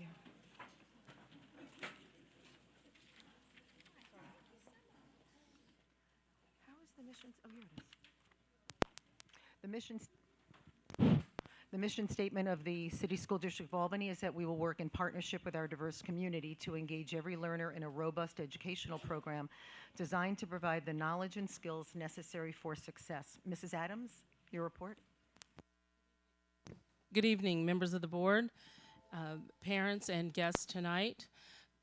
you. How is the mission? Oh, here it is. The mission The mission statement of the City School District of Albany is that we will work in partnership with our diverse community to engage every learner in a robust educational program designed to provide the knowledge and skills necessary for success. Mrs. Adams, your report. Good evening, members of the board, parents, and guests tonight.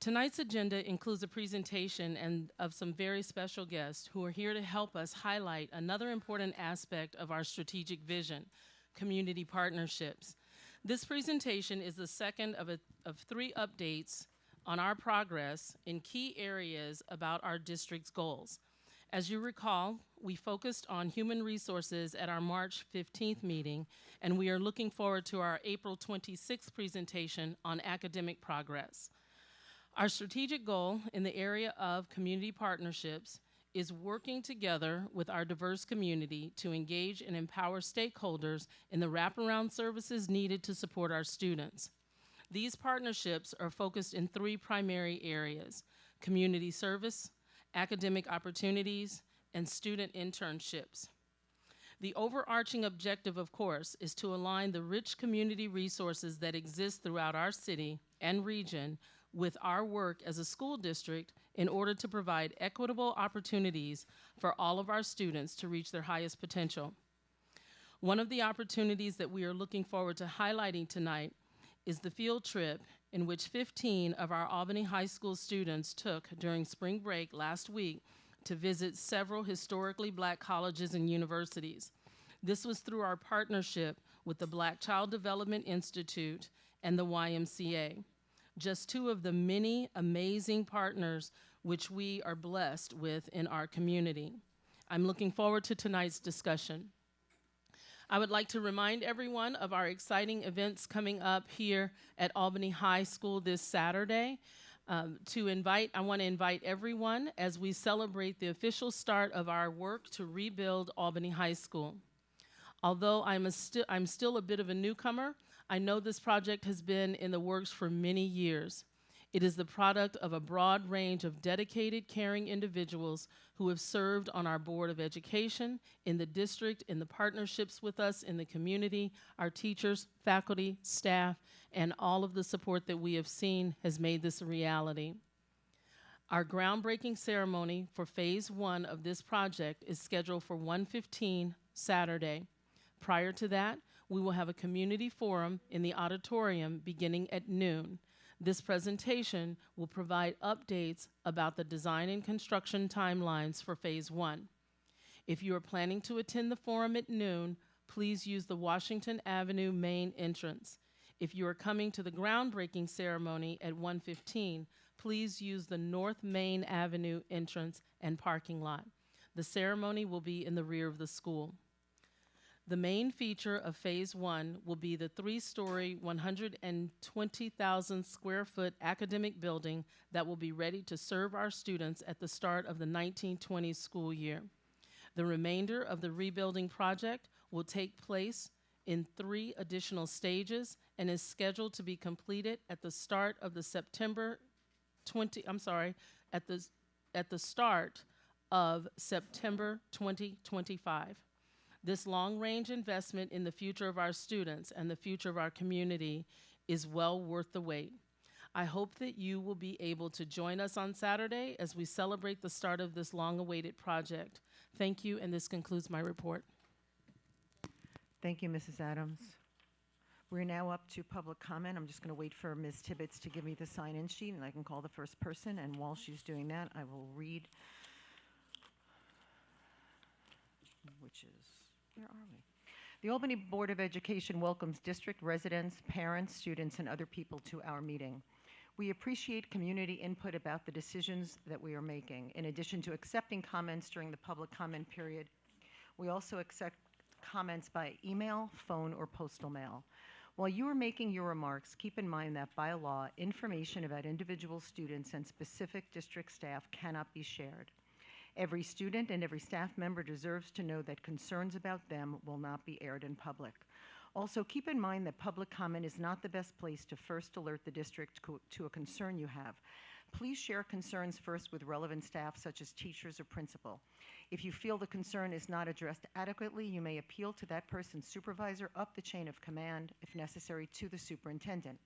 Tonight's agenda includes a presentation of some very special guests who are here to help us highlight another important aspect of our strategic vision, community partnerships. This presentation is the second of 3 updates on our progress in key areas about our district's goals. As you recall, we focused on human resources at our March 15th meeting, and we are looking forward to our April 26th presentation on academic progress. Our strategic goal in the area of community partnerships is working together with our diverse community to engage and empower stakeholders in the wraparound services needed to support our students. These partnerships are focused in 3 primary areas: community service, academic opportunities, and student internships. The overarching objective, of course, is to align the rich community resources that exist throughout our city and region with our work as a school district in order to provide equitable opportunities for all of our students to reach their highest potential. One of the opportunities that we are looking forward to highlighting tonight is the field trip in which 15 of our Albany High School students took during spring break last week to visit several historically Black colleges and universities. This was through our partnership with the Black Child Development Institute and the YMCA, just 2 of the many amazing partners which we are blessed with in our community. I'm looking forward to tonight's discussion. I would like to remind everyone of our exciting events coming up here at Albany High School this Saturday. I want to invite everyone as we celebrate the official start of our work to rebuild Albany High School. Although I'm still a bit of a newcomer, I know this project has been in the works for many years. It is the product of a broad range of dedicated, caring individuals who have served on our Board of Education, in the district, in the partnerships with us in the community, our teachers, faculty, staff, and all of the support that we have seen has made this a reality. Our groundbreaking ceremony for phase 1 of this project is scheduled for 1:15 Saturday. Prior to that, we will have a community forum in the auditorium beginning at noon. This presentation will provide updates about the design and construction timelines for phase 1. If you are planning to attend the forum at noon, please use the Washington Avenue main entrance. If you are coming to the groundbreaking ceremony at 1:15, please use the North Main Avenue entrance and parking lot. The ceremony will be in the rear of the school. The main feature of phase 1 will be the 3-story, 120,000 square foot academic building that will be ready to serve our students at the start of the 1920 school year. The remainder of the rebuilding project will take place in 3 additional stages and is scheduled to be completed at the start of the September 2025. This long-range investment in the future of our students and the future of our community is well worth the wait. I hope that you will be able to join us on Saturday as we celebrate the start of this long-awaited project. Thank you, and this concludes my report. Thank you, Mrs. Adams. We're now up to public comment. I'm just going to wait for Ms. Tibbetts to give me the sign-in sheet, and I can call the first person. And while she's doing that, I will read, which is, where are we? The Albany Board of Education welcomes district residents, parents, students, and other people to our meeting. We appreciate community input about the decisions that we are making. In addition to accepting comments during the public comment period, we also accept comments by email, phone, or postal mail. While you are making your remarks, keep in mind that by law, information about individual students and specific district staff cannot be shared. Every student and every staff member deserves to know that concerns about them will not be aired in public. Also, keep in mind that public comment is not the best place to first alert the district to a concern you have. Please share concerns first with relevant staff, such as teachers or principal. If you feel the concern is not addressed adequately, you may appeal to that person's supervisor up the chain of command, if necessary, to the superintendent.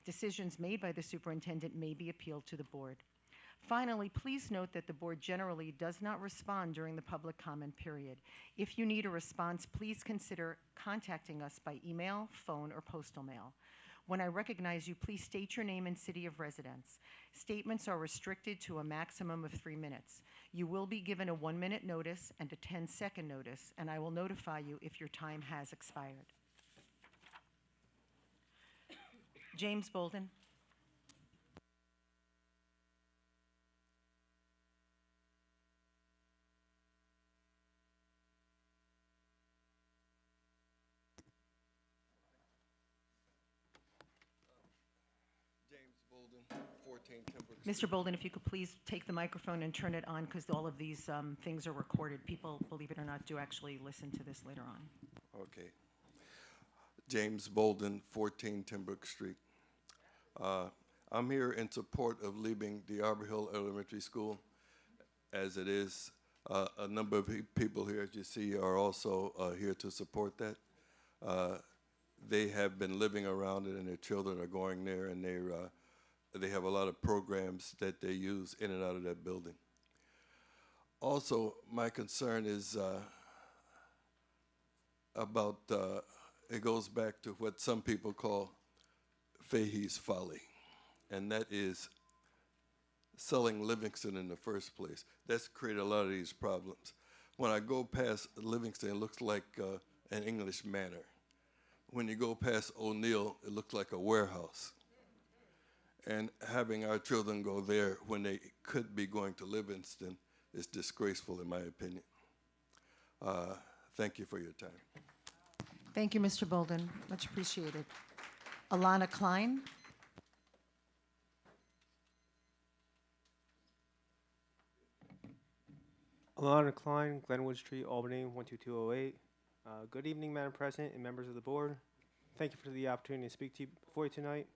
Decisions made by the superintendent may be appealed to the board. Finally, please note that the board generally does not respond during the public comment period. If you need a response, please consider contacting us by email, phone, or postal mail. When I recognize you, please state your name and city of residence. Statements are restricted to a maximum of 3 minutes. You will be given a 1-minute notice and a 10-second notice, and I will notify you if your time has expired. James Bolden. James Bolden, 14 Timbrook Mr. Street. Bolden, if you could please take the microphone and turn it on, because all of these things are recorded. People, believe it or not, do actually listen to this later on. Okay. James Bolden, 14 Timbrook Street. I'm here in support of leaving the Arbor Hill Elementary School as it is. A number of people here, as you see, are also here to support that. They have been living around it, and their children are going there, and they have a lot of programs that they use in and out of that building. Also, my concern is about, it goes back to what some people call Fahey's folly, and that is selling Livingston in the first place. That's created a lot of these problems. When I go past Livingston, it looks like an English manor. When you go past O'Neill, it looks like a warehouse. And having our children go there when they could be going to Livingston is disgraceful, in my opinion. Thank you for your time. Thank you, Mr. Bolden. Much appreciated. Alana Klein. Alana Klein, Glenwood Street, Albany, 12208. Good evening, Madam President and members of the board. Thank you for the opportunity to speak to you before you tonight.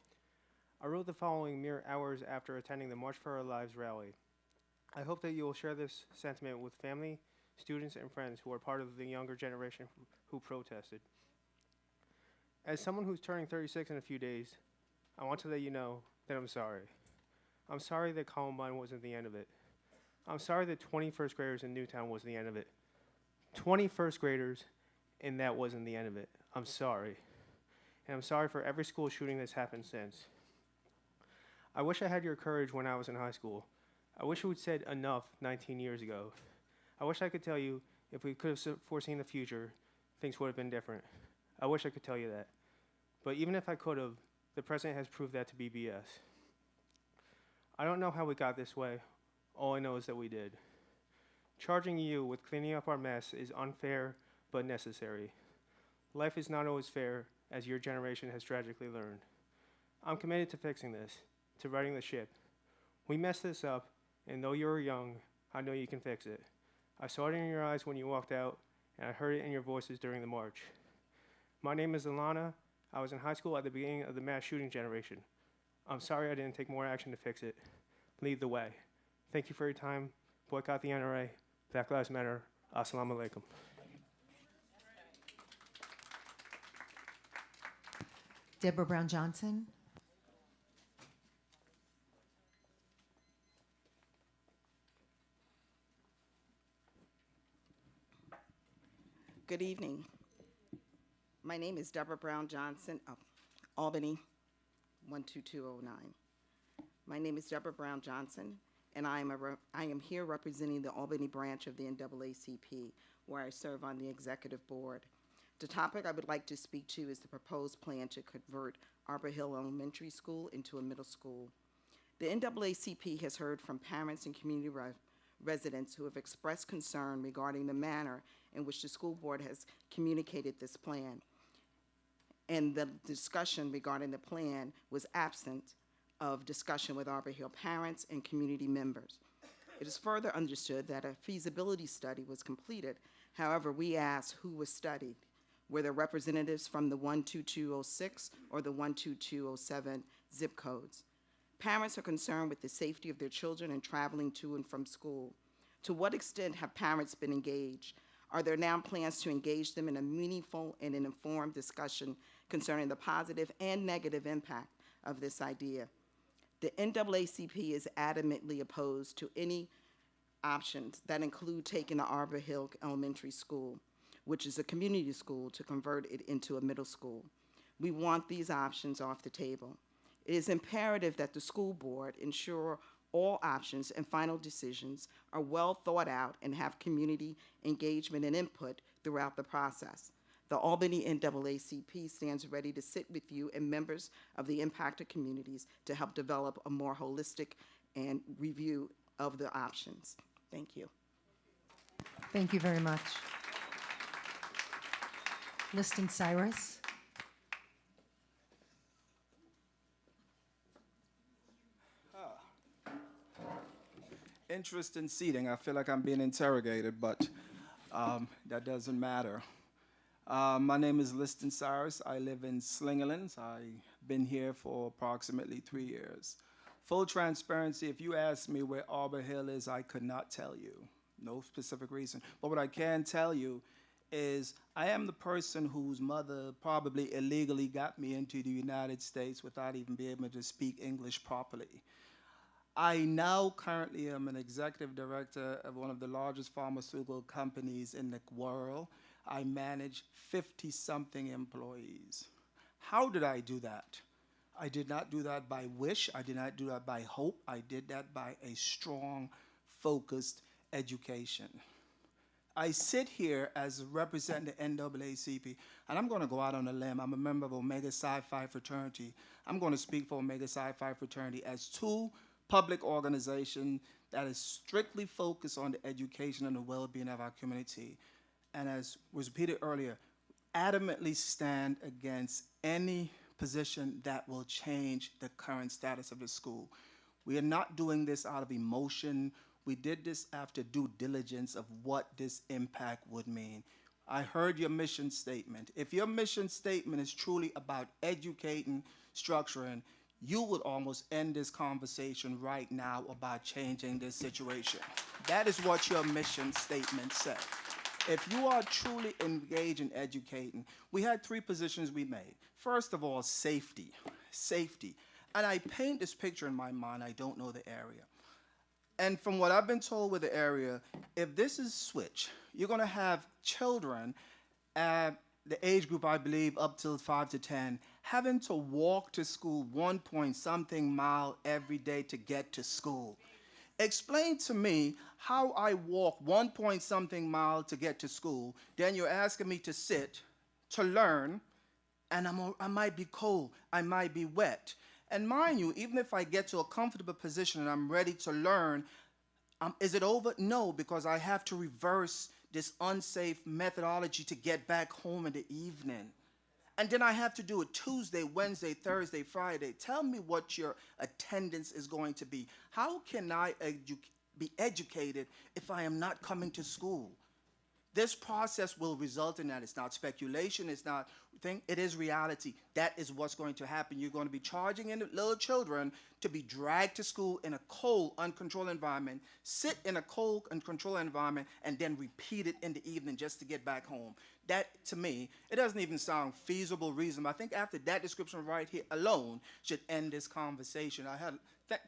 I wrote the following mere hours after attending the March for Our Lives rally. I hope that you will share this sentiment with family, students, and friends who are part of the younger generation who protested. As someone who's turning 36 in a few days, I want to let you know that I'm sorry. I'm sorry that Columbine wasn't the end of it. I'm sorry that 20 first graders in Newtown was the end of it. 20 first graders, and that wasn't the end of it. I'm sorry. And I'm sorry for every school shooting that's happened since. I wish I had your courage when I was in high school. I wish you had said enough 19 years ago. I wish I could tell you if we could have foreseen the future, things would have been different. I wish I could tell you that. But even if I could have, the president has proved that to be BS. I don't know how we got this way. All I know is that we did. Charging you with cleaning up our mess is unfair but necessary. Life is not always fair, as your generation has tragically learned. I'm committed to fixing this, to righting the ship. We messed this up, and though you're young, I know you can fix it. I saw it in your eyes when you walked out, and I heard it in your voices during the march. My name is Alana. I was in high school at the beginning of the mass shooting generation. I'm sorry I didn't take more action to fix it. Lead the way. Thank you for your time. Boycott the NRA. Black Lives Matter. Assalamu alaikum. Deborah Brown Johnson. Good evening. My name is Deborah Brown Johnson of Albany, 12209. My name is Deborah Brown Johnson, and I am here representing the Albany branch of the NAACP, where I serve on the executive board. The topic I would like to speak to is the proposed plan to convert Arbor Hill Elementary School into a middle school. The NAACP has heard from parents and community residents who have expressed concern regarding the manner in which the school board has communicated this plan. And the discussion regarding the plan was absent of discussion with Arbor Hill parents and community members. It is further understood that a feasibility study was completed. However, we asked who was studied. whether representatives from the 12206 or the 12207 zip codes. Parents are concerned with the safety of their children in traveling to and from school. To what extent have parents been engaged? Are there now plans to engage them in a meaningful and an informed discussion concerning the positive and negative impact of this idea? The NAACP is adamantly opposed to any options that include taking the Arbor Hill Elementary School, which is a community school, to convert it into a middle school. We want these options off the table. It is imperative that the school board ensure all options and final decisions are well thought out and have community engagement and input throughout the process. The Albany NAACP stands ready to sit with you and members of the impacted communities to help develop a more holistic and review of the options. Thank you. Thank you very much. Liston Cyrus. Interesting seating. I feel like I'm being interrogated, but that doesn't matter. My name is Liston Cyrus. I live in Slingerlands. I've been here for approximately 3 years. Full transparency, if you ask me where Arbor Hill is, I could not tell you. No specific reason. But what I can tell you is I am the person whose mother probably illegally got me into the United States without even being able to speak English properly. I now currently am an executive director of one of the largest pharmaceutical companies in the world. I manage 50-something employees. How did I do that? I did not do that by wish. I did not do that by hope. I did that by a strong, focused education. I sit here as representing the NAACP, and I'm going to go out on a limb. I'm a member of Omega Psi Phi fraternity. I'm going to speak for Omega Psi Phi fraternity as two public organization that is strictly focused on the education and the well-being of our community. And as was repeated earlier, adamantly stand against any position that will change the current status of the school. We are not doing this out of emotion. We did this after due diligence of what this impact would mean. I heard your mission statement. If your mission statement is truly about educating, structuring, you would almost end this conversation right now about changing this situation. That is what your mission statement said. If you are truly engaged in educating, we had 3 positions we made. First of all, safety, safety. And I paint this picture in my mind, I don't know the area. And from what I've been told with the area, if this is switch, you're gonna have children at the age group, I believe, up till 5 to 10, having to walk to school 1-point-something mile every day to get to school. Explain to me how I walk 1-point-something mile to get to school, then you're asking me to sit, to learn, and I might be cold, I might be wet. And mind you, even if I get to a comfortable position and I'm ready to learn, is it over? No, because I have to reverse this unsafe methodology to get back home in the evening. And then I have to do it Tuesday, Wednesday, Thursday, Friday. Tell me what your attendance is going to be. How can I be educated if I am not coming to school? This process will result in that. It's not speculation, it's not thing, it is reality. That is what's going to happen. You're going to be charging in little children to be dragged to school in a cold, uncontrolled environment, sit in a cold, uncontrolled environment, and then repeat it in the evening just to get back home. That, to me, it doesn't even sound feasible, reasonable. I think after that description right here alone should end this conversation. I had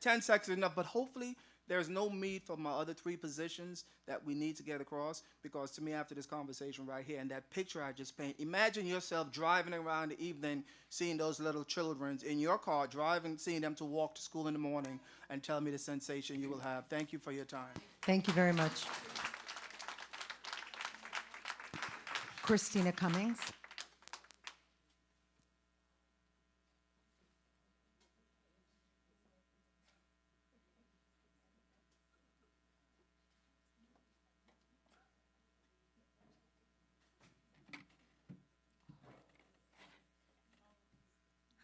10 seconds enough, but hopefully there's no need for my other 3 positions that we need to get across, because to me, after this conversation right here and that picture I just painted, imagine yourself driving around the evening, seeing those little children in your car, driving, seeing them to walk to school in the morning, and tell me the sensation you will have. Thank you for your time. Thank you very much. Christina Cummings.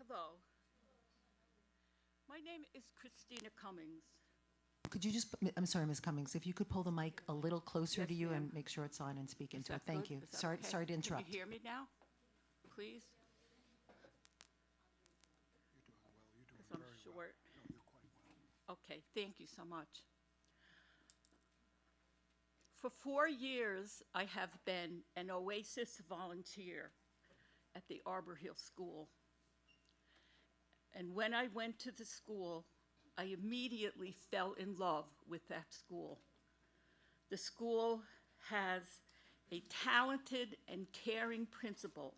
Hello. My name is Christina Cummings. Could you just, I'm sorry, Ms. Cummings, if you could pull the mic a little closer Yes, to you ma'am. and make sure it's on and speak Is into that it. Thank good? you. Is that Sorry, okay? sorry to interrupt. Can you hear me now? please? Because I'm short. Okay, thank you so much. For 4 years, I have been an OASIS volunteer at the Arbor Hill School. And when I went to the school, I immediately fell in love with that school. The school has a talented and caring principal.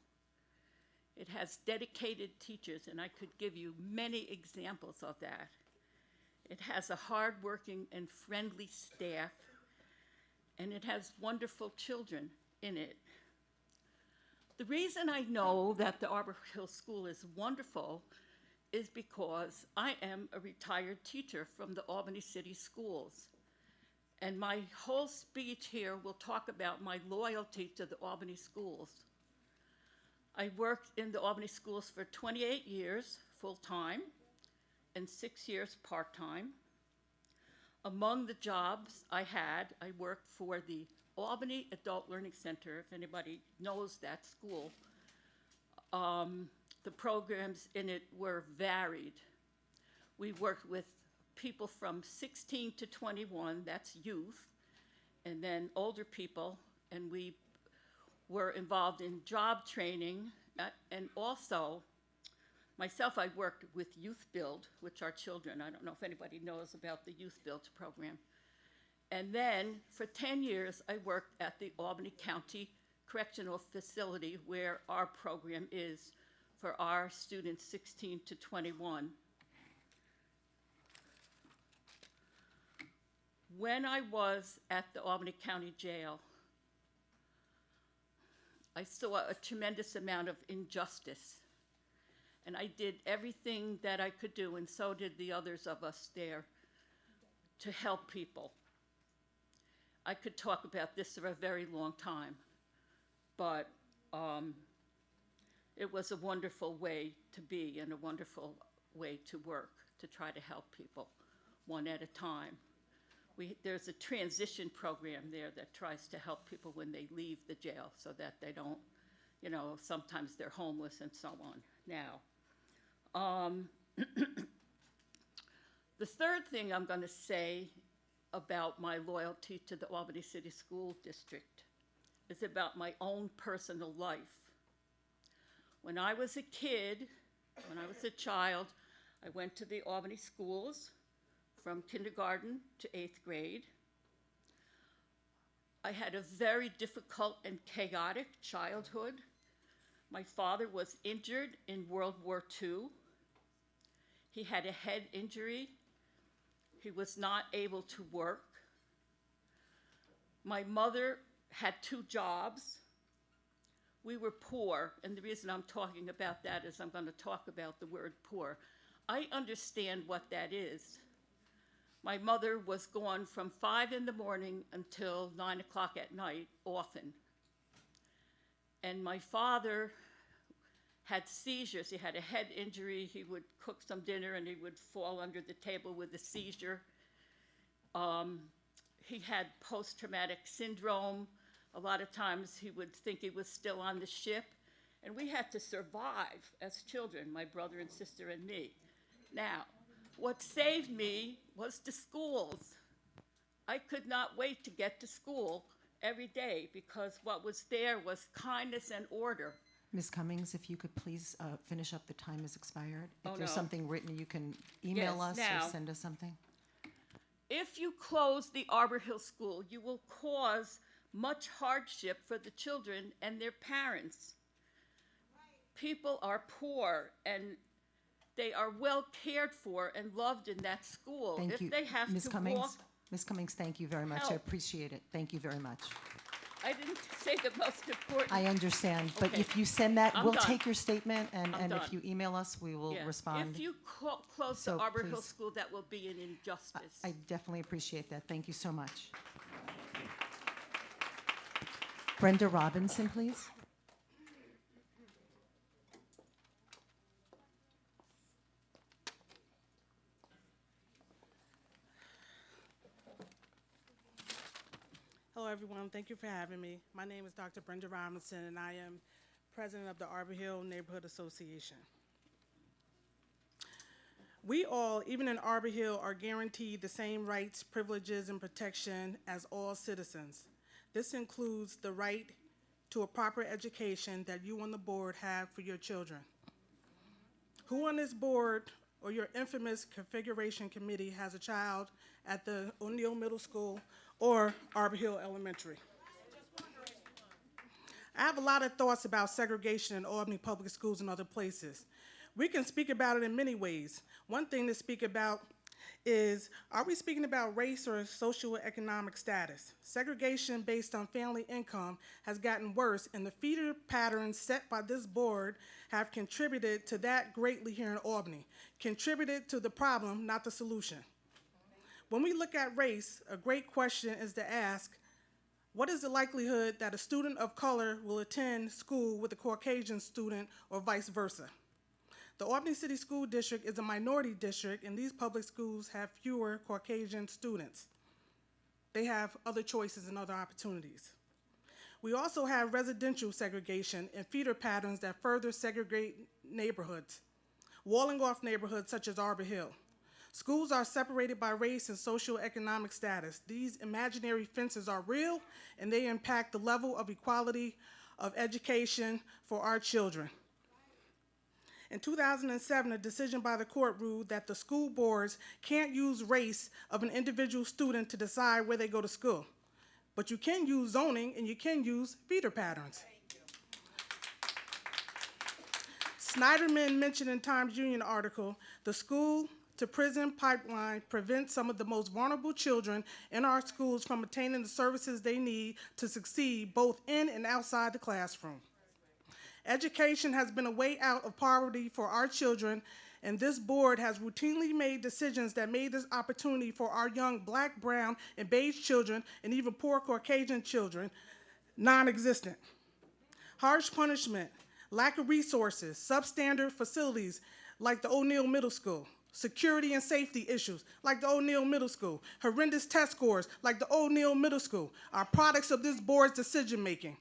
It has dedicated teachers, and I could give you many examples of that. It has a hardworking and friendly staff, and it has wonderful children in it. The reason I know that the Arbor Hill School is wonderful is because I am a retired teacher from the Albany City Schools. And my whole speech here will talk about my loyalty to the Albany schools. I worked in the Albany schools for 28 years full-time and 6 years part-time. Among the jobs I had, I worked for the Albany Adult Learning Center, if anybody knows that school. The programs in it were varied. We worked with people from 16 to 21, that's youth, and then older people, and we were involved in job training, and also, myself, I worked with Youth Build, which are children. I don't know if anybody knows about the Youth Build program. And then, for 10 years, I worked at the Albany County Correctional Facility, where our program is for our students 16 to 21. When I was at the Albany County Jail, I saw a tremendous amount of injustice. And I did everything that I could do, and so did the others of us there, to help people. I could talk about this for a very long time, but it was a wonderful way to be and a wonderful way to work, to try to help people one at a time. There's a transition program there that tries to help people when they leave the jail so that they don't, sometimes they're homeless and so on now. The third thing I'm going to say about my loyalty to the Albany City School District is about my own personal life. When I was a kid, when I was a child, I went to the Albany schools from kindergarten to 8th grade. I had a very difficult and chaotic childhood. My father was injured in World War II. He had a head injury. He was not able to work. My mother had 2 jobs. We were poor, and the reason I'm talking about that is I'm going to talk about the word poor. I understand what that is. My mother was gone from 5 in the morning until 9 o'clock at night, often. And my father had seizures. He had a head injury. He would cook some dinner and he would fall under the table with a seizure. He had post-traumatic syndrome. A lot of times he would think he was still on the ship. And we had to survive as children, my brother and sister and me. Now, what saved me was the schools. I could not wait to get to school every day because what was there was kindness and order. Ms. Cummings, if you could please finish up, the time has expired. Oh, If there's no. something written, you can email Yes, us now. or send us something. If you close the Arbor Hill School, you will cause much hardship for the children and their parents. People are poor and they are well cared for and loved in that school. Thank you. If they have Ms. to Cummings, walk, Ms. Cummings, thank you very much. I Help. appreciate it. Thank you very much. I didn't say the most important. I understand, but Okay. if you send that, I'm we'll done. take your statement, and I'm if done. you email us, we will Yeah. respond. If you close So the Arbor Hill please. School, that will be an injustice. I definitely appreciate that. Thank you so much. Brenda Robinson, please. Hello, everyone. Thank you for having me. My name is Dr. Brenda Robinson, and I am President of the Arbor Hill Neighborhood Association. We all, even in Arbor Hill, are guaranteed the same rights, privileges, and protection as all citizens. This includes the right to a proper education that you on the board have for your children. Who on this board or your infamous configuration committee has a child at the O'Neill Middle School or Arbor Hill Elementary? I have a lot of thoughts about segregation in Albany public schools and other places. We can speak about it in many ways. One thing to speak about is, are we speaking about race or socioeconomic status? Segregation based on family income has gotten worse, and the feeder patterns set by this board have contributed to that greatly here in Albany, contributed to the problem, not the solution. When we look at race, a great question is to ask, what is the likelihood that a student of color will attend school with a Caucasian student or vice versa? The Albany City School District is a minority district, and these public schools have fewer Caucasian students. They have other choices and other opportunities. We also have residential segregation and feeder patterns that further segregate neighborhoods, walling off neighborhoods such as Arbor Hill. Schools are separated by race and socioeconomic status. These imaginary fences are real, and they impact the level of equality of education for our children. In 2007, a decision by the court ruled that the school boards can't use race of an individual student to decide where they go to school. But you can use zoning and you can use feeder patterns. Snyderman mentioned in Times Union article, the school to prison pipeline prevents some of the most vulnerable children in our schools from obtaining the services they need to succeed both in and outside the classroom. Education has been a way out of poverty for our children, and this board has routinely made decisions that made this opportunity for our young black, brown, and beige children, and even poor Caucasian children, non-existent. Harsh punishment, lack of resources, substandard facilities like the O'Neill Middle School, security and safety issues like the O'Neill Middle School, horrendous test scores like the O'Neill Middle School are products of this board's decision-making.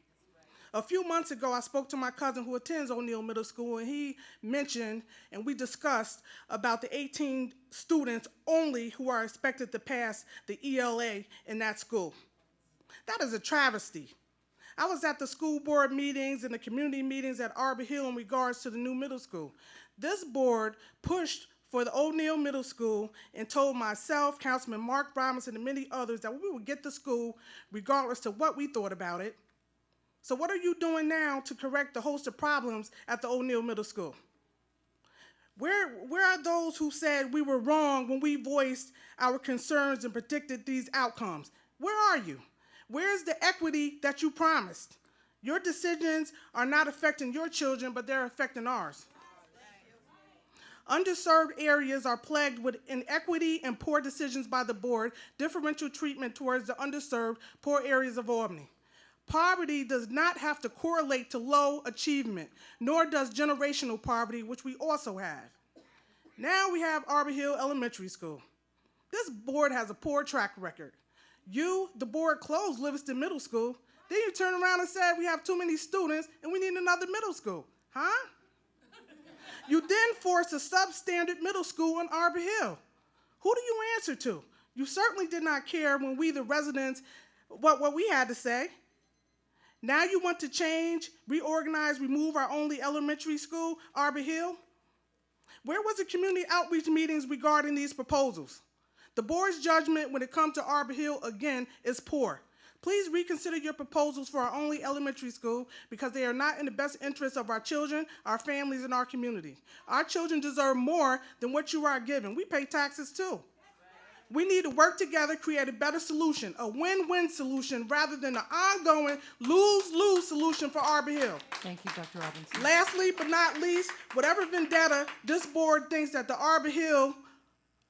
A few months ago, I spoke to my cousin who attends O'Neill Middle School, and he mentioned, and we discussed about the 18 students only who are expected to pass the ELA in that school. That is a travesty. I was at the school board meetings and the community meetings at Arbor Hill in regards to the new middle school. This board pushed for the O'Neill Middle School and told myself, Councilman Mark Robinson, and many others that we would get the school regardless of what we thought about it. So what are you doing now to correct the host of problems at the O'Neill Middle School? Where are those who said we were wrong when we voiced our concerns and predicted these outcomes? Where are you? Where's the equity that you promised? Your decisions are not affecting your children, but they're affecting ours. Underserved areas are plagued with inequity and poor decisions by the board, differential treatment towards the underserved, poor areas of Albany. Poverty does not have to correlate to low achievement, nor does generational poverty, which we also have. Now we have Arbor Hill Elementary School. This board has a poor track record. You, the board, closed Livingston Middle School. Then you turn around and said we have too many students and we need another middle school. Huh? You then forced a substandard middle school in Arbor Hill. Who do you answer to? You certainly did not care when we, the residents, what we had to say. Now you want to change, reorganize, remove our only elementary school, Arbor Hill? Where was the community outreach meetings regarding these proposals? The board's judgment when it comes to Arbor Hill, again, is poor. Please reconsider your proposals for our only elementary school because they are not in the best interest of our children, our families, and our community. Our children deserve more than what you are giving. We pay taxes too. We need to work together, create a better solution, a win-win solution, rather than an ongoing lose-lose solution for Arbor Hill. Thank you, Dr. Robinson. Lastly, but not least, whatever vendetta this board thinks that the Arbor Hill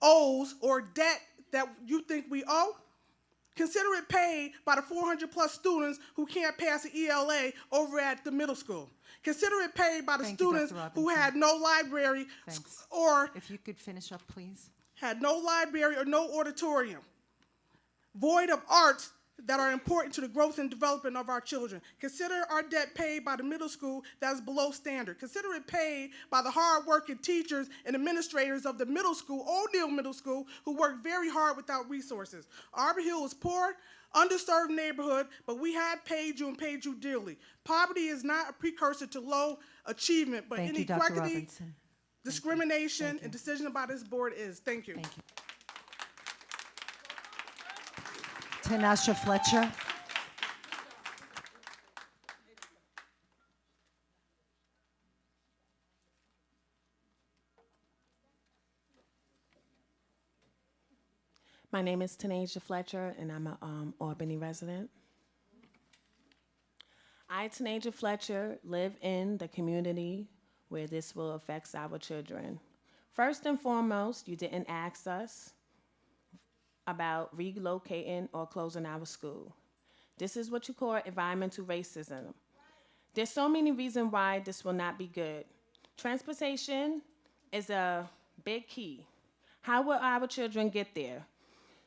owes or debt that you think we owe, consider it paid by the 400 plus students who can't pass the ELA over at the middle school. Consider it paid by the Thank you, students Dr. who Robinson. had no library Thanks. or If you could finish up, please. had no library or no auditorium, void of arts that are important to the growth and development of our children. Consider our debt paid by the middle school that is below standard. Consider it paid by the hard-working teachers and administrators of the middle school, O'Neill Middle School, who work very hard without resources. Arbor Hill is poor, underserved neighborhood, but we have paid you and paid you dearly. Poverty is not a precursor to low achievement, but Thank you, Dr. inequality, Robinson. discrimination, and decision by this board is. Thank you. Thank you. Tanasha Fletcher. My name is Tanasia Fletcher, and I'm an Albany resident. I, Tanasia Fletcher, live in the community where this will affect our children. First and foremost, you didn't ask us about relocating or closing our school. This is what you call environmental racism. There's so many reasons why this will not be good. Transportation is a big key. How will our children get there?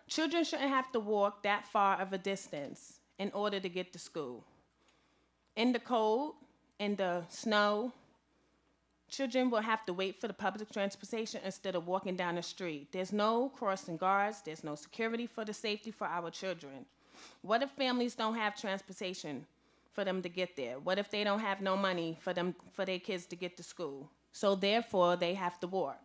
Children shouldn't have to walk that far of a distance in order to get to school. In the cold, in the snow, children will have to wait for the public transportation instead of walking down the street. There's no crossing guards, there's no security for the safety for our children. What if families don't have transportation for them to get there? What if they don't have no money for their kids to get to school? So therefore, they have to walk.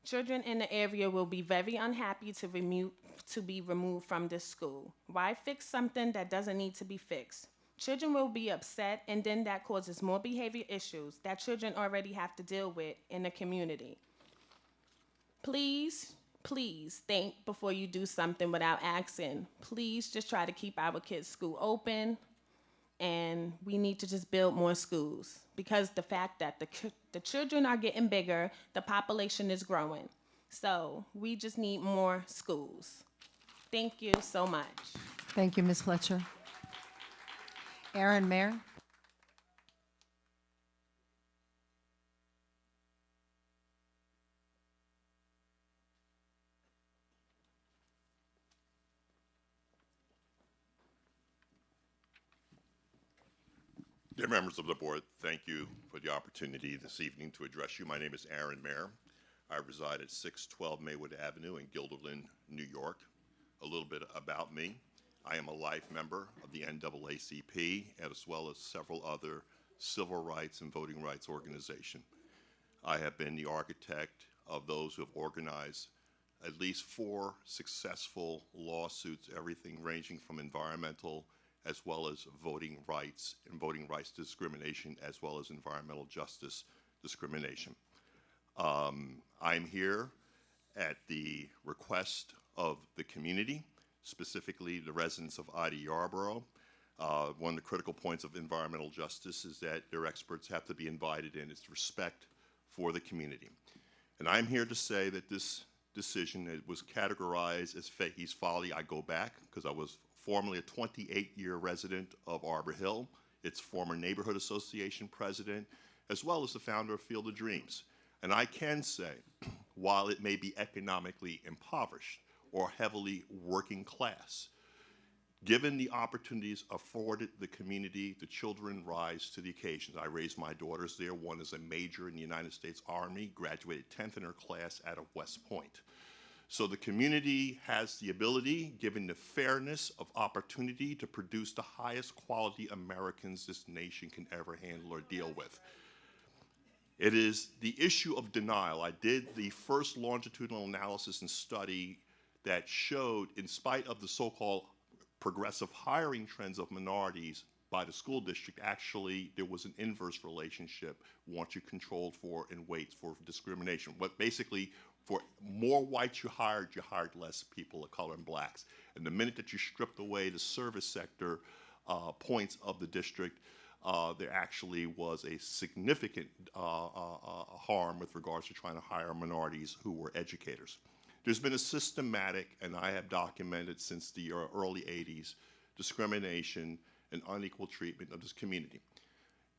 Children in the area will be very unhappy to be removed from this school. Why fix something that doesn't need to be fixed? Children will be upset, and then that causes more behavior issues that children already have to deal with in the community. Please, please think before you do something without asking. Please just try to keep our kids' school open, and we need to just build more schools because the fact that the children are getting bigger, the population is growing. So we just need more schools. Thank you so much. Thank you, Ms. Fletcher. Aaron Mayer. Dear members of the board, thank you for the opportunity this evening to address you. My name is Aaron Mayer. I reside at 612 Maywood Avenue in Guilderland, New York. A little bit about me. I am a life member of the NAACP as well as several other civil rights and voting rights organizations. I have been the architect of those who have organized at least 4 successful lawsuits, everything ranging from environmental as well as voting rights and voting rights discrimination, as well as environmental justice discrimination. I'm here at the request of the community, specifically the residents of Ida Yarborough. One of the critical points of environmental justice is that their experts have to be invited in. It's respect for the community. And I'm here to say that this decision, it was categorized as Fahey's folly. I go back because I was formerly a 28-year resident of Arbor Hill, its former neighborhood association president, as well as the founder of Field of Dreams. And I can say, while it may be economically impoverished or heavily working class, given the opportunities afforded the community, the children rise to the occasions. I raised my daughters there. One is a major in the United States Army, graduated 10th in her class out of West Point. So the community has the ability, given the fairness of opportunity, to produce the highest quality Americans this nation can ever handle or deal with. It is the issue of denial. I did the first longitudinal analysis and study that showed, in spite of the so-called progressive hiring trends of minorities by the school district, actually there was an inverse relationship once you controlled for and weights for discrimination. But basically, for more whites you hired less people of color and blacks. And the minute that you stripped away the service sector points of the district, there actually was a significant harm with regards to trying to hire minorities who were educators. There's been a systematic, and I have documented since the early 80s, discrimination and unequal treatment of this community.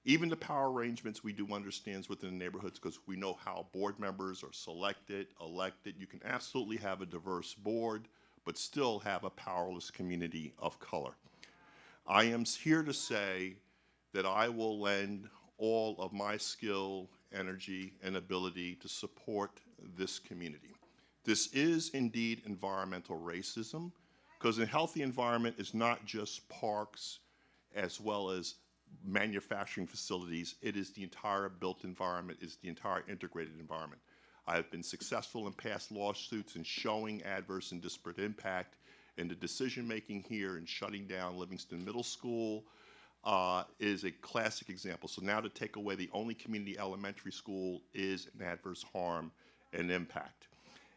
Even the power arrangements we do understands within the neighborhoods, because we know how board members are selected, elected. You can absolutely have a diverse board, but still have a powerless community of color. I am here to say that I will lend all of my skill, energy, and ability to support this community. This is indeed environmental racism, because a healthy environment is not just parks as well as manufacturing facilities. It is the entire built environment, is the entire integrated environment. I have been successful in past lawsuits in showing adverse and disparate impact, and the decision-making here in shutting down Livingston Middle School is a classic example. So now to take away the only community elementary school is an adverse harm and impact.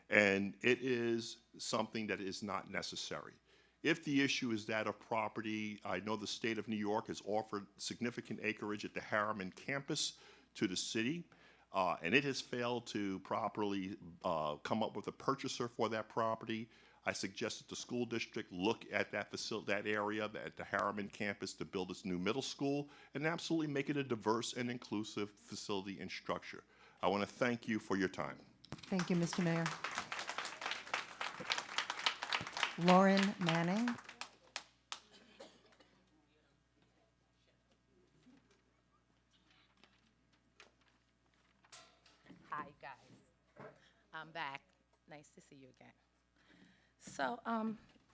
And it is something that is not necessary. If the issue is that of property, I know the state of New York has offered significant acreage at the Harriman campus to the city, and it has failed to properly come up with a purchaser for that property. I suggest that the school district look at that area at the Harriman campus to build its new middle school and absolutely make it a diverse and inclusive facility and structure. I want to thank you for your time. Thank you, Mr. Mayor. Lauren Manning. Hi, guys. I'm back. Nice to see you again. So,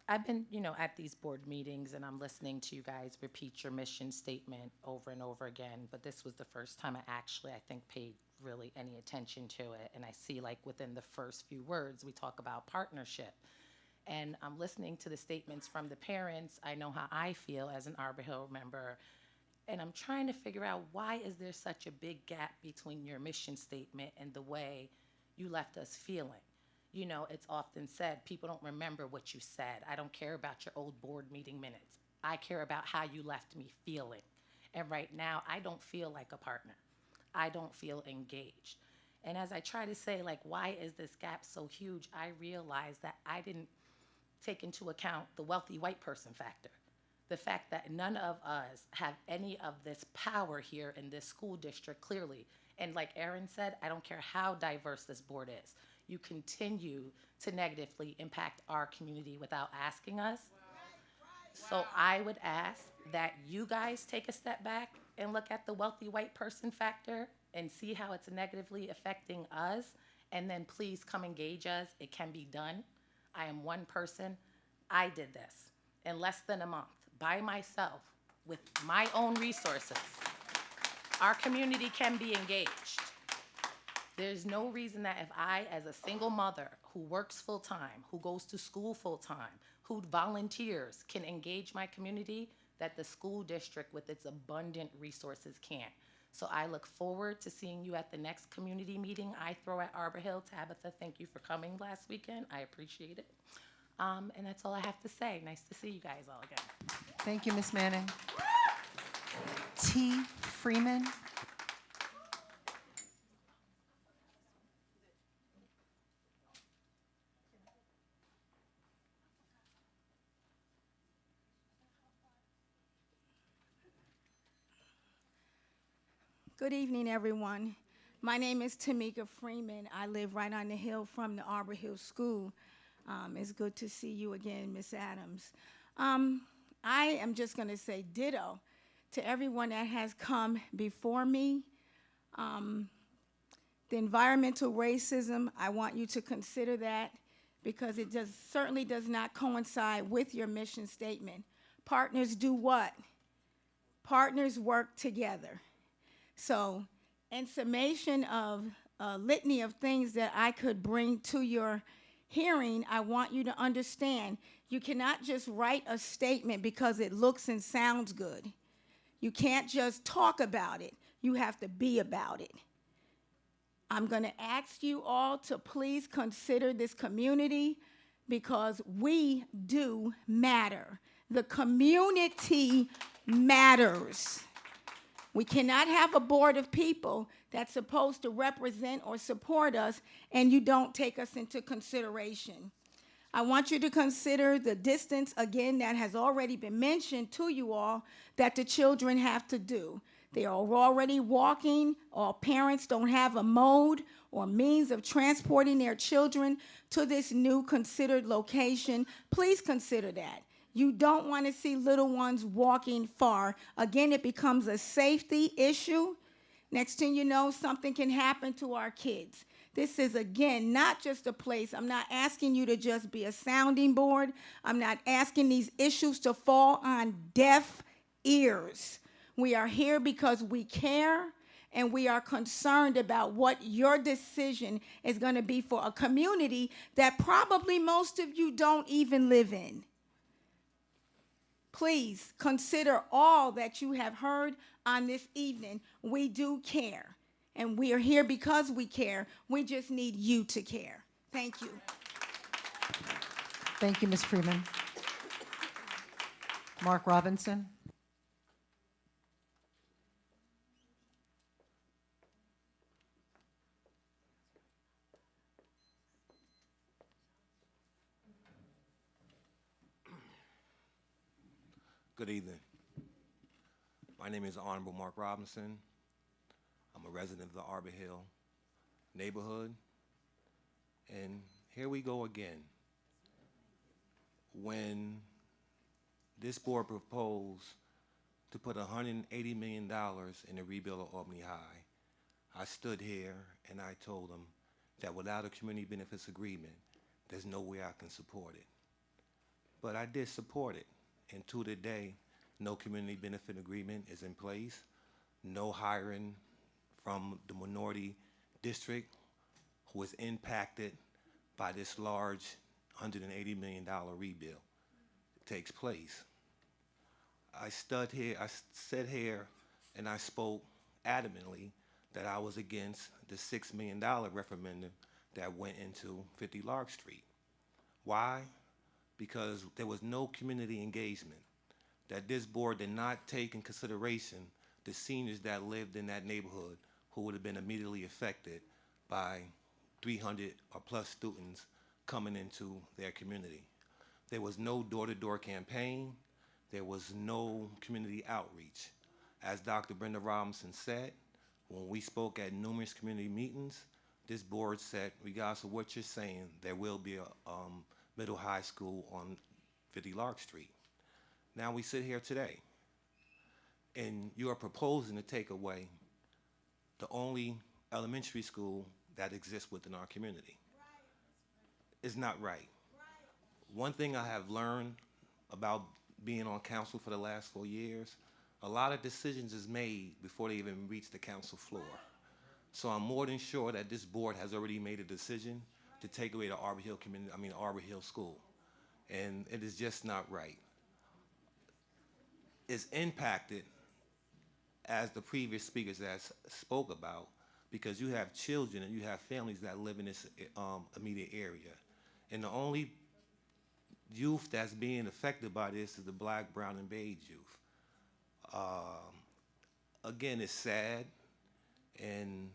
I've been, at these board meetings, and I'm listening to you guys repeat your mission statement over and over again, but this was the first time I think, paid really any attention to it. And I see, like, within the first few words, we talk about partnership. And I'm listening to the statements from the parents. I know how I feel as an Arbor Hill member. And I'm trying to figure out, why is there such a big gap between your mission statement and the way you left us feeling? It's often said, people don't remember what you said. I don't care about your old board meeting minutes. I care about how you left me feeling. And right now, I don't feel like a partner. I don't feel engaged. And as I try to say, like, why is this gap so huge? I realize that I didn't take into account the wealthy white person factor. The fact that none of us have any of this power here in this school district, clearly. And like Aaron said, I don't care how diverse this board is. You continue to negatively impact our community without asking us. So I would ask that you guys take a step back and look at the wealthy white person factor and see how it's negatively affecting us, and then please come engage us. It can be done. I am one person. I did this in less than a month by myself with my own resources. Our community can be engaged. There's no reason that if I, as a single mother who works full-time, who goes to school full-time, who volunteers, can engage my community, that the school district with its abundant resources can't. So I look forward to seeing you at the next community meeting I throw at Arbor Hill. Tabitha, thank you for coming last weekend. I appreciate it. And that's all I have to say. Nice to see you guys all again. Thank you, Ms. Manning. T. Freeman. Good evening, everyone. My name is Tamika Freeman. I live right on the hill from the Arbor Hill School. It's good to see you again, Ms. Adams. I am just going to say ditto to everyone that has come before me. The environmental racism, I want you to consider that, because it certainly does not coincide with your mission statement. Partners do what? Partners work together. So, in summation of a litany of things that I could bring to your hearing, I want you to understand you cannot just write a statement because it looks and sounds good. You can't just talk about it. You have to be about it. I'm going to ask you all to please consider this community, because we do matter. The community matters. We cannot have a board of people that's supposed to represent or support us and you don't take us into consideration. I want you to consider the distance, again, that has already been mentioned to you all, that the children have to do. They are already walking, or parents don't have a mode or means of transporting their children to this new considered location. Please consider that. You don't want to see little ones walking far. Again, it becomes a safety issue. Next thing you know, something can happen to our kids. This is, again, not just a place. I'm not asking you to just be a sounding board. I'm not asking these issues to fall on deaf ears. We are here because we care and we are concerned about what your decision is going to be for a community that probably most of you don't even live in. Please consider all that you have heard on this evening. We do care, and we are here because we care. We just need you to care. Thank you. Thank you, Ms. Freeman. Mark Robinson. Good evening. My name is Honorable Mark Robinson. I'm a resident of the Arbor Hill neighborhood. And here we go again. When this board proposed to put $180 million in the rebuild of Albany High, I stood here and I told them that without a community benefits agreement, there's no way I can support it. But I did support it. And to today, no community benefit agreement is in place, no hiring from the minority district who is impacted by this large $180 million rebuild takes place. I said here and I spoke adamantly that I was against the $6 million referendum that went into 50 Lark Street. Why? Because there was no community engagement, that this board did not take in consideration the seniors that lived in that neighborhood who would have been immediately affected by 300 or plus students coming into their community. There was no door-to-door campaign. There was no community outreach. As Dr. Brenda Robinson said, when we spoke at numerous community meetings, this board said, regardless of what you're saying, there will be a middle high school on 50 Lark Street. Now we sit here today, and you are proposing to take away the only elementary school that exists within our community. It's not right. One thing I have learned about being on council for the last 4 years, a lot of decisions is made before they even reach the council floor. So I'm more than sure that this board has already made a decision to take away the Arbor Hill School. And it is just not right. It's impacted, as the previous speakers that spoke about, because you have children and you have families that live in this immediate area. And the only youth that's being affected by this is the Black, brown, and beige youth. Again, it's sad, and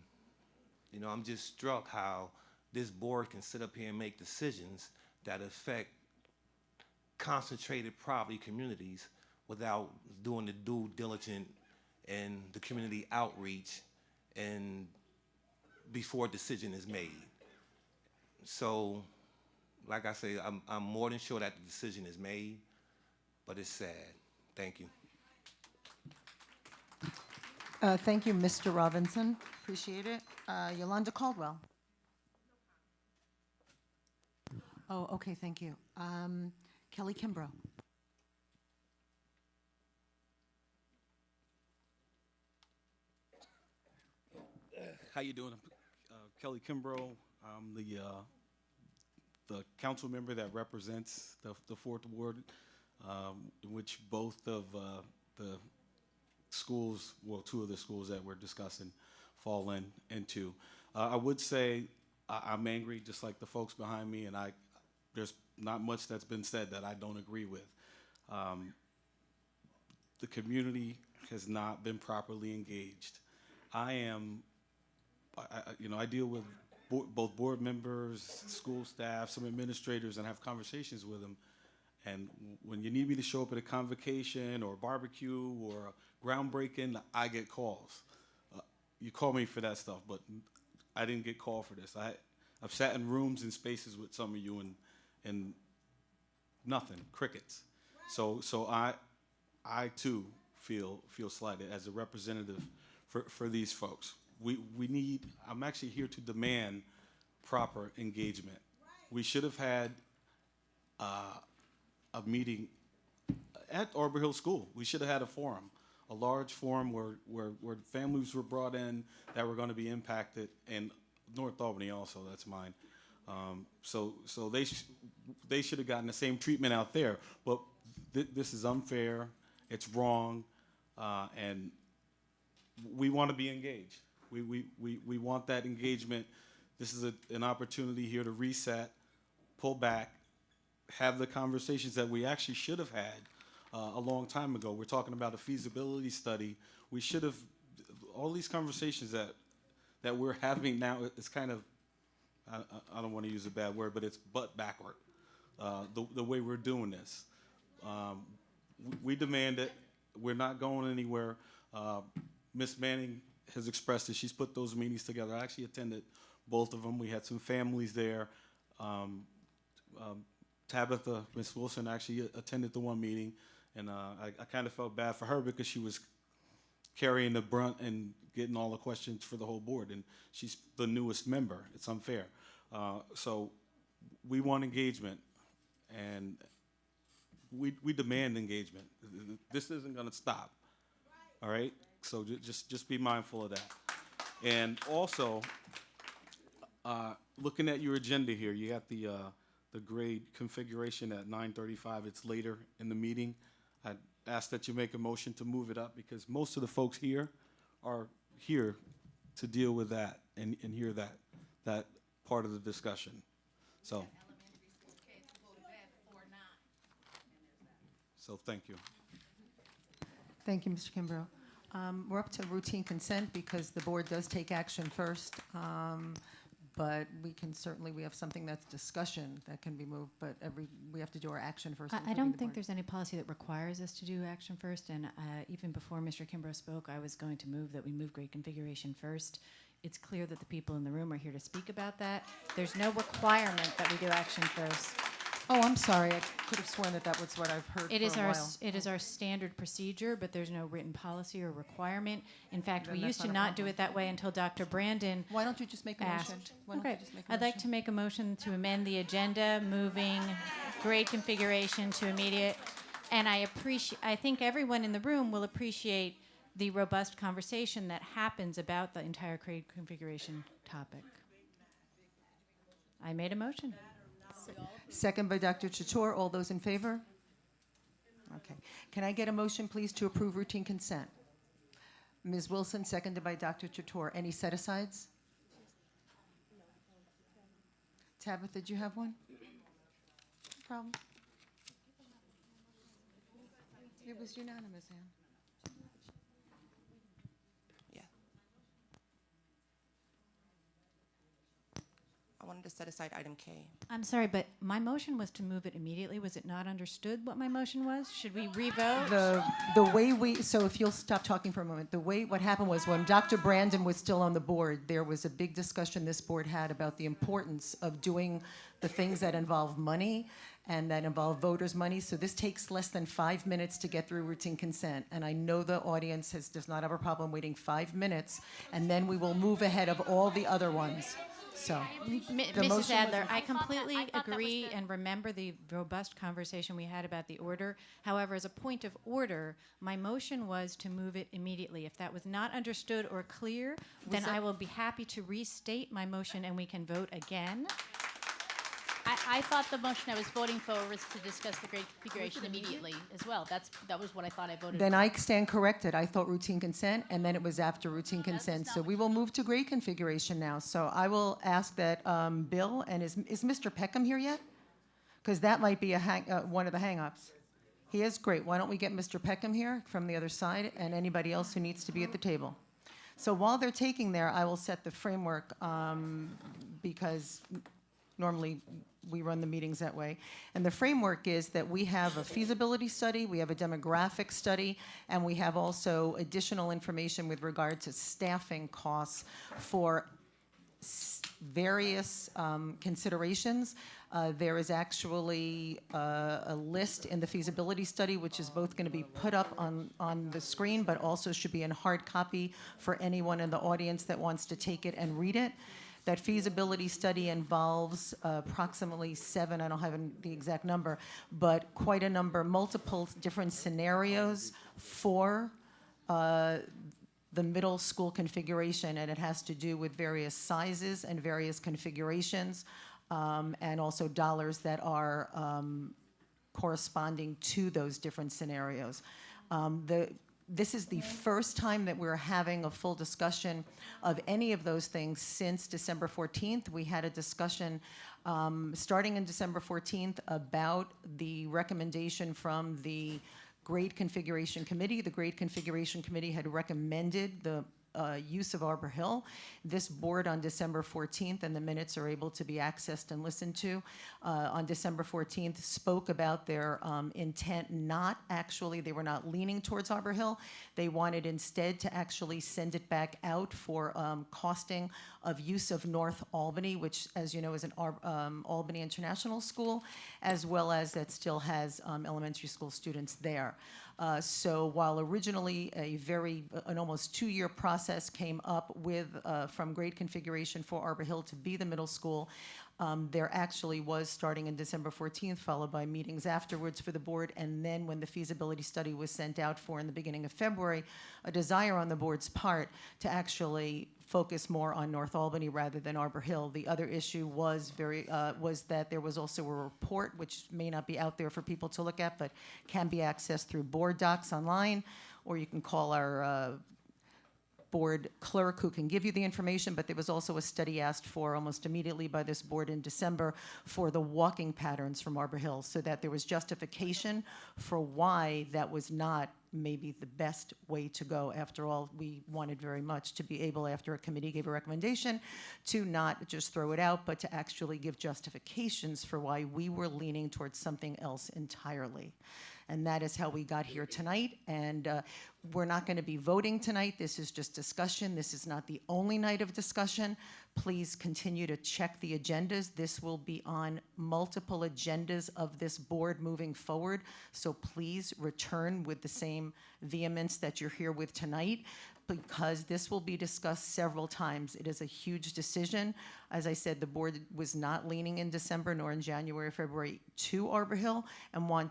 I'm just struck how this board can sit up here and make decisions that affect concentrated poverty communities without doing the due diligence and the community outreach and before a decision is made. So, like I say, I'm more than sure that the decision is made, but it's sad. Thank you. Thank you, Mr. Robinson. Appreciate it. Yolanda Caldwell. Oh, okay, thank you. Kelly Kimbrough. How you doing? Kelly Kimbrough. I'm the council member that represents the Fourth Ward, in which both of the schools, well, two of the schools that we're discussing fall into. I would say I'm angry, just like the folks behind me, and there's not much that's been said that I don't agree with. The community has not been properly engaged. I deal with both board members, school staff, some administrators, and have conversations with them. And when you need me to show up at a convocation or a barbecue or a groundbreaking, I get calls. You call me for that stuff, but I didn't get called for this. I've sat in rooms and spaces with some of you and nothing, crickets. So I too feel slighted as a representative for these folks. We need, I'm actually here to demand proper engagement. We should have had a meeting at Arbor Hill School. We should have had a forum, a large forum where families were brought in that were going to be impacted, and North Albany also, that's mine. So they should have gotten the same treatment out there. But this is unfair, it's wrong, and we want to be engaged. We want that engagement. This is an opportunity here to reset, pull back, have the conversations that we actually should have had a long time ago. We're talking about a feasibility study. We should have, all these conversations that we're having now, it's kind of, I don't want to use a bad word, but it's butt backward, the way we're doing this. We demand it. We're not going anywhere. Ms. Manning has expressed that she's put those meetings together. I actually attended both of them. We had some families there. Tabitha, Ms. Wilson actually attended the one meeting, and I kind of felt bad for her because she was carrying the brunt and getting all the questions for the whole board, and she's the newest member. It's unfair. So we want engagement, and we demand engagement. This isn't going to stop, all right? So just be mindful of that. And also, looking at your agenda here, you got the grade configuration at 9:35. It's later in the meeting. I ask that you make a motion to move it up because most of the folks here are here to deal with that and hear that part of the discussion. So thank you. Thank you, Mr. Kimbrough. We're up to routine consent because the board does take action first. But we have something that's discussion that can be moved, but we have to do our action first. I don't think there's any policy that requires us to do action first, and even before Mr. Kimbrough spoke, I was going to move that we move grade configuration first. It's clear that the people in the room are here to speak about that. There's no requirement that we do action first. Oh, I'm sorry. I could have sworn that was what I've heard It is for a while. it is our standard procedure, but there's no written policy or requirement. In fact, Then we that's used to not a not do problem. it that way until Dr. Brandon Why don't you just make a motion? asked. Why don't you Okay, just make a I'd like motion? to make a motion to amend the agenda, moving grade configuration to immediate. And I think everyone in the room will appreciate the robust conversation that happens about the entire grade configuration topic. I made a motion. Second by Dr. Chator. All those in favor? Okay. Can I get a motion, please, to approve routine consent? Ms. Wilson, seconded by Dr. Chator. Any set-asides? Tabitha, do you have one? No problem. It was unanimous, Ann. I wanted to set aside item K. I'm sorry, but my motion was to move it immediately. Was it not understood what my motion was? Should we revote? The way so if you'll stop talking for a moment, what happened was when Dr. Brandon was still on the board, there was a big discussion this board had about the importance of doing the things that involve money and that involve voters' money. So this takes less than 5 minutes to get through routine consent. And I know the audience does not have a problem waiting 5 minutes, and then we will move ahead of all the other ones. So, Mrs. Adler, I completely agree and remember the robust conversation we had about the order. However, as a point of order, my motion was to move it immediately. If that was not understood or clear, then I will be happy to restate my motion and we can vote again. I thought the motion I was voting for was to discuss the grade configuration immediately as well. That was what I thought I voted then for. I stand corrected. I thought routine consent, and then it was after routine consent. So we will move to grade configuration now. So I will ask that Bill, and is Mr. Peckham here yet? Because that might be one of the hang-ups. He is great. Why don't we get Mr. Peckham here from the other side and anybody else who needs to be at the table? So while they're taking there, I will set the framework because normally we run the meetings that way. And the framework is that we have a feasibility study, we have a demographic study, and we have also additional information with regard to staffing costs for various considerations. There is actually a list in the feasibility study, which is both going to be put up on the screen, but also should be in hard copy for anyone in the audience that wants to take it and read it. That feasibility study involves approximately 7, I don't have the exact number, but quite a number, multiple different scenarios for the middle school configuration, and it has to do with various sizes and various configurations, and also dollars that are corresponding to those different scenarios. This is the first time that we're having a full discussion of any of those things since December 14th. We had a discussion starting in December 14th about the recommendation from the Grade Configuration Committee. The Grade Configuration Committee had recommended the use of Arbor Hill. This board on December 14th, and the minutes are able to be accessed and listened to, on December 14th spoke about their intent they were not leaning towards Arbor Hill. They wanted instead to actually send it back out for costing of use of North Albany, which, as you know, is an Albany International School, as well as that still has elementary school students there. So while originally an almost 2-year process came up with from grade configuration for Arbor Hill to be the middle school, there actually was, starting in December 14th, followed by meetings afterwards for the board, and then when the feasibility study was sent out for in the beginning of February, a desire on the board's part to actually focus more on North Albany rather than Arbor Hill. The other issue was that there was also a report, which may not be out there for people to look at, but can be accessed through board docs online, or you can call our board clerk who can give you the information. But there was also a study asked for almost immediately by this board in December for the walking patterns from Arbor Hill, so that there was justification for why that was not maybe the best way to go. After all, we wanted very much to be able, after a committee gave a recommendation, to not just throw it out, but to actually give justifications for why we were leaning towards something else entirely. And that is how we got here tonight. And we're not going to be voting tonight. This is just discussion. This is not the only night of discussion. Please continue to check the agendas. This will be on multiple agendas of this board moving forward. So please return with the same vehemence that you're here with tonight, because this will be discussed several times. It is a huge decision. As I said, the board was not leaning in December nor in January or February to Arbor Hill, and want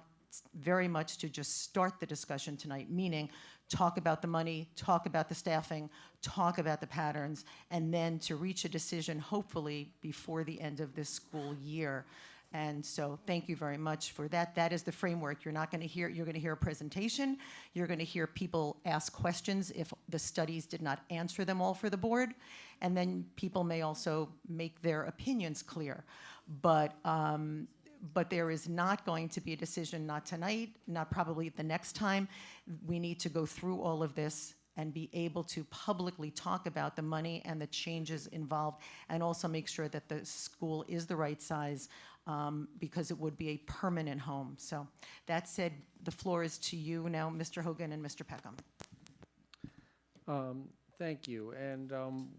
very much to just start the discussion tonight, meaning talk about the money, talk about the staffing, talk about the patterns, and then to reach a decision hopefully before the end of this school year. And so thank you very much for that. That is the framework. You're going to hear a presentation. You're going to hear people ask questions if the studies did not answer them all for the board. And then people may also make their opinions clear. But there is not going to be a decision, not tonight, not probably the next time. We need to go through all of this and be able to publicly talk about the money and the changes involved, and also make sure that the school is the right size, because it would be a permanent home. So that said, the floor is to you now, Mr. Hogan and Mr. Peckham. Thank you. And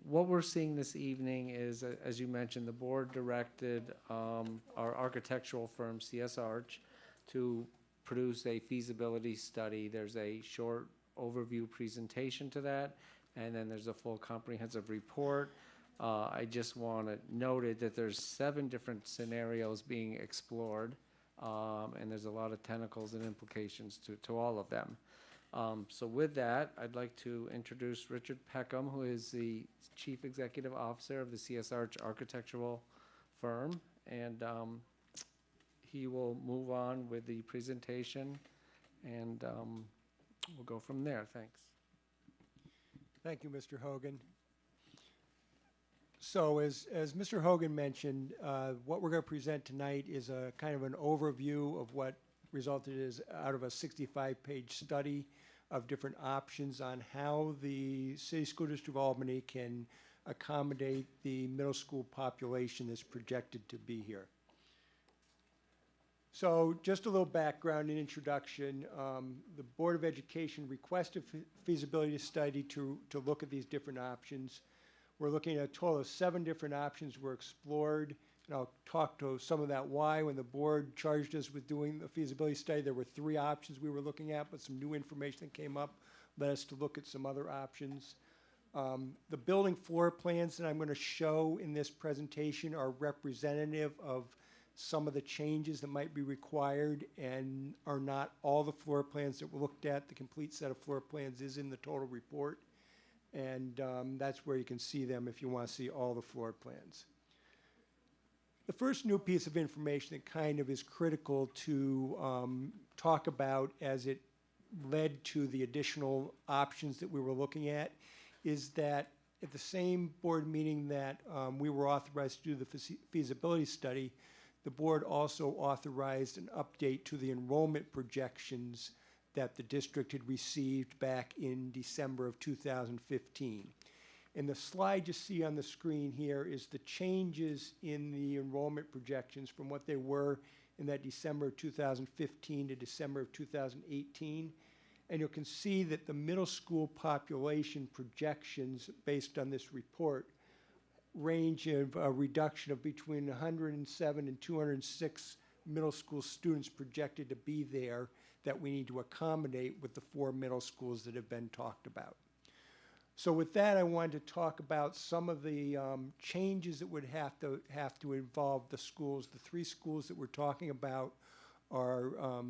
what we're seeing this evening is, as you mentioned, the board directed our architectural firm, CS Arch, to produce a feasibility study. There's a short overview presentation to that, and then there's a full comprehensive report. I just want to note it that there's 7 different scenarios being explored, and there's a lot of tentacles and implications to all of them. So with that, I'd like to introduce Richard Peckham, who is the Chief Executive Officer of the CS Arch Architectural Firm, and he will move on with the presentation, and we'll go from there. Thanks. Thank you, Mr. Hogan. So as Mr. Hogan mentioned, what we're going to present tonight is a kind of an overview of what resulted out of a 65-page study of different options on how the City School District of Albany can accommodate the middle school population that's projected to be here. So just a little background and introduction. The Board of Education requested feasibility study to look at these different options. We're looking at a total of 7 different options were explored, and I'll talk to some of that why. When the board charged us with doing the feasibility study, there were 3 options we were looking at, but some new information that came up led us to look at some other options. The building floor plans that I'm going to show in this presentation are representative of some of the changes that might be required and are not all the floor plans that were looked at. The complete set of floor plans is in the total report, and that's where you can see them if you want to see all the floor plans. The first new piece of information that kind of is critical to talk about as it led to the additional options that we were looking at is that at the same board meeting that we were authorized to do the feasibility study, the board also authorized an update to the enrollment projections that the district had received back in December of 2015. And the slide you see on the screen here is the changes in the enrollment projections from what they were in that December of 2015 to December of 2018. And you can see that the middle school population projections based on this report range of a reduction of between 107 and 206 middle school students projected to be there that we need to accommodate with the 4 middle schools that have been talked about. So with that, I wanted to talk about some of the changes that would have to involve the schools. The 3 schools that we're talking about are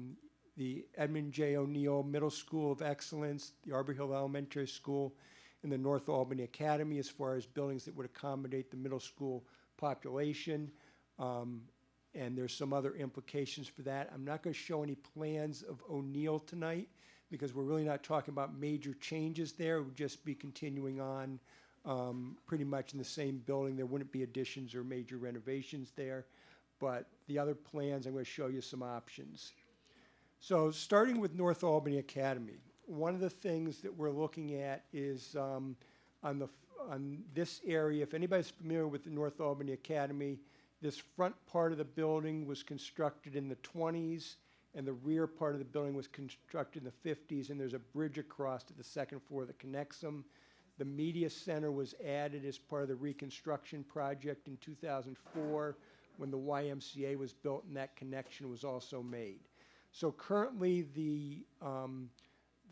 the Edmund J. O'Neill Middle School of Excellence, the Arbor Hill Elementary School, and the North Albany Academy as far as buildings that would accommodate the middle school population. And there's some other implications for that. I'm not going to show any plans of O'Neill tonight because we're really not talking about major changes there. It would just be continuing on pretty much in the same building. There wouldn't be additions or major renovations there. But the other plans, I'm going to show you some options. So starting with North Albany Academy, one of the things that we're looking at is on this area, if anybody's familiar with the North Albany Academy, this front part of the building was constructed in the 20s, and the rear part of the building was constructed in the 50s, and there's a bridge across to the 2nd floor that connects them. The media center was added as part of the reconstruction project in 2004 when the YMCA was built, and that connection was also made. So currently, the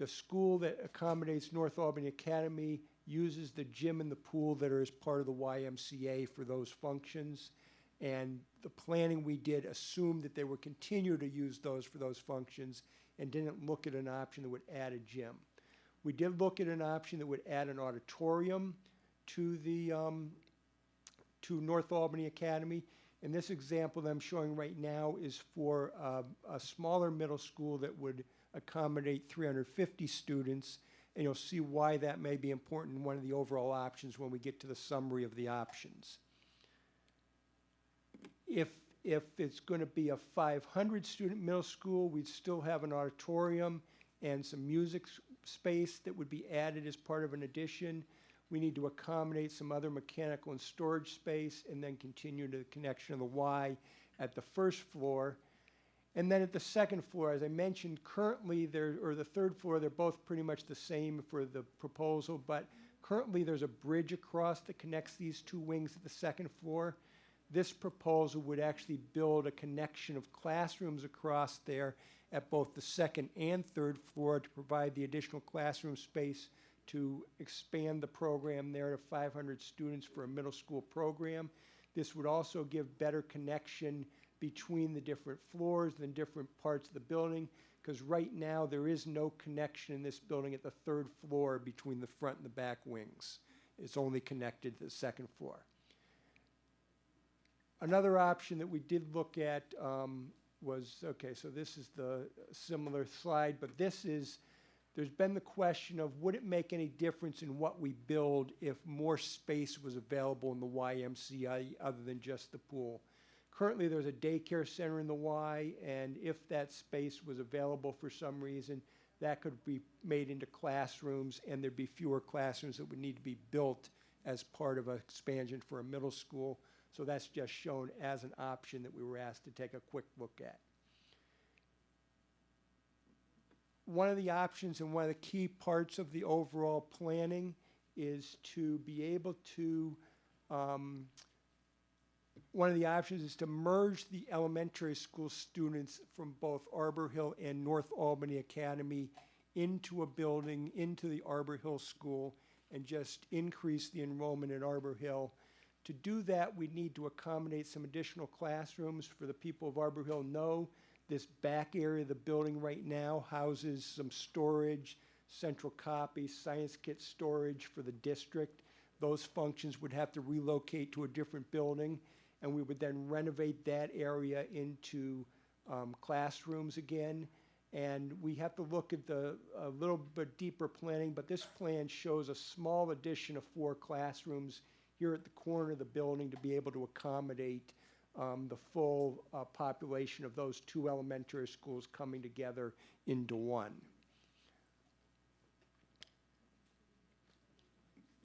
school that accommodates North Albany Academy uses the gym and the pool that are as part of the YMCA for those functions. And the planning we did assumed that they would continue to use those for those functions and didn't look at an option that would add a gym. We did look at an option that would add an auditorium to the to North Albany Academy. And this example that I'm showing right now is for a smaller middle school that would accommodate 350 students, and you'll see why that may be important in one of the overall options when we get to the summary of the options. If it's going to be a 500 student middle school, we'd still have an auditorium and some music space that would be added as part of an addition. We need to accommodate some other mechanical and storage space and then continue to the connection of the Y at the 1st floor. And then at the 2nd floor, as I mentioned, currently or the 3rd floor, they're both pretty much the same for the proposal, but currently there's a bridge across that connects these 2 wings at the 2nd floor. This proposal would actually build a connection of classrooms across there at both the 2nd and 3rd floor to provide the additional classroom space to expand the program there to 500 students for a middle school program. This would also give better connection between the different floors and different parts of the building, because right now there is no connection in this building at the 3rd floor between the front and the back wings. It's only connected to the 2nd floor. Another option that we did look at was, okay, so this is the similar slide, but there's been the question of would it make any difference in what we build if more space was available in the YMCA other than just the pool. Currently, there's a daycare center in the Y, and if that space was available for some reason, that could be made into classrooms, and there'd be fewer classrooms that would need to be built as part of an expansion for a middle school. So that's just shown as an option that we were asked to take a quick look at. One of the options and one of the key parts of the overall planning is to be able to, one of the options is to merge the elementary school students from both Arbor Hill and North Albany Academy into a building, into the Arbor Hill School, and just increase the enrollment in Arbor Hill. To do that, we need to accommodate some additional classrooms. For the people of Arbor Hill know, this back area of the building right now houses some storage, central copy, science kit storage for the district. Those functions would have to relocate to a different building, and we would then renovate that area into classrooms again. And we have to look at a little bit deeper planning, but this plan shows a small addition of 4 classrooms here at the corner of the building to be able to accommodate the full population of those 2 elementary schools coming together into one.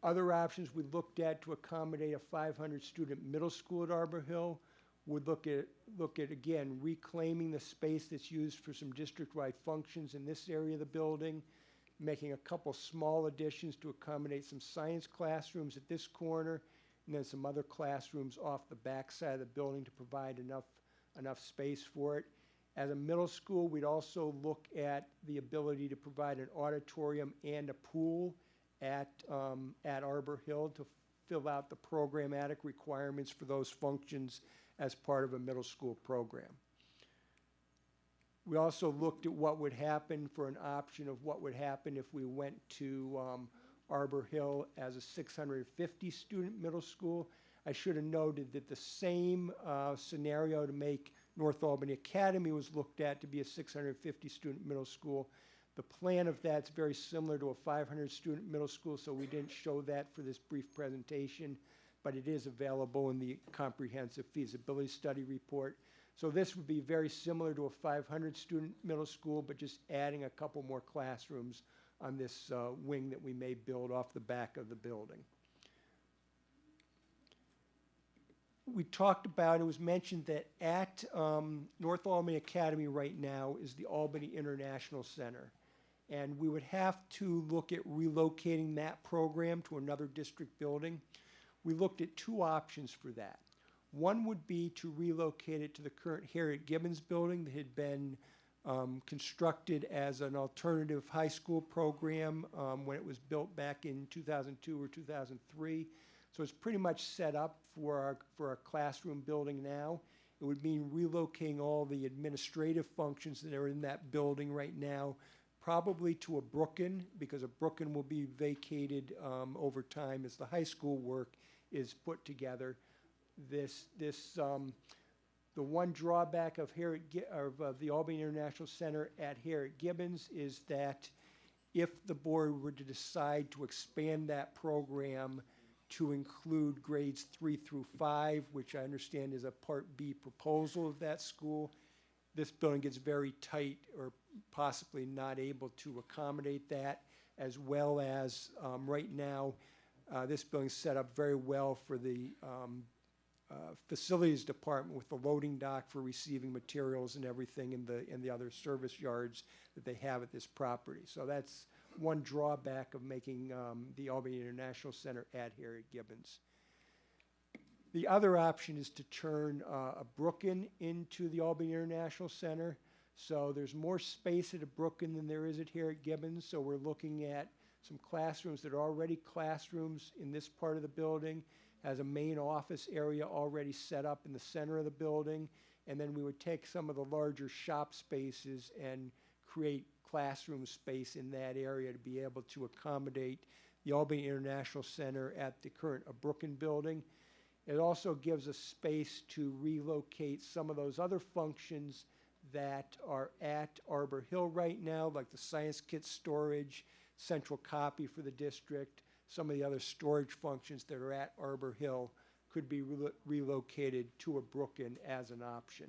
Other options we looked at to accommodate a 500-student middle school at Arbor Hill would look at again reclaiming the space that's used for some district-wide functions in this area of the building, making a couple small additions to accommodate some science classrooms at this corner, and then some other classrooms off the back side of the building to provide enough space for it. As a middle school, we'd also look at the ability to provide an auditorium and a pool at Arbor Hill to fill out the programmatic requirements for those functions as part of a middle school program. We also looked at what would happen for an option of what would happen if we went to Arbor Hill as a 650-student middle school. I should have noted that the same scenario to make North Albany Academy was looked at to be a 650-student middle school. The plan of that's very similar to a 500-student middle school, so we didn't show that for this brief presentation, but it is available in the comprehensive feasibility study report. So this would be very similar to a 500-student middle school, but just adding a couple more classrooms on this wing that we may build off the back of the building. We talked about, it was mentioned that at North Albany Academy right now is the Albany International Center. And we would have to look at relocating that program to another district building. We looked at 2 options for that. One would be to relocate it to the current Harriet Gibbons building that had been constructed as an alternative high school program when it was built back in 2002 or 2003. So it's pretty much set up for our classroom building now. It would mean relocating all the administrative functions that are in that building right now, probably to a Brooklyn, because a Brooklyn will be vacated over time as the high school work is put together. The one drawback of the Albany International Center at Harriet Gibbons is that if the board were to decide to expand that program to include grades 3 through 5, which I understand is a Part B proposal of that school, this building gets very tight or possibly not able to accommodate that, as well as right now, this building's set up very well for the facilities department with the loading dock for receiving materials and everything in the other service yards that they have at this property. So that's one drawback of making the Albany International Center at Harriet Gibbons. The other option is to turn a Brooklyn into the Albany International Center. So there's more space at a Brooklyn than there is at Harriet Gibbons. So we're looking at some classrooms that are already classrooms in this part of the building, has a main office area already set up in the center of the building. And then we would take some of the larger shop spaces and create classroom space in that area to be able to accommodate the Albany International Center at the current Brooklyn building. It also gives us space to relocate some of those other functions that are at Arbor Hill right now, like the science kit storage, central copy for the district. Some of the other storage functions that are at Arbor Hill could be relocated to a Brooklyn as an option.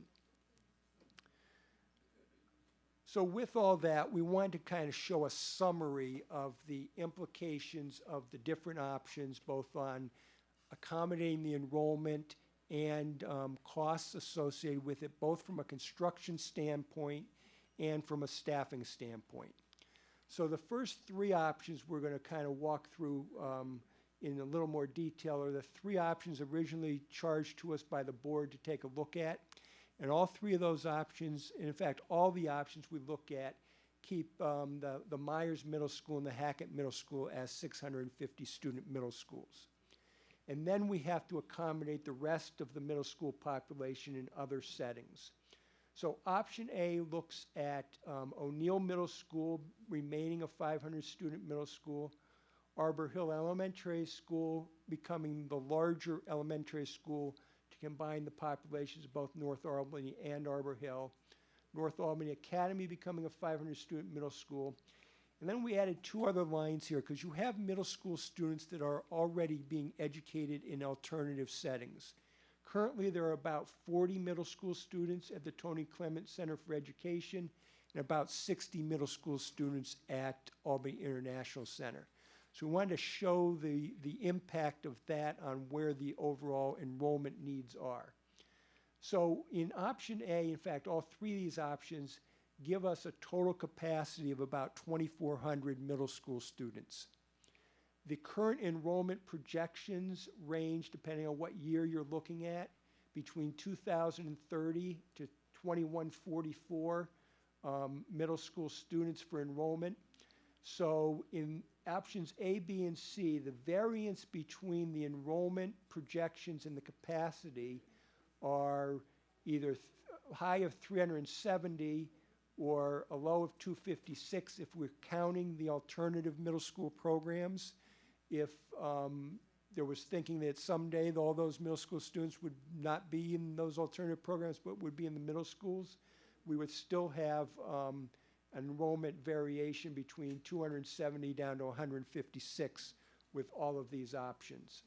So with all that, we wanted to kind of show a summary of the implications of the different options, both on accommodating the enrollment and costs associated with it, both from a construction standpoint and from a staffing standpoint. So the first three options we're going to kind of walk through in a little more detail are the three options originally charged to us by the board to take a look at. And all three of those options, and in fact, all the options we look at, keep the Myers Middle School and the Hackett Middle School as 650 student middle schools. And then we have to accommodate the rest of the middle school population in other settings. So option A looks at O'Neill Middle School remaining a 500 student middle school, Arbor Hill Elementary School becoming the larger elementary school to combine the populations of both North Albany and Arbor Hill, North Albany Academy becoming a 500 student middle school. And then we added two other lines here because you have middle school students that are already being educated in alternative settings. Currently, there are about 40 middle school students at the Tony Clement Center for Education and about 60 middle school students at Albany International Center. So we wanted to show the impact of that on where the overall enrollment needs are. So in option A, in fact, all three of these options give us a total capacity of about 2,400 middle school students. The current enrollment projections range, depending on what year you're looking at, between 2,030 to 2,144 middle school students for enrollment. So in options A, B, and C, the variance between the enrollment projections and the capacity are either high of 370 or a low of 256 if we're counting the alternative middle school programs. If there was thinking that someday all those middle school students would not be in those alternative programs but would be in the middle schools, we would still have enrollment variation between 270 down to 156 with all of these options.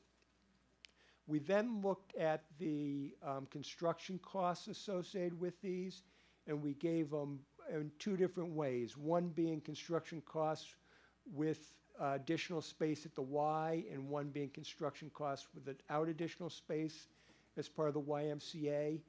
We then looked at the construction costs associated with these, and we gave them in two different ways. One being construction costs with additional space at the Y, and one being construction costs without additional space as part of the YMCA.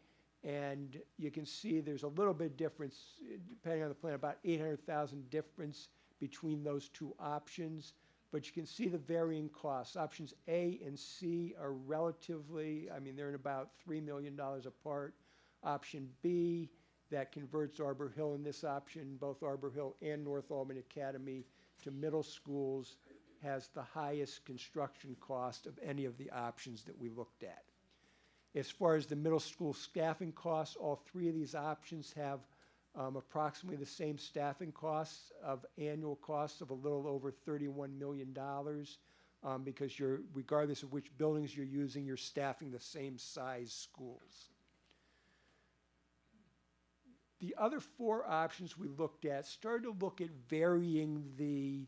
And you can see there's a little bit of difference, depending on the plan, about 800,000 difference between those two options. But you can see the varying costs. Options A and C are relatively, I mean, they're in about $3 million apart. Option B, that converts Arbor Hill in this option, both Arbor Hill and North Albany Academy, to middle schools, has the highest construction cost of any of the options that we looked at. As far as the middle school staffing costs, all three of these options have approximately the same staffing costs of annual costs of a little over $31 million because you're, regardless of which buildings you're using, you're staffing the same size schools. The other four options we looked at started to look at varying the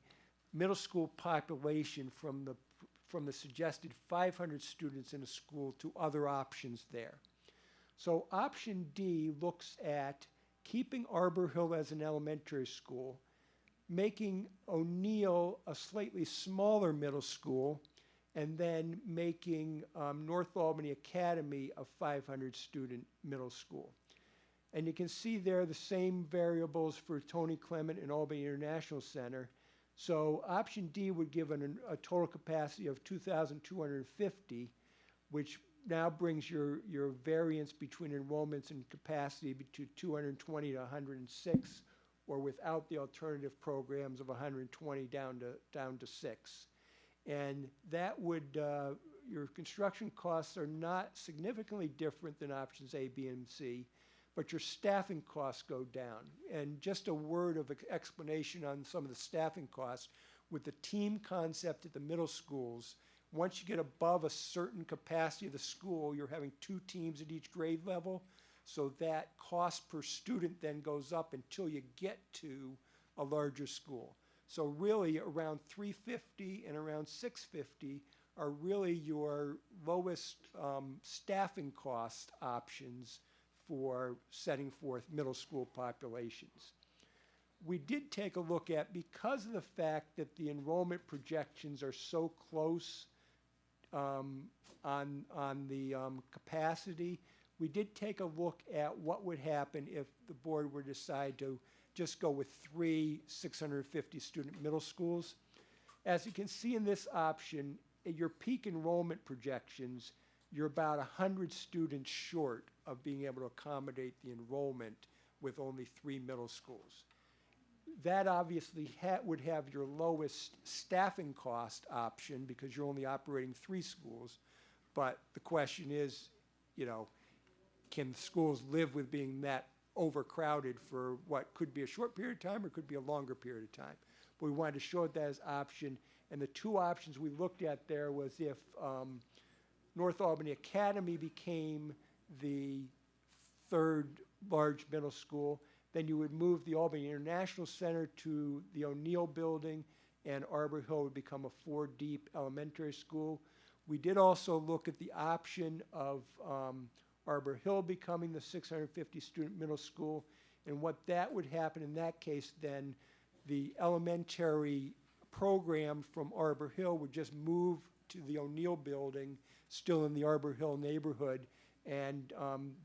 middle school population from the suggested 500 students in a school to other options there. So option D looks at keeping Arbor Hill as an elementary school, making O'Neill a slightly smaller middle school, and then making North Albany Academy a 500 student middle school. And you can see there the same variables for Tony Clement and Albany International Center. So option D would give a total capacity of 2,250, which now brings your variance between enrollments and capacity to 220 to 106, or without the alternative programs of 120 down to 6. And that would, your construction costs are not significantly different than options A, B, and C, but your staffing costs go down. And just a word of explanation on some of the staffing costs. With the team concept at the middle schools, once you get above a certain capacity of the school, you're having 2 teams at each grade level. So that cost per student then goes up until you get to a larger school. So really around 350 and around 650 are really your lowest staffing cost options for setting forth middle school populations. we did take a look at, because of the fact that the enrollment projections are so close on the capacity, we did take a look at what would happen if the board were to decide to just go with 3 650-student middle schools. As you can see in this option, at your peak enrollment projections, you're about 100 students short of being able to accommodate the enrollment with only 3 middle schools. That obviously would have your lowest staffing cost option because you're only operating 3 schools. But the question is, you know, can the schools live with being that overcrowded for what could be a short period of time or could be a longer period of time? But we wanted to show that as option. And the 2 options we looked at there was if North Albany Academy became the 3rd large middle school, then you would move the Albany International Center to the O'Neill Building, and Arbor Hill would become a 4-deep elementary school. We did also look at the option of Arbor Hill becoming the 650-student middle school, and what that would happen in that case, then the elementary program from Arbor Hill would just move to the O'Neill Building, still in the Arbor Hill neighborhood, and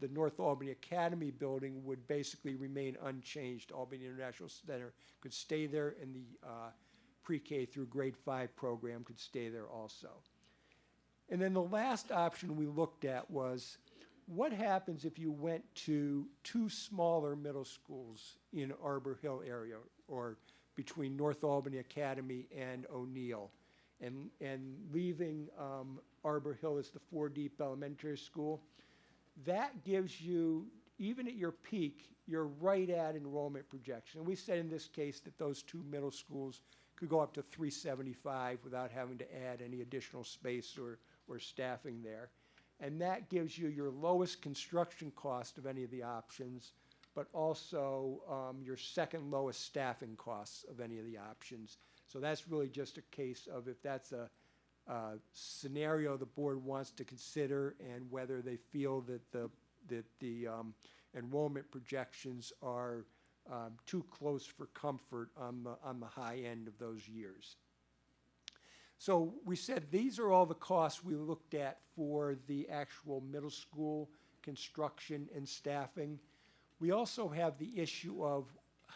the North Albany Academy building would basically remain unchanged. Albany International Center could stay there, and the pre-K through grade 5 program could stay there also. And then the last option we looked at was, what happens if you went to 2 smaller middle schools in Arbor Hill area, or between North Albany Academy and O'Neill, and leaving Arbor Hill as the 4-deep elementary school? That gives you, even at your peak, you're right at enrollment projection. We said in this case that those 2 middle schools could go up to 375 without having to add any additional space or staffing there. And that gives you your lowest construction cost of any of the options, but also your 2nd lowest staffing costs of any of the options. So that's really just a case of if that's a scenario the board wants to consider, and whether they feel that the enrollment projections are too close for comfort on the high end of those years. So we said these are all the costs we looked at for the actual middle school construction and staffing. We also have the issue of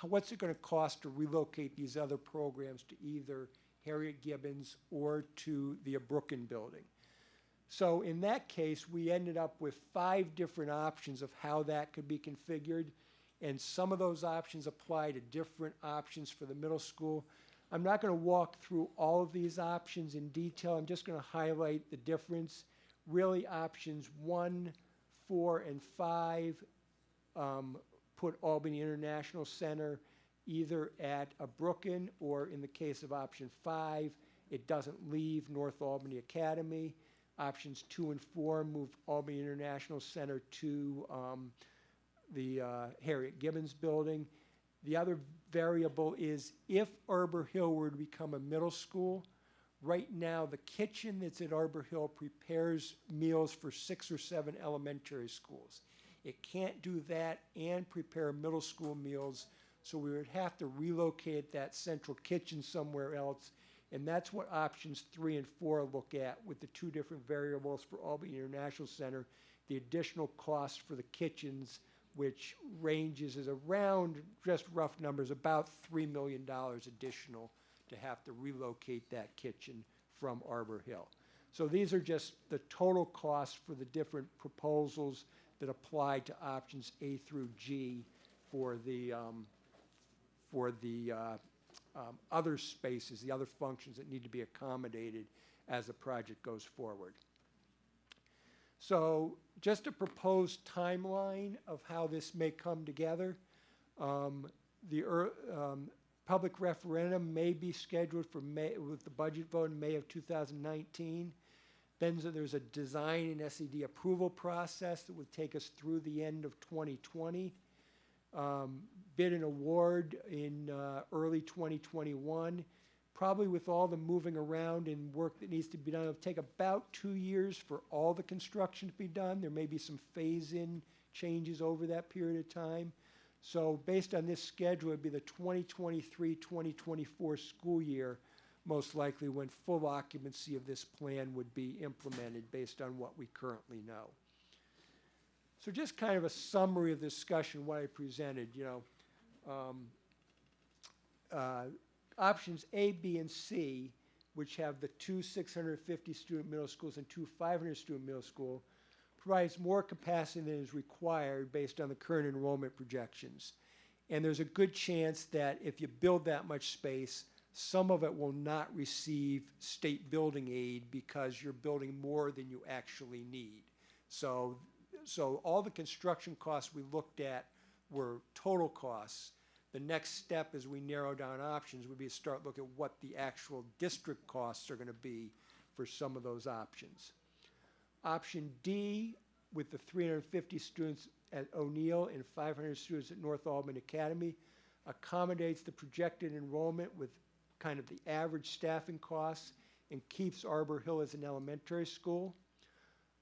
what's it going to cost to relocate these other programs to either Harriet Gibbons or to the Brooklyn building. So in that case, we ended up with 5 different options of how that could be configured, and some of those options apply to different options for the middle school. I'm not going to walk through all of these options in detail. I'm just going to highlight the difference. Really, options 1, 4, and 5 put Albany International Center either at a Brooklyn, or in the case of option 5, it doesn't leave North Albany Academy. Options 2 and 4 move Albany International Center to the Harriet Gibbons building. The other variable is if Arbor Hill were to become a middle school, right now the kitchen that's at Arbor Hill prepares meals for 6 or 7 elementary schools. It can't do that and prepare middle school meals, so we would have to relocate that central kitchen somewhere else, and that's what options 3 and 4 look at, with the 2 different variables for Albany International Center. The additional cost for the kitchens, which ranges is around, just rough numbers, about $3 million additional to have to relocate that kitchen from Arbor Hill. So these are just the total costs for the different proposals that apply to options A through G for the other spaces, the other functions that need to be accommodated as the project goes forward. So just a proposed timeline of how this may come together. The public referendum may be scheduled for May, with the budget vote in May of 2019. Then there's a design and SED approval process that would take us through the end of 2020. Bid and award in early 2021. Probably with all the moving around and work that needs to be done, it'll take about 2 years for all the construction to be done. There may be some phase-in changes over that period of time. So based on this schedule, it'd be the 2023-2024 school year, most likely when full occupancy of this plan would be implemented based on what we currently know. So just kind of a summary of the discussion, what I presented, options A, B, and C, which have the two 650 student middle schools and two 500 student middle school, provides more capacity than is required based on the current enrollment projections. And there's a good chance that if you build that much space, some of it will not receive state building aid because you're building more than you actually need. So all the construction costs we looked at were total costs. The next step as we narrow down options would be to start looking at what the actual district costs are going to be for some of those options. Option D, with the 350 students at O'Neill and 500 students at North Albany Academy, accommodates the projected enrollment with kind of the average staffing costs and keeps Arbor Hill as an elementary school.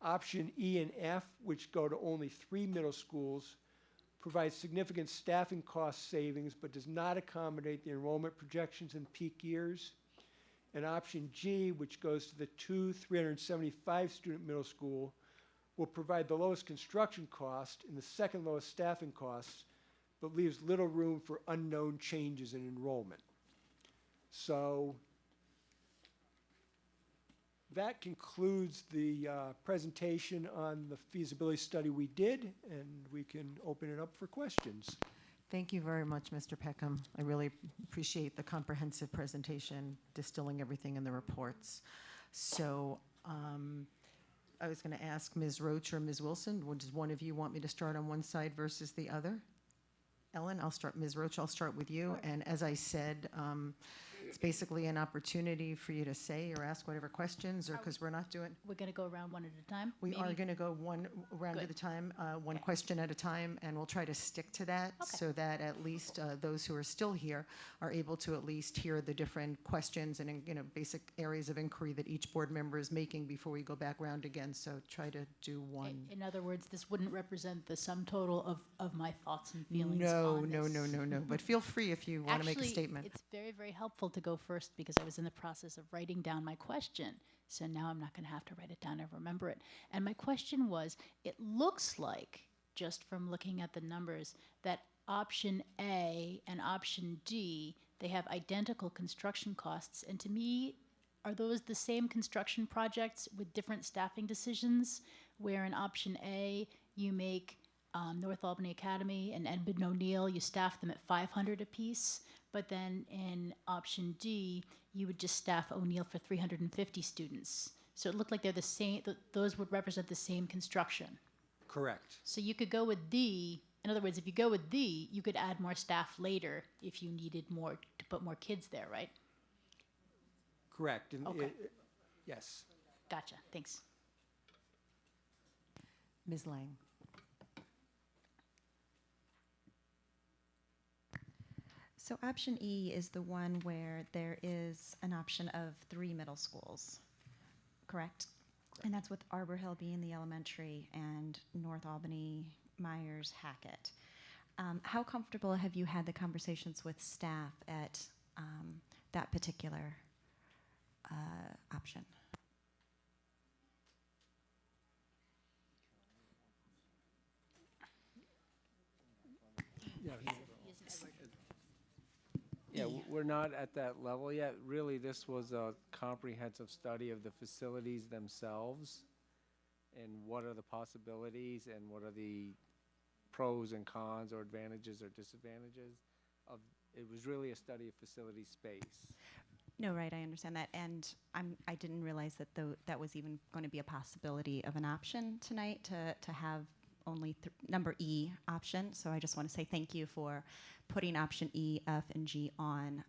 Option E and F, which go to only 3 middle schools, provides significant staffing cost savings but does not accommodate the enrollment projections in peak years. And option G, which goes to the two 375 student middle school, will provide the lowest construction cost and the second lowest staffing costs, but leaves little room for unknown changes in enrollment. So that concludes the presentation on the feasibility study we did, and we can open it up for questions. Thank you very much, Mr. Peckham. I really appreciate the comprehensive presentation, distilling everything in the reports. So I was going to ask Ms. Roach or Ms. Wilson, does one of you want me to start on one side versus the other? Ellen, Ms. Roach, I'll start with you. And as I said, it's basically an opportunity for you to say or ask whatever questions, or because we're not doing. We're going to go around one at a time? We maybe? are going to go one round at Good. a time, one Okay. question at a time, and we'll try to stick to that Okay. so that at least those who are still here are able to at least hear the different questions and basic areas of inquiry that each board member is making before we go back round again. So try to do one. In other words, this wouldn't represent the sum total of my thoughts and feelings No, on no, this. no, no, no. But feel free if you want to make a Actually, statement. it's very, very helpful to go first because I was in the process of writing down my question. So now I'm not going to have to write it down and remember it. And my question was, it looks like, just from looking at the numbers, that option A and option D, they have identical construction costs. And to me, are those the same construction projects with different staffing decisions, where in option A, you make North Albany Academy and Edmund O'Neill, you staff them at 500 apiece, but then in option D, you would just staff O'Neill for 350 students. So it looked like they're the same, those would represent the same construction. Correct. So you could go with D, in other words, if you go with D, you could add more staff later if you needed more, to put more kids there, right? Correct. And Okay. Yes. Gotcha, thanks. Ms. Lang. So option E is the one where there is an option of 3 middle schools, correct? And that's with Arbor Hill being the elementary and North Albany, Myers, Hackett. How comfortable have you had the conversations with staff at that particular option? Yeah, we're not at that level yet. Really, this was a comprehensive study of the facilities themselves and what are the possibilities and what are the pros and cons or advantages or disadvantages of, it was really a study of facility space. No, right, I understand that, and I didn't realize that that was even going to be a possibility of an option tonight to have only number E option. So I just want to say thank you for putting option E, F, and G on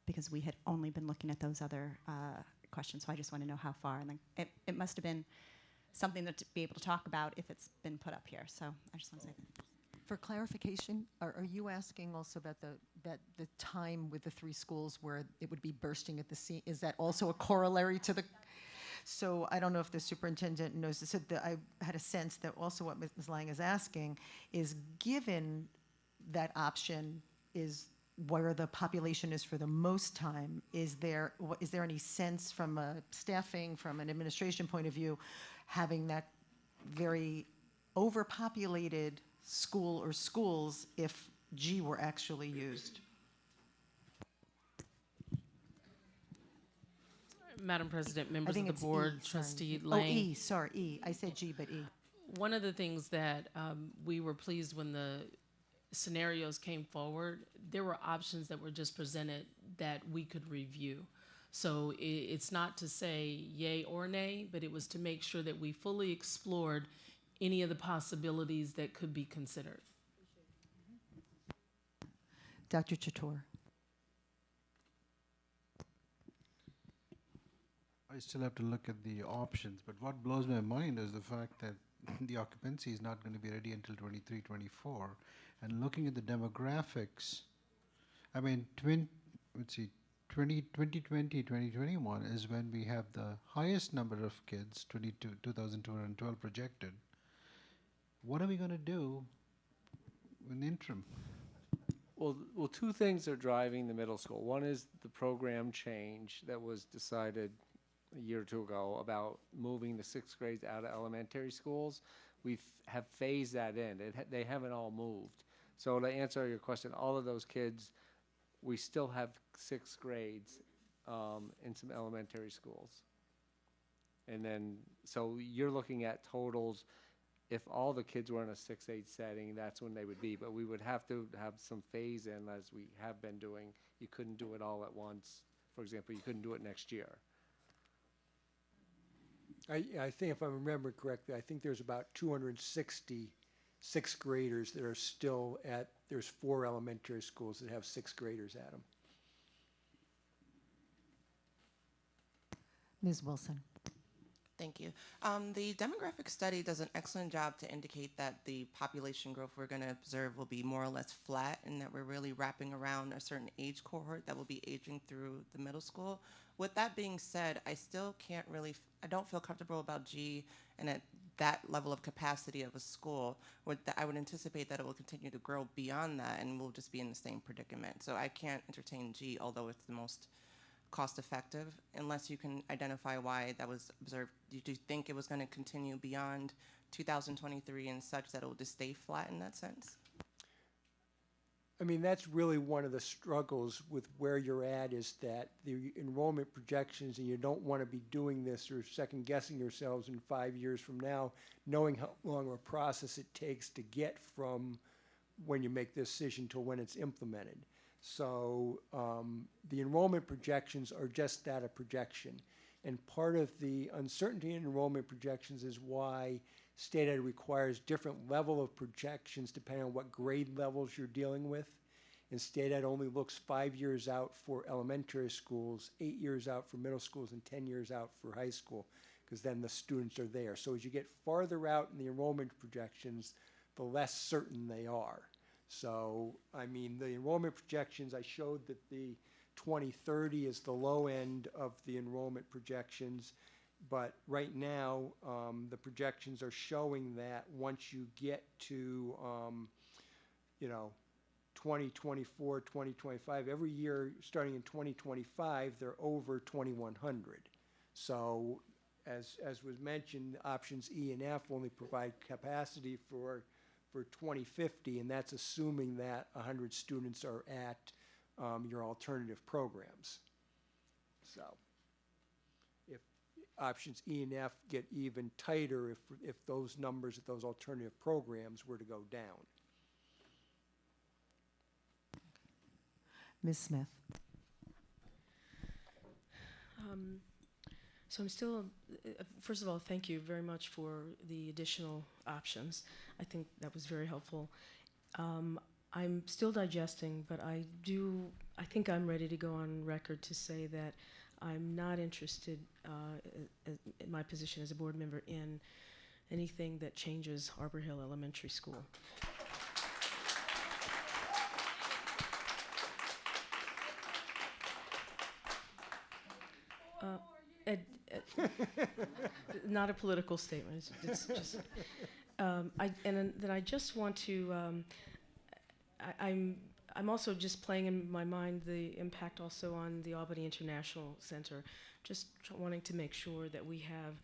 because we had only been looking at those other questions. So I just want to know how far, and then it must have been something to be able to talk about if it's been put up here. So I just want to say that. For clarification, are you asking also about the time with the 3 schools where it would be bursting at the seams? Is that also a corollary to the? So I don't know if the superintendent knows this. I had a sense that also what Ms. Lang is asking is, given that option is where the population is for the most time. Is there any sense from a staffing, from an administration point of view, having that very overpopulated school or schools if G were actually used? Madam President, I members think of it's the board, E, sorry. Trustee Oh, Lang. E, sorry, E. I said G, but E. One of the things that we were pleased when the scenarios came forward, there were options that were just presented that we could review. So it's not to say yay or nay, but it was to make sure that we fully explored any of the possibilities that could be considered. Dr. Chator. I still have to look at the options, but what blows my mind is the fact that the occupancy is not going to be ready until 23, 24. And looking at the demographics, I mean, 2020, 2021 is when we have the highest number of kids, 2,212 projected. What are we going to do in the interim? Well, two things are driving the middle school. One is the program change that was decided a year or two ago about moving the sixth grades out of elementary schools. We have phased that in. They haven't all moved. So to answer your question, all of those kids, we still have sixth grades in some elementary schools. And then, so you're looking at totals. If all the kids were in a 6-8 setting, that's when they would be. But we would have to have some phase in, as we have been doing. You couldn't do it all at once. For example, you couldn't do it next year. I think if I remember correctly, I think there's about 260 sixth graders that are still at, there's 4 elementary schools that have sixth graders at them. Ms. Wilson. Thank you. The demographic study does an excellent job to indicate that the population growth we're going to observe will be more or less flat, and that we're really wrapping around a certain age cohort that will be aging through the middle school. With that being said, I still can't really, I don't feel comfortable about G and at that level of capacity of a school. I would anticipate that it will continue to grow beyond that, and we'll just be in the same predicament. So I can't entertain G, although it's the most cost effective, unless you can identify why that was observed. Do you think it was going to continue beyond 2023 and such that it will just stay flat in that sense? I mean, that's really one of the struggles with where you're at, is that the enrollment projections, and you don't want to be doing this or second guessing yourselves in 5 years from now, knowing how long of a process it takes to get from when you make the decision to when it's implemented. So the enrollment projections are just that, a projection. And part of the uncertainty in enrollment projections is why state ed requires different level of projections depending on what grade levels you're dealing with. And state ed only looks 5 years out for elementary schools, 8 years out for middle schools, and 10 years out for high school, because then the students are there. So as you get farther out in the enrollment projections, the less certain they are. So, I mean, the enrollment projections, I showed that the 2030 is the low end of the enrollment projections, but right now, the projections are showing that once you get to, 2024, 2025, every year starting in 2025, they're over 2,100. So, as was mentioned, options E and F only provide capacity for 2050, and that's assuming that 100 students are at your alternative programs. So if options E and F get even tighter if those numbers at those alternative programs were to go down. Ms. Smith. So I'm still, first of all, thank you very much for the additional options. I think that was very helpful. I'm still digesting, but I think I'm ready to go on record to say that I'm not interested in my position as a board member in anything that changes Arbor Hill Elementary School. Not a political statement. It's just. Then I just want to. I'm also just playing in my mind the impact also on the Albany International Center, just wanting to make sure that we have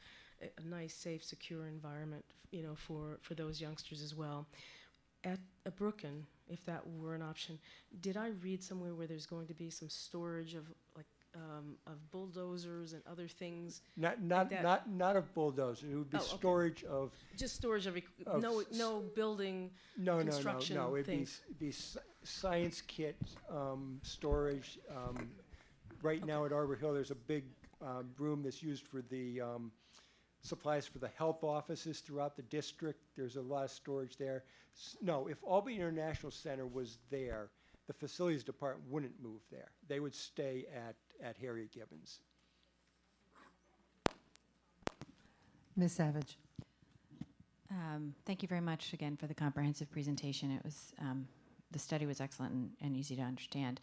a nice, safe, secure environment, you know, for those youngsters as well. At Brooklyn, if that were an option, did I read somewhere where there's going to be some storage of like of bulldozers and other things? Not of bulldozers. It would be Oh, okay. storage of. Just storage of, Of no building construction No. It'd things. be science kit storage. Right now at Arbor Hill, there's a big room that's used for the supplies for the health offices throughout the district. There's a lot of storage there. No, if Albany International Center was there, the facilities department wouldn't move there. They would stay at Harriet Gibbons. Ms. Savage. Thank you very much again for the comprehensive presentation. It was, the study was excellent and easy to understand.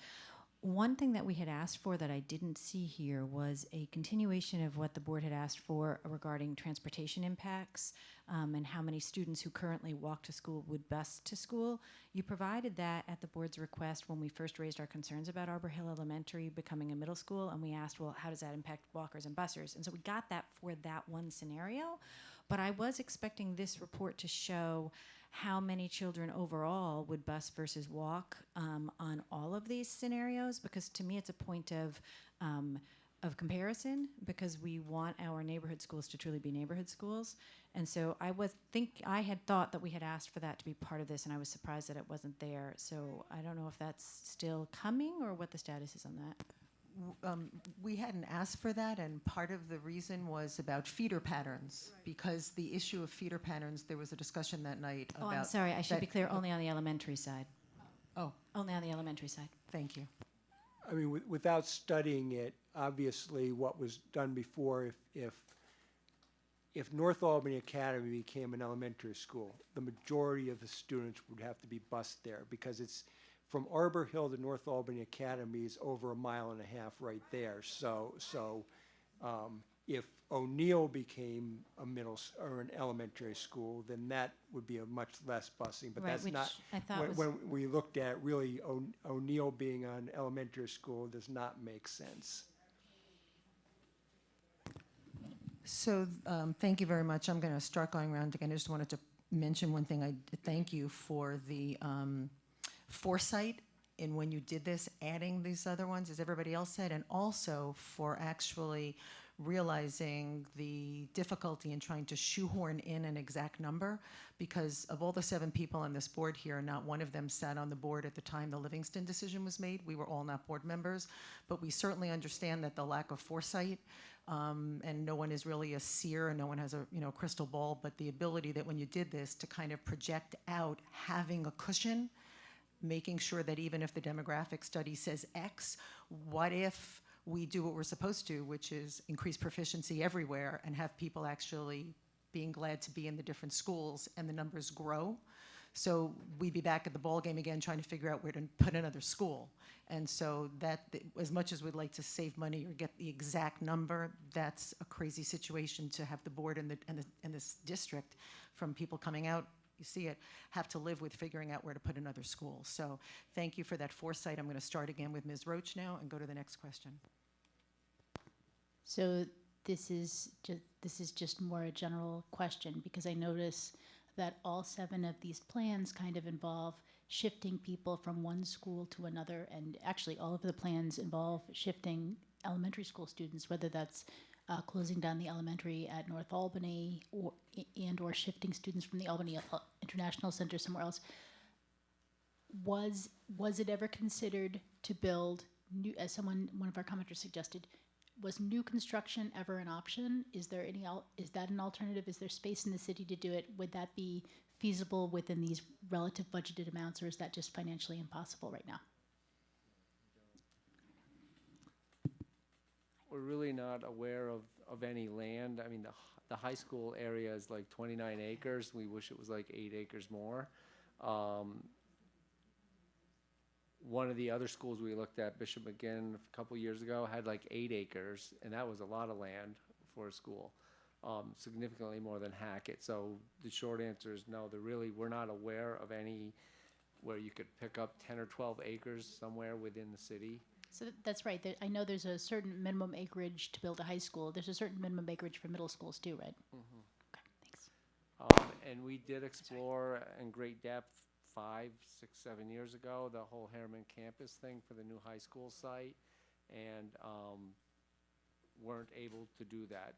One thing that we had asked for that I didn't see here was a continuation of what the board had asked for regarding transportation impacts and how many students who currently walk to school would bus to school. You provided that at the board's request when we first raised our concerns about Arbor Hill Elementary becoming a middle school, and we asked, well, how does that impact walkers and busers? And so we got that for that one scenario, but I was expecting this report to show how many children overall would bus versus walk on all of these scenarios, because to me it's a point of comparison, because we want our neighborhood schools to truly be neighborhood schools. And so I had thought that we had asked for that to be part of this, and I was surprised that it wasn't there. So I don't know if that's still coming or what the status is on that. We hadn't asked for that, and part of the reason was about feeder patterns, because the issue of feeder patterns, there was a discussion that night about. Oh, I'm sorry, I should that- be clear, only on the elementary side. Oh. Only on the elementary side. Thank you. I mean, without studying it, obviously what was done before, if North Albany Academy became an elementary school, the majority of the students would have to be bused there, because it's from Arbor Hill to North Albany Academy is over 1.5 miles right there. So if O'Neill became a or an elementary school, then that would be a much less busing. But Right, that's which not, I thought when we looked at really O'Neill being an elementary school does not make sense. So thank you very much. I'm going to start going around again. I just wanted to mention one thing. I thank you for the foresight in when you did this, adding these other ones, as everybody else said, and also for actually realizing the difficulty in trying to shoehorn in an exact number, because of all the 7 people on this board here, not one of them sat on the board at the time the Livingston decision was made. We were all not board members, but we certainly understand that the lack of foresight, and no one is really a seer and no one has a crystal ball, but the ability that when you did this to kind of project out having a cushion, making sure that even if the demographic study says X, what if we do what we're supposed to, which is increase proficiency everywhere and have people actually being glad to be in the different schools and the numbers grow. So we'd be back at the ball game again trying to figure out where to put another school. And so that, as much as we'd like to save money or get the exact number, that's a crazy situation to have the board and this district, from people coming out, you see it, have to live with figuring out where to put another school. So thank you for that foresight. I'm going to start again with Ms. Roach now and go to the next question. So this is just more a general question, because I notice that all 7 of these plans kind of involve shifting people from one school to another, and actually all of the plans involve shifting elementary school students, whether that's closing down the elementary at North Albany or shifting students from the Albany International Center somewhere else. Was it ever considered to build new, as one of our commenters suggested, was new construction ever an option? Is that an alternative? Is there space in the city to do it? Would that be feasible within these relative budgeted amounts, or is that just financially impossible right now? We're really not aware of any land. I mean, the high school area is like 29 acres. We wish it was like 8 acres more. One of the other schools we looked at, Bishop McGinn, a couple years ago, had like 8 acres, and that was a lot of land for a school, significantly more than Hackett. So the short answer is no. We're not aware of any where you could pick up 10 or 12 acres somewhere within the city. So that's right. I know there's a certain minimum acreage to build a high school. There's a certain minimum acreage for middle schools too, right? Okay, thanks. And we did explore in great depth 5, 6, 7 years ago the whole Harriman campus thing for the new high school site, and weren't able to do that.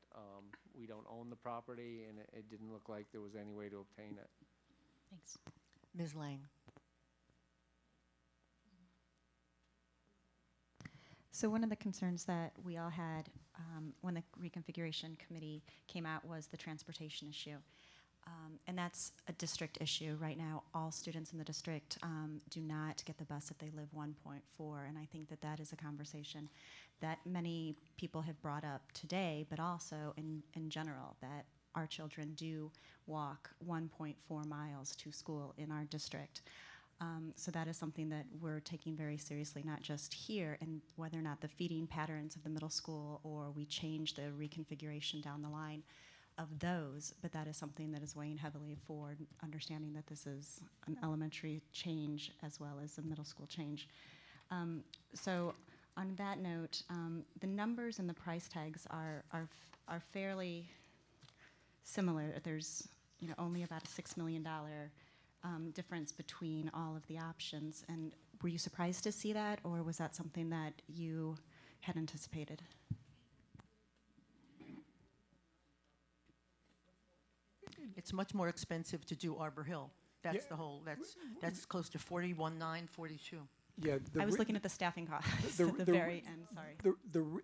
We don't own the property, and it didn't look like there was any way to obtain it. Thanks. Ms. Lang. So one of the concerns that we all had when the reconfiguration committee came out was the transportation issue. And that's a district issue. Right now, all students in the district do not get the bus if they live 1.4, and I think that that is a conversation that many people have brought up today, but also in general, that our children do walk 1.4 miles to school in our district. So that is something that we're taking very seriously, not just here, and whether or not the feeding patterns of the middle school or we change the reconfiguration down the line of those, but that is something that is weighing heavily forward, understanding that this is an elementary change as well as a middle school change. So on that note, the numbers and the price tags are fairly similar. There's only about a $6 million difference between all of the options. And were you surprised to see that, or was that something that you had anticipated? It's much more expensive to do Arbor Hill. That's the whole, that's close to 41.9, 42. Yeah, I was looking at the staffing costs at the very end, sorry.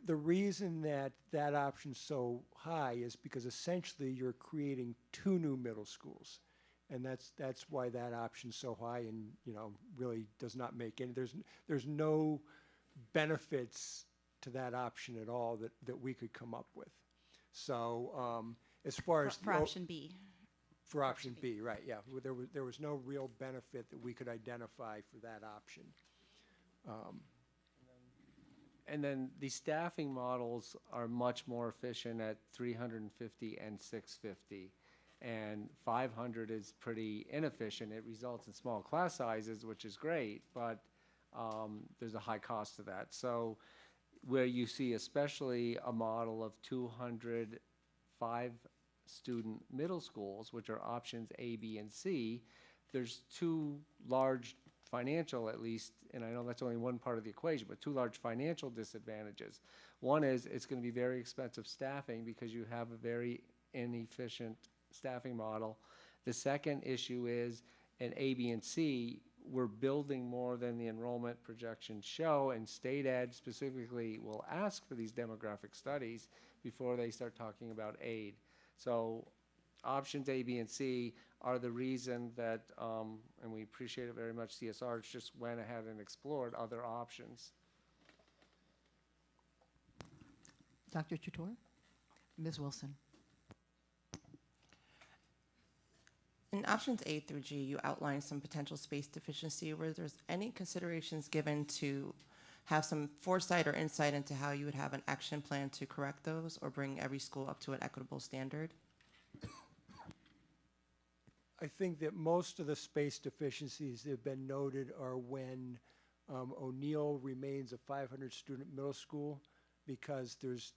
The reason that option's so high is because essentially you're creating 2 new middle schools. And that's why that option's so high, and really does not make any, there's no benefits to that option at all that we could come up with. So as far as for option B. For option B, right, yeah. There was no real benefit that we could identify for that option. And then the staffing models are much more efficient at 350 and 650. And 500 is pretty inefficient. It results in small class sizes, which is great, but there's a high cost to that. So where you see especially a model of 200 5-student middle schools, which are options A, B, and C, there's 2 large financial, at least, and I know that's only one part of the equation, but 2 large financial disadvantages. One is it's going to be very expensive staffing because you have a very inefficient staffing model. The second issue is in A, B, and C, we're building more than the enrollment projections show, and state ed specifically will ask for these demographic studies before they start talking about aid. So options A, B, and C are the reason that, and we appreciate it very much, CSR just went ahead and explored other options. Dr. Tutor? Ms. Wilson? In options A through G, you outline some potential space deficiency. Were there any considerations given to have some foresight or insight into how you would have an action plan to correct those or bring every school up to an equitable standard? I think that most of the space deficiencies that have been noted are when O'Neill remains a 500-student middle school, because there's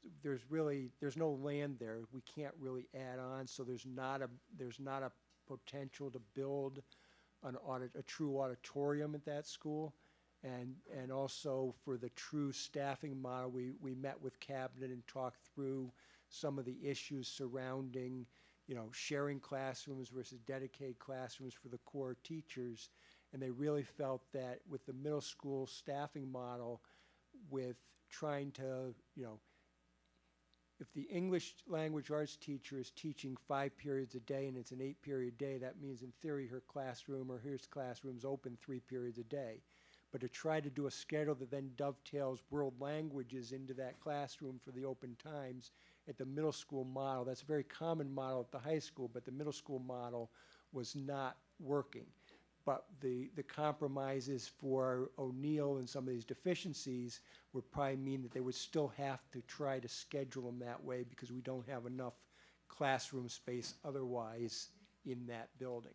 no land there. We can't really add on, so there's not a potential to build a true auditorium at that school. And also for the true staffing model, we met with cabinet and talked through some of the issues surrounding, sharing classrooms versus dedicated classrooms for the core teachers. And they really felt that with the middle school staffing model, with trying to, if the English language arts teacher is teaching 5 periods a day and it's an 8-period day, that means in theory her classroom or his classroom's open 3 periods a day. But to try to do a schedule that then dovetails world languages into that classroom for the open times at the middle school model, that's a very common model at the high school, but the middle school model was not working. But the compromises for O'Neill and some of these deficiencies would probably mean that they would still have to try to schedule them that way because we don't have enough classroom space otherwise in that building.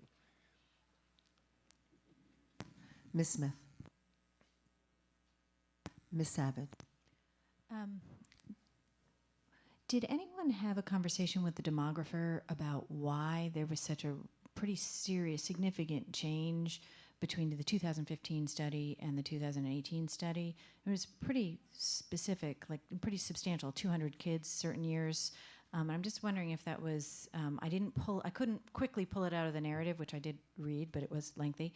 Ms. Smith. Ms. Savage. Did anyone have a conversation with the demographer about why there was such a pretty serious, significant change between the 2015 study and the 2018 study? It was pretty specific, like pretty substantial, 200 kids certain years. I'm just wondering if that was, I couldn't quickly pull it out of the narrative, which I did read, but it was lengthy,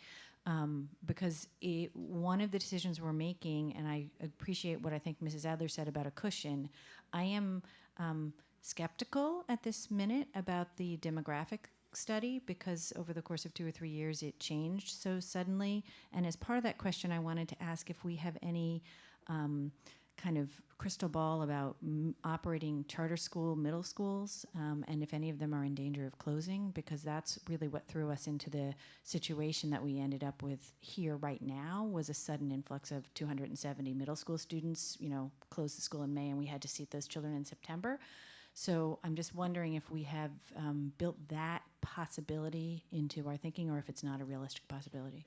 because one of the decisions we're making, and I appreciate what I think Mrs. Adler said about a cushion, I am skeptical at this minute about the demographic study because over the course of 2 or 3 years it changed so suddenly. And as part of that question, I wanted to ask if we have any kind of crystal ball about operating charter school middle schools, and if any of them are in danger of closing, because that's really what threw us into the situation that we ended up with here right now, was a sudden influx of 270 middle school students, closed the school in May and we had to seat those children in September. So I'm just wondering if we have built that possibility into our thinking or if it's not a realistic possibility.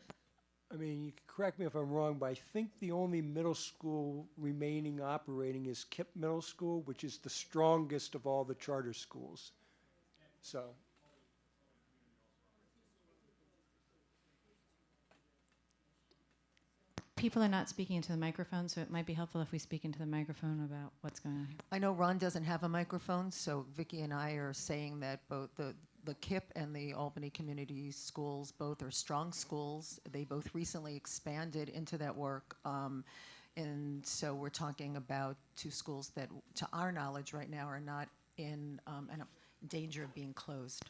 I mean, you can correct me if I'm wrong, but I think the only middle school remaining operating is Kipp Middle School, which is the strongest of all the charter schools. So. People are not speaking into the microphone, so it might be helpful if we speak into the microphone about what's going on here. I know Ron doesn't have a microphone, so Vicki and I are saying that both the KIPP and the Albany Community Schools both are strong schools. They both recently expanded into that work. And so we're talking about two schools that, to our knowledge right now, are not in danger of being closed.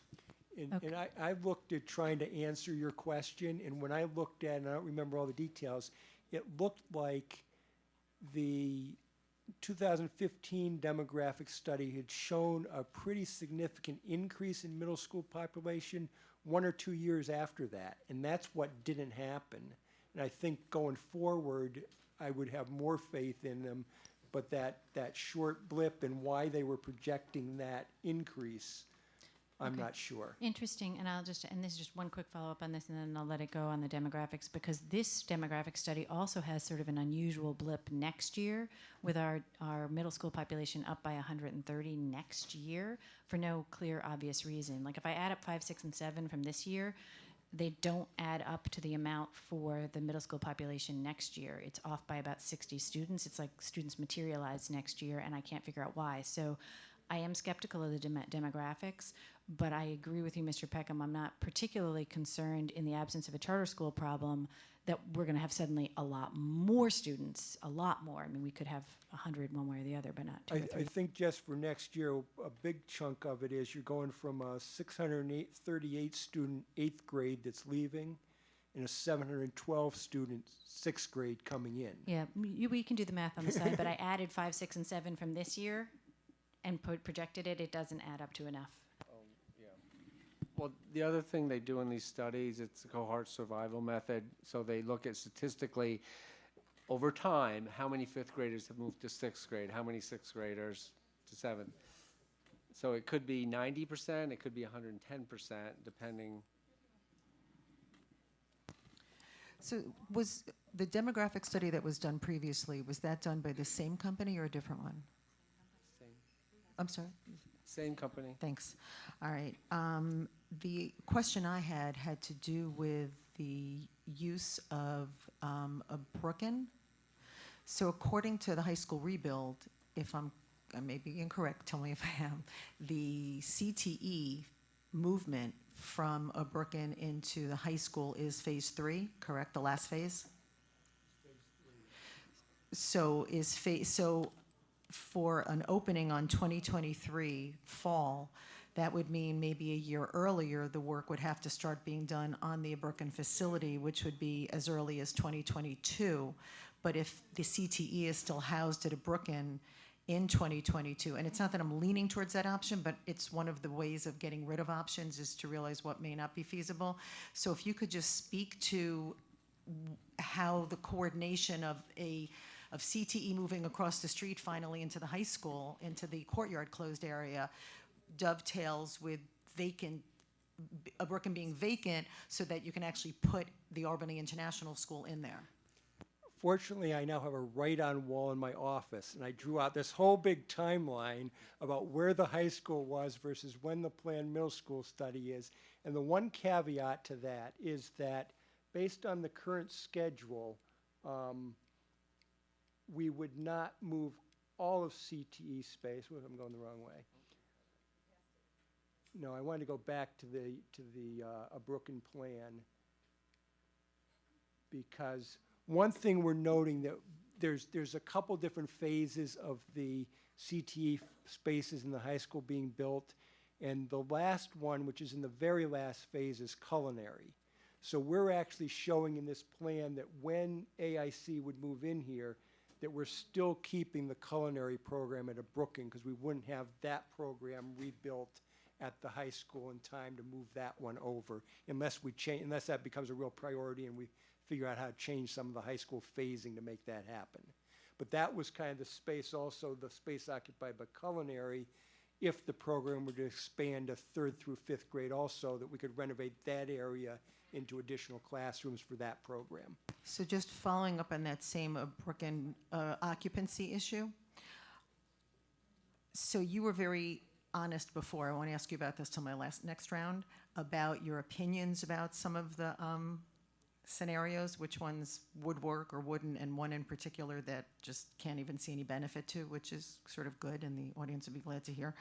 And I looked at trying to answer your question, and when I looked at it, and I don't remember all the details, it looked like the 2015 demographic study had shown a pretty significant increase in middle school population 1 or 2 years after that, and that's what didn't happen. And I think going forward, I would have more faith in them, but that short blip and why they were projecting that increase, I'm not sure. Interesting, and this is just one quick follow-up on this, and then I'll let it go on the demographics, because this demographic study also has sort of an unusual blip next year with our middle school population up by 130 next year for no clear, obvious reason. Like if I add up 5, 6, and 7 from this year, they don't add up to the amount for the middle school population next year. It's off by about 60 students. It's like students materialize next year, and I can't figure out why. So I am skeptical of the demographics, but I agree with you, Mr. Peckham. I'm not particularly concerned in the absence of a charter school problem that we're going to have suddenly a lot more students, a lot more. I mean, we could have 100 one way or the other, but not 2 or 3. I think just for next year, a big chunk of it is you're going from a 638 student 8th grade that's leaving and a 712 student 6th grade coming in. Yeah, we can do the math on the side, but I added 5, 6, and 7 from this year and projected it. It doesn't add up to enough. Well, the other thing they do in these studies, it's a cohort survival method. So they look at statistically over time, how many 5th graders have moved to 6th grade, how many 6th graders to 7th. So it could be 90%, it could be 110%, depending. So was the demographic study that was done previously, was that done by the same company or a different one? Same. I'm sorry? Same company. Thanks. All right. The question I had to do with the use of a Brooken. So according to the high school rebuild, if I may be incorrect, tell me if I am, the CTE movement from a Brooken into the high school is phase 3, correct? The last phase? So for an opening on 2023 fall, that would mean maybe a year earlier the work would have to start being done on the Brooken facility, which would be as early as 2022. But if the CTE is still housed at a Brooken in 2022, and it's not that I'm leaning towards that option, but it's one of the ways of getting rid of options is to realize what may not be feasible. So if you could just speak to how the coordination of CTE moving across the street finally into the high school, into the courtyard closed area, dovetails with a Brooken being vacant so that you can actually put the Albany International School in there? Fortunately, I now have a write-on wall in my office, and I drew out this whole big timeline about where the high school was versus when the planned middle school study is. And the one caveat to that is that based on the current schedule, we would not move all of CTE space. What if I'm going the wrong way? No, I wanted to go back to the Brooklyn plan, because one thing we're noting that there's a couple different phases of the CTE spaces in the high school being built, and the last one, which is in the very last phase, is culinary. So we're actually showing in this plan that when AIC would move in here, that we're still keeping the culinary program at a Brooklyn, because we wouldn't have that program rebuilt at the high school in time to move that one over, unless that becomes a real priority and we figure out how to change some of the high school phasing to make that happen. But that was kind of the space, also the space occupied by culinary, if the program were to expand to 3rd through 5th grade also, that we could renovate that area into additional classrooms for that program. So just following up on that same Brooklyn occupancy issue. So you were very honest before. I want to ask you about this till my next round, about your opinions about some of the scenarios, which ones would work or wouldn't, and one in particular that just can't even see any benefit to, which is sort of good, and the audience would be glad to hear.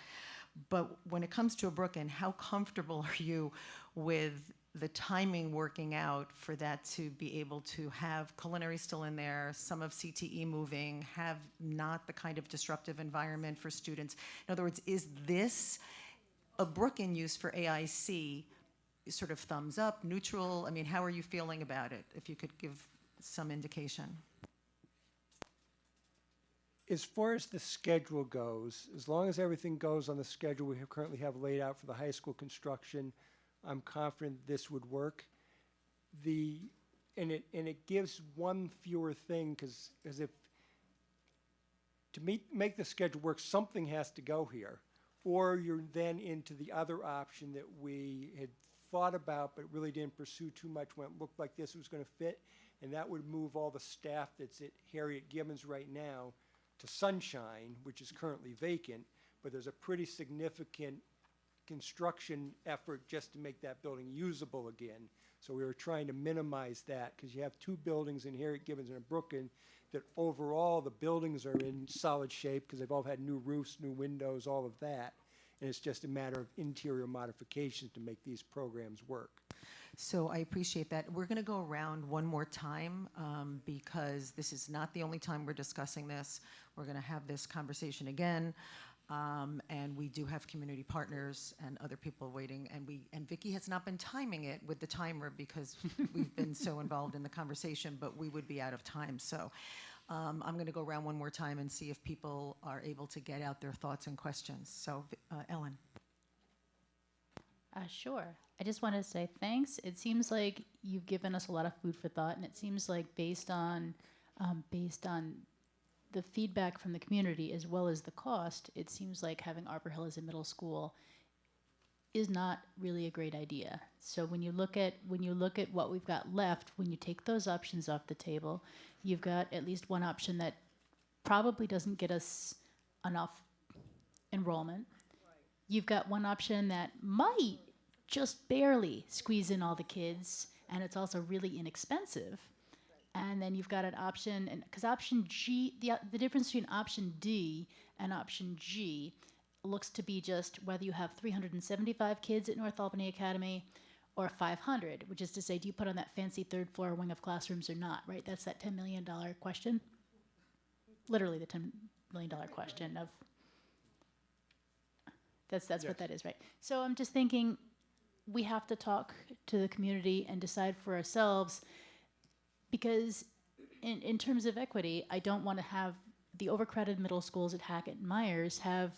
But when it comes to a Brooklyn, how comfortable are you with the timing working out for that to be able to have culinary still in there, some of CTE moving, have not the kind of disruptive environment for students? In other words, is this a Brooklyn use for AIC, sort of thumbs up, neutral? I mean, how are you feeling about it, if you could give some indication? As far as the schedule goes, as long as everything goes on the schedule we currently have laid out for the high school construction, I'm confident this would work. And it gives one fewer thing, because if to make the schedule work, something has to go here, or you're then into the other option that we had thought about but really didn't pursue too much when it looked like this was going to fit, and that would move all the staff that's at Harriet Gibbons right now to Sunshine, which is currently vacant, but there's a pretty significant construction effort just to make that building usable again. So we were trying to minimize that, because you have 2 buildings in Harriet Gibbons and in Brooklyn that overall the buildings are in solid shape because they've all had new roofs, new windows, all of that. And it's just a matter of interior modifications to make these programs work. So I appreciate that. We're going to go around one more time, because this is not the only time we're discussing this. We're going to have this conversation again. And we do have community partners and other people waiting, and Vicki has not been timing it with the timer because we've been so involved in the conversation, but we would be out of time. So I'm going to go around one more time and see if people are able to get out their thoughts and questions. So Ellen. Sure. I just want to say thanks. It seems like you've given us a lot of food for thought, and it seems like based on the feedback from the community as well as the cost, it seems like having Arbor Hill as a middle school is not really a great idea. So when you look at what we've got left, when you take those options off the table, you've got at least one option that probably doesn't get us enough enrollment. You've got one option that might just barely squeeze in all the kids, and it's also really inexpensive. And then you've got an option, and because option G, the difference between option D and option G looks to be just whether you have 375 kids at North Albany Academy or 500, which is to say, do you put on that fancy 3rd floor wing of classrooms or not, right? That's that $10 million question. Literally the $10 million question of, that's yes. What that is, right? So I'm just thinking we have to talk to the community and decide for ourselves, because in terms of equity, I don't want to have the overcrowded middle schools at Hackett and Myers have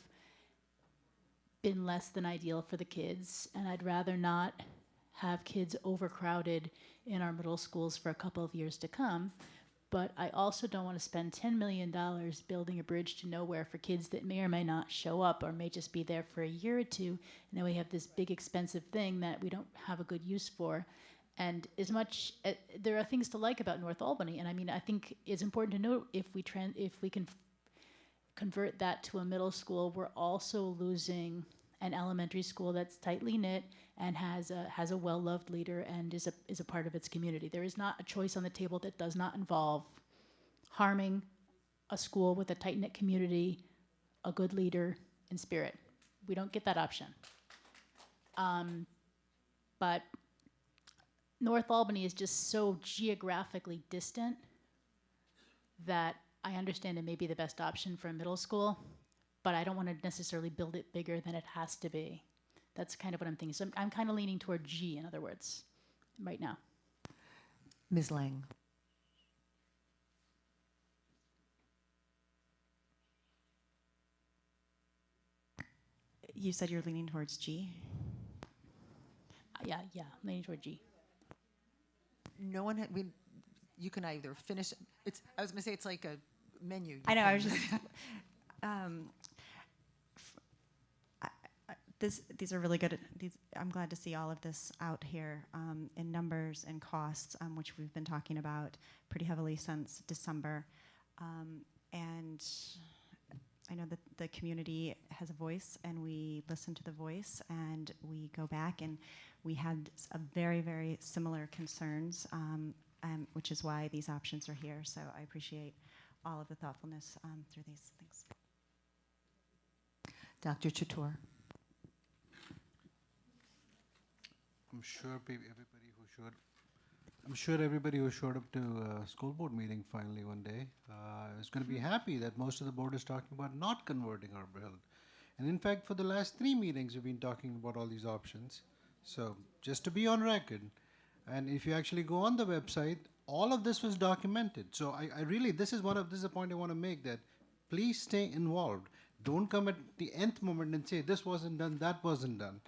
been less than ideal for the kids, and I'd rather not have kids overcrowded in our middle schools for a couple of years to come. But I also don't want to spend $10 million building a bridge to nowhere for kids that may or may not show up or may just be there for a year or two, and then we have this big expensive thing that we don't have a good use for. And as much there are things to like about North Albany, and I mean, I think it's important to note if we can convert that to a middle school, we're also losing an elementary school that's tightly knit and has a well-loved leader and is a part of its community. There is not a choice on the table that does not involve harming a school with a tight-knit community, a good leader, and spirit. We don't get that option. But North Albany is just so geographically distant that I understand it may be the best option for a middle school, but I don't want to necessarily build it bigger than it has to be. That's kind of what I'm thinking. So I'm kind of leaning toward G, in other words, right now. Ms. Lang. You said you're leaning towards G? Yeah, leaning toward G. No one had, you can either finish, I was going to say it's like a menu. I know, I was just, these are really good. I'm glad to see all of this out here in numbers and costs, which we've been talking about pretty heavily since December. And I know that the community has a voice, and we listen to the voice, and we go back, and we had a very, very similar concerns, which is why these options are here. So I appreciate all of the thoughtfulness through these things. Dr. Chatur. I'm sure everybody who showed up to school board meeting finally one day is going to be happy that most of the board is talking about not converting Arbor Hill. And in fact, for the last 3 meetings, we've been talking about all these options. So just to be on record, and if you actually go on the website, all of this was documented. So I really, this is a point I want to make, that please stay involved. Don't come at the nth moment and say this wasn't done, that wasn't done.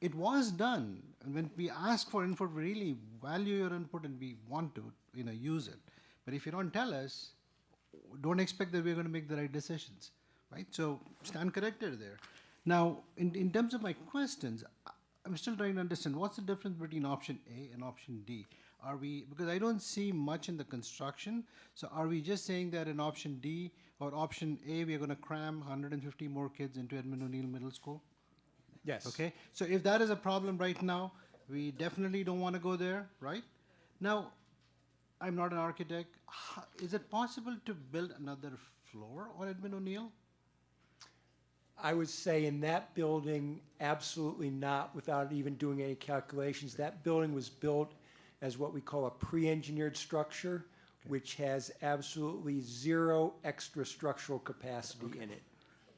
It was done, and when we ask for input, we really value your input and we want to, use it. But if you don't tell us, don't expect that we're going to make the right decisions, right? So stand corrected there. Now, in terms of my questions, I'm still trying to understand what's the difference between option A and option D. Because I don't see much in the construction, so are we just saying that in option D or option A, we are going to cram 150 more kids into Edmund O'Neill Middle School? Yes. Okay, so if that is a problem right now, we definitely don't want to go there, right? Now, I'm not an architect. Is it possible to build another floor on Edmund O'Neill? I would say in that building, absolutely not, without even doing any calculations. That building was built as what we call a pre-engineered structure, which has absolutely zero extra structural capacity in it.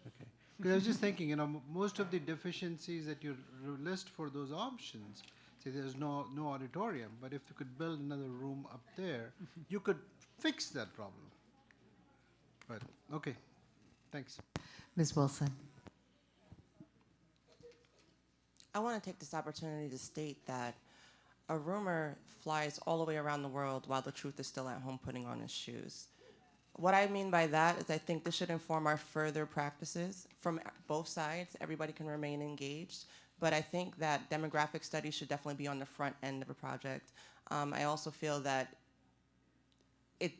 Okay. Because I was just thinking, most of the deficiencies that you list for those options, say there's no auditorium, but if you could build another room up there, you could fix that problem. But, okay, thanks. Ms. Wilson. I want to take this opportunity to state that a rumor flies all the way around the world while the truth is still at home putting on his shoes. What I mean by that is I think this should inform our further practices from both sides. Everybody can remain engaged, but I think that demographic studies should definitely be on the front end of a project. I also feel that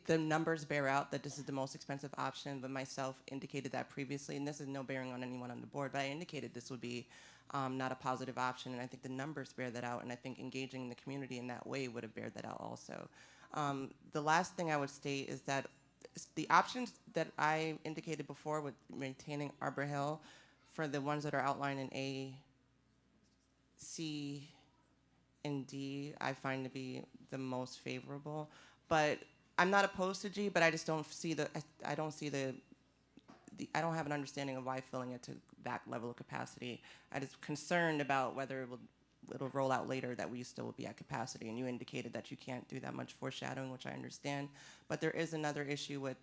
the numbers bear out that this is the most expensive option, but myself indicated that previously, and this is no bearing on anyone on the board, but I indicated this would be not a positive option, and I think the numbers bear that out, and I think engaging the community in that way would have bared that out also. The last thing I would state is that the options that I indicated before with maintaining Arbor Hill, for the ones that are outlined in A, C, and D, I find to be the most favorable. But I'm not opposed to G, but I just don't see I don't have an understanding of why filling it to that level of capacity. I'm just concerned about whether it'll roll out later that we still will be at capacity, and you indicated that you can't do that much foreshadowing, which I understand. But there is another issue with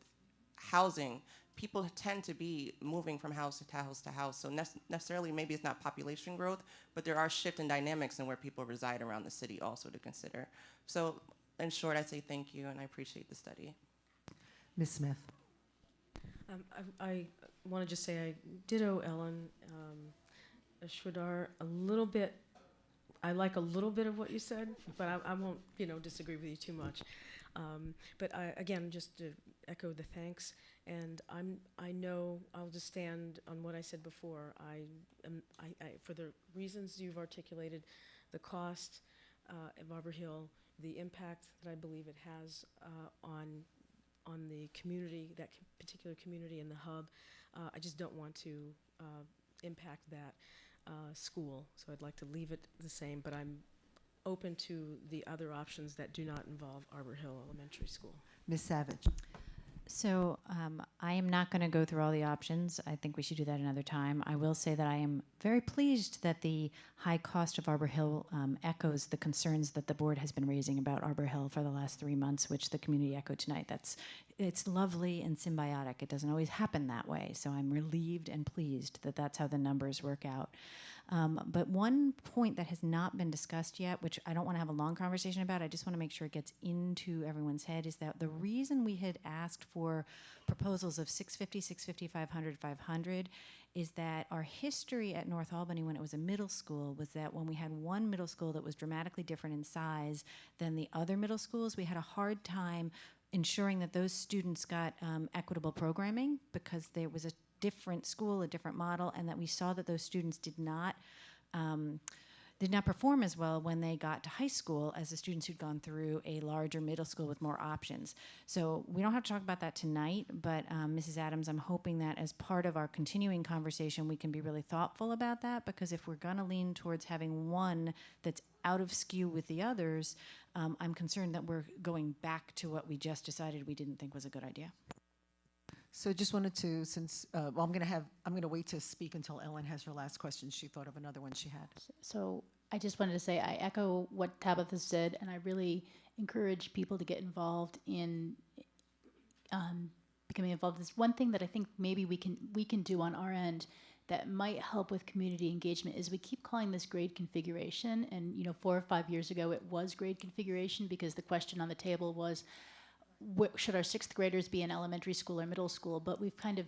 housing. People tend to be moving from house to house to house, so necessarily maybe it's not population growth, but there are shift in dynamics in where people reside around the city also to consider. So in short, I say thank you, and I appreciate the study. Ms. Smith. I want to just say I ditto Ellen Shwadar a little bit. I like a little bit of what you said, but I won't, disagree with you too much. But again, just to echo the thanks, and I know I'll just stand on what I said before. I for the reasons you've articulated, the cost of Arbor Hill, the impact that I believe it has on the community, that particular community and the hub. I just don't want to impact that school, so I'd like to leave it the same, but I'm open to the other options that do not involve Arbor Hill Elementary School. Ms. Savage. So I am not going to go through all the options. I think we should do that another time. I will say that I am very pleased that the high cost of Arbor Hill echoes the concerns that the board has been raising about Arbor Hill for the last 3 months, which the community echoed tonight. It's lovely and symbiotic. It doesn't always happen that way. So I'm relieved and pleased that that's how the numbers work out. But one point that has not been discussed yet, which I don't want to have a long conversation about, I just want to make sure it gets into everyone's head, is that the reason we had asked for proposals of 650, 650, 500, 500 is that our history at North Albany when it was a middle school was that when we had one middle school that was dramatically different in size than the other middle schools, we had a hard time ensuring that those students got equitable programming because there was a different school, a different model, and that we saw that those students did not perform as well when they got to high school as the students who'd gone through a larger middle school with more options. So we don't have to talk about that tonight, but Mrs. Adams, I'm hoping that as part of our continuing conversation, we can be really thoughtful about that, because if we're gonna lean towards having one that's out of skew with the others, I'm concerned that we're going back to what we just decided we didn't think was a good idea. So just wanted to, since, I'm going to wait to speak until Ellen has her last question. She thought of another one she had. So I just wanted to say I echo what Tabitha said, and I really encourage people to get involved in becoming involved. There's one thing that I think maybe we can do on our end that might help with community engagement is we keep calling this grade configuration, and 4 or 5 years ago it was grade configuration because the question on the table was, should our 6th graders be in elementary school or middle school? But we've kind of,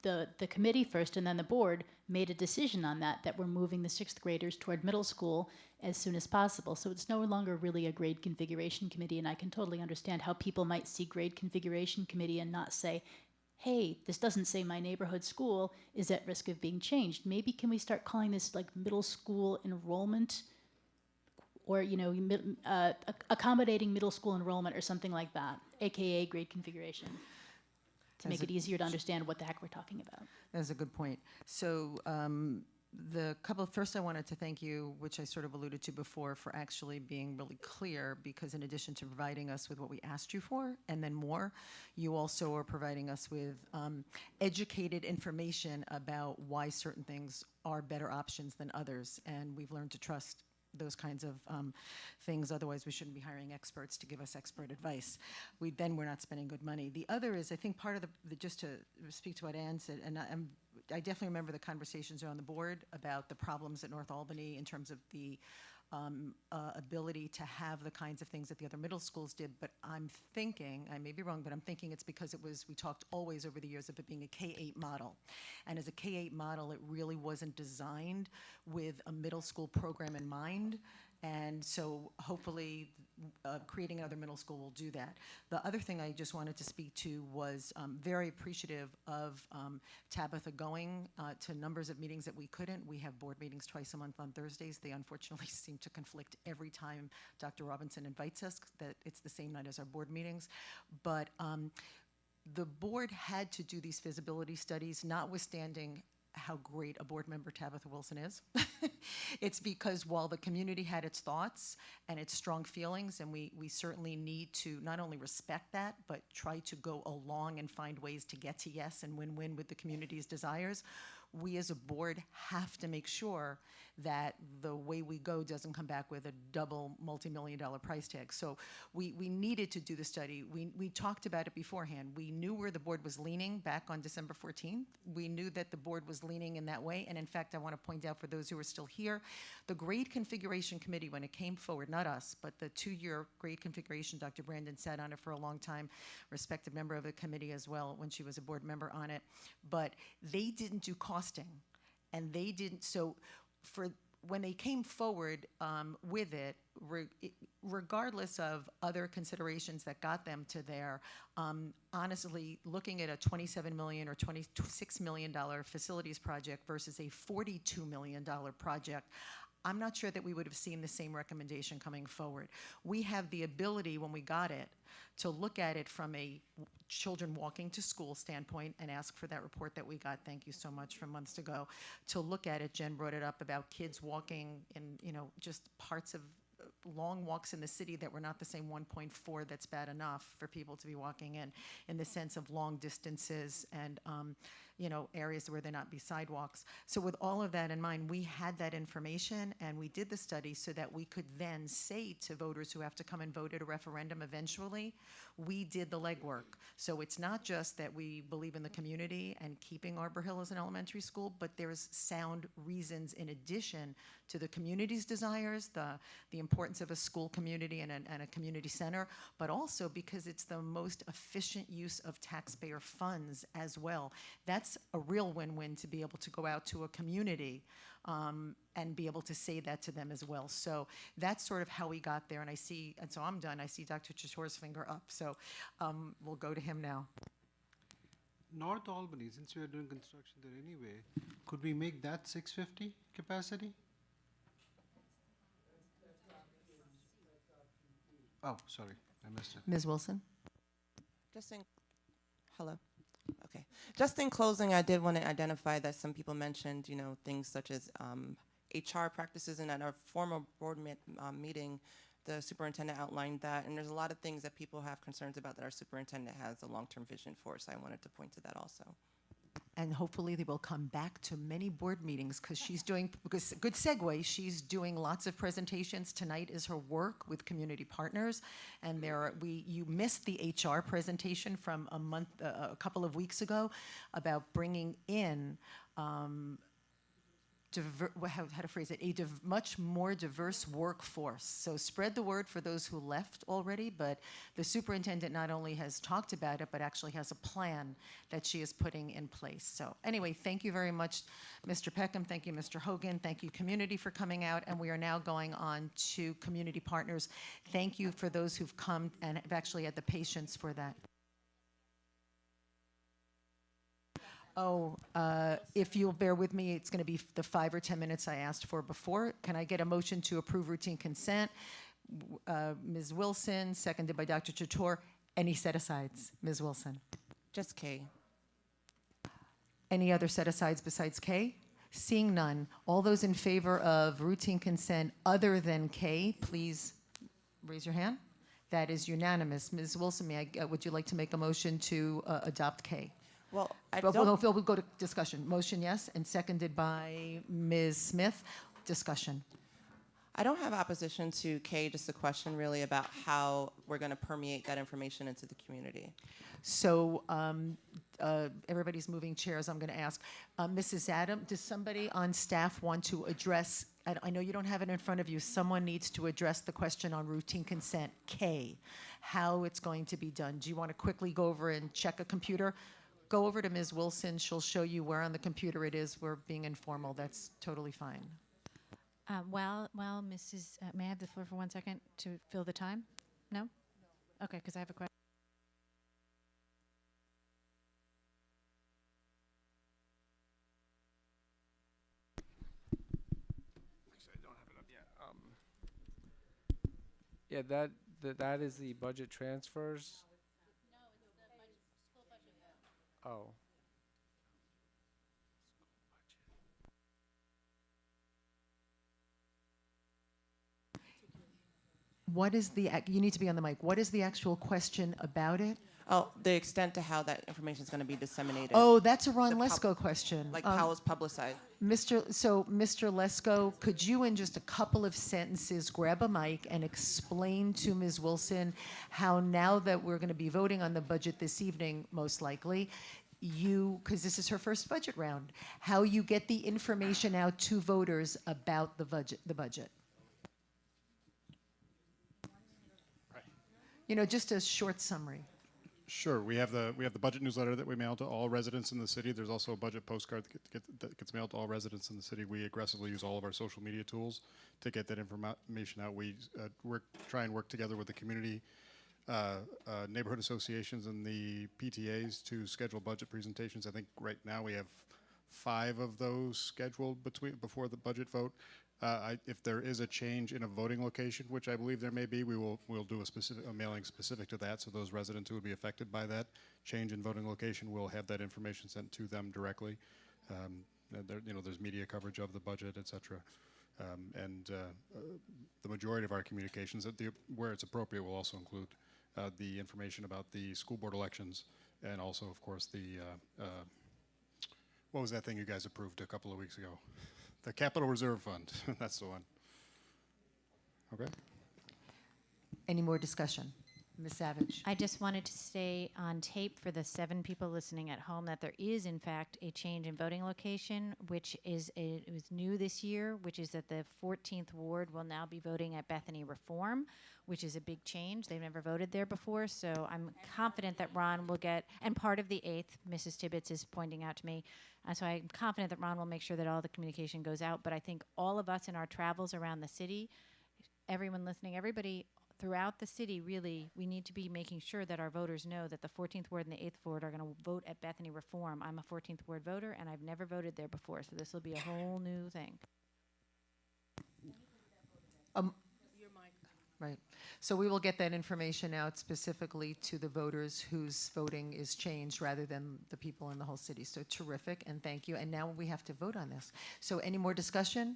the committee first and then the board made a decision on that we're moving the 6th graders toward middle school as soon as possible. So it's no longer really a grade configuration committee, and I can totally understand how people might see grade configuration committee and not say, hey, this doesn't say my neighborhood school is at risk of being changed. Maybe can we start calling this like middle school enrollment, or accommodating middle school enrollment or something like that, AKA grade configuration, to make it easier to understand what the heck we're talking about. That's a good point. So first I wanted to thank you, which I sort of alluded to before, for actually being really clear, because in addition to providing us with what we asked you for, and then more, you also are providing us with educated information about why certain things are better options than others, and we've learned to trust those kinds of things. Otherwise, we shouldn't be hiring experts to give us expert advice. We're not spending good money. The other is, I think part of just to speak to what Ann said, and I definitely remember the conversations around the board about the problems at North Albany in terms of the ability to have the kinds of things that the other middle schools did, but I'm thinking, I may be wrong, but I'm thinking it's because we talked always over the years of it being a K-8 model. And as a K-8 model, it really wasn't designed with a middle school program in mind. And so hopefully creating another middle school will do that. The other thing I just wanted to speak to was very appreciative of Tabitha going to numbers of meetings that we couldn't. We have board meetings twice a month on Thursdays. They unfortunately seem to conflict every time Dr. Robinson invites us, that it's the same night as our board meetings. But the board had to do these feasibility studies, notwithstanding how great a board member Tabitha Wilson is. It's because while the community had its thoughts and its strong feelings, and we certainly need to not only respect that, but try to go along and find ways to get to yes and win-win with the community's desires, we as a board have to make sure that the way we go doesn't come back with a double multi-million-dollar price tag. So we needed to do the study. We talked about it beforehand. We knew where the board was leaning back on December 14th. We knew that the board was leaning in that way. And in fact, I want to point out for those who are still here, the grade configuration committee, when it came forward, not us, but the 2-year grade configuration, Dr. Brandon sat on it for a long time, respected member of the committee as well when she was a board member on it. But they didn't do costing, and they didn't, so when they came forward with it, regardless of other considerations that got them to there, honestly, looking at a $27 million or $26 million facilities project versus a $42 million project, I'm not sure that we would have seen the same recommendation coming forward. We have the ability, when we got it, to look at it from a children walking to school standpoint and ask for that report that we got, thank you so much, from months ago, to look at it. Jen brought it up about kids walking in, just parts of long walks in the city that were not the same 1.4 that's bad enough for people to be walking in the sense of long distances and areas where there not be sidewalks. So with all of that in mind, we had that information and we did the study so that we could then say to voters who have to come and vote at a referendum eventually, we did the legwork. So it's not just that we believe in the community and keeping Arbor Hill as an elementary school, but there's sound reasons in addition to the community's desires, the importance of a school community and a community center, but also because it's the most efficient use of taxpayer funds as well. That's a real win-win to be able to go out to a community and be able to say that to them as well. So that's sort of how we got there. And so I'm done. I see Dr. Chator's finger up. So we'll go to him now. North Albany, since we are doing construction there anyway, could we make that 650 capacity? Oh, sorry, I missed it. Ms. Wilson? Hello. Okay. Just in closing, I did want to identify that some people mentioned, things such as HR practices, and at our formal board meeting, the superintendent outlined that, and there's a lot of things that people have concerns about that our superintendent has a long-term vision for, so I wanted to point to that also. And hopefully they will come back to many board meetings because good segue, she's doing lots of presentations. Tonight is her work with community partners. And you missed the HR presentation from a couple of weeks ago about bringing in how to phrase it, a much more diverse workforce. So spread the word for those who left already, but the superintendent not only has talked about it, but actually has a plan that she is putting in place. So anyway, thank you very much, Mr. Peckham. Thank you, Mr. Hogan. Thank you, community, for coming out. And we are now going on to community partners. Thank you for those who've come and have actually had the patience for that. If you'll bear with me, it's going to be the 5 or 10 minutes I asked for before. Can I get a motion to approve routine consent? Ms. Wilson, seconded by Dr. Chator. Any set-asides? Ms. Wilson? Just K. Any other set-asides besides K? Seeing none, all those in favor of routine consent other than K, please raise your hand. That is unanimous. Ms. Wilson, would you like to make a motion to adopt K? Well, We'll go to discussion. Motion, yes, and seconded by Ms. Smith. Discussion. I don't have opposition to K, just a question really about how we're going to permeate that information into the community. So everybody's moving chairs. I'm going to ask Mrs. Adam, does somebody on staff want to address, I know you don't have it in front of you, someone needs to address the question on routine consent, K, how it's going to be done. Do you want to quickly go over and check a computer? Go over to Ms. Wilson. She'll show you where on the computer it is. We're being informal. That's totally fine. Well, Mrs. May I have the floor for 1 second to fill the time? No? Okay, because I have a question. Actually, I don't have it up yet. That is the budget transfers. Oh. What is you need to be on the mic. What is the actual question about it? Oh, the extent to how that information is going to be disseminated. Oh, that's a Ron Lesko question. Like how it's publicized. Mr. Lesko, could you in just a couple of sentences grab a mic and explain to Ms. Wilson how now that we're going to be voting on the budget this evening, most likely, because this is her first budget round, how you get the information out to voters about the budget? Just a short summary. Sure. We have the budget newsletter that we mail to all residents in the city. There's also a budget postcard that gets mailed to all residents in the city. We aggressively use all of our social media tools to get that information out. We try and work together with the community, neighborhood associations, and the PTAs to schedule budget presentations. I think right now we have 5 of those scheduled before the budget vote. If there is a change in a voting location, which I believe there may be, we'll do a mailing specific to that. So those residents who would be affected by that change in voting location will have that information sent to them directly. There's media coverage of the budget, et cetera. The majority of our communications, where it's appropriate, will also include the information about the school board elections, and also, of course, what was that thing you guys approved a couple of weeks ago? The Capital Reserve Fund. That's the one. Okay. Any more discussion? Ms. Savage? I just wanted to stay on tape for the 7 people listening at home that there is, in fact, a change in voting location, which it was new this year, which is that the 14th Ward will now be voting at Bethany Reform, which is a big change. They've never voted there before, so I'm confident that Ron will get, and part of the 8th, Mrs. Tibbetts is pointing out to me, so I'm confident that Ron will make sure that all the communication goes out, but I think all of us in our travels around the city, everyone listening, everybody throughout the city, really, we need to be making sure that our voters know that the 14th Ward and the 8th Ward are going to vote at Bethany Reform. I'm a 14th Ward voter, and I've never voted there before, so this will be a whole new thing. Right. So we will get that information out specifically to the voters whose voting is changed rather than the people in the whole city. So terrific, and thank you. And now we have to vote on this. So any more discussion?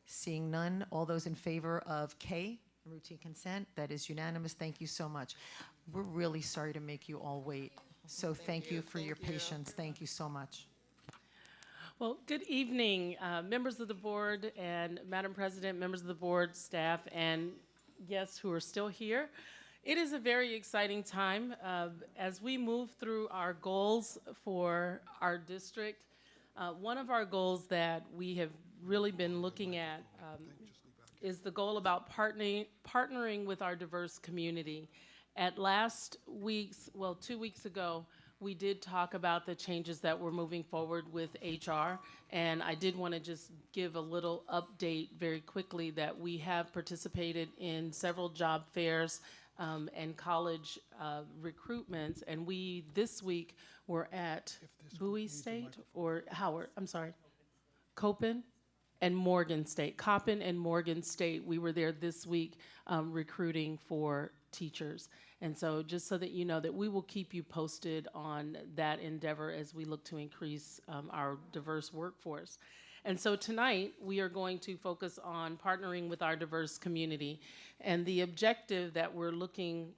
Seeing none, all those in favor of K, routine consent, that is unanimous. Thank you so much. We're really sorry to make you all wait. So thank you for your patience. Thank you so much. Well, good evening, members of the board and Madam President, members of the board, staff, and guests who are still here. It is a very exciting time as we move through our goals for our district. One of our goals that we have really been looking at is the goal about partnering with our diverse community. At last week's, 2 weeks ago, we did talk about the changes that we're moving forward with HR, and I did want to just give a little update very quickly that we have participated in several job fairs and college recruitments, and we, this week, were at Bowie State, or Howard, I'm sorry, Copen and Morgan State. Coppin and Morgan State, we were there this week recruiting for teachers. And so just so that you know that we will keep you posted on that endeavor as we look to increase our diverse workforce. And so tonight we are going to focus on partnering with our diverse community. And the objective that we're looking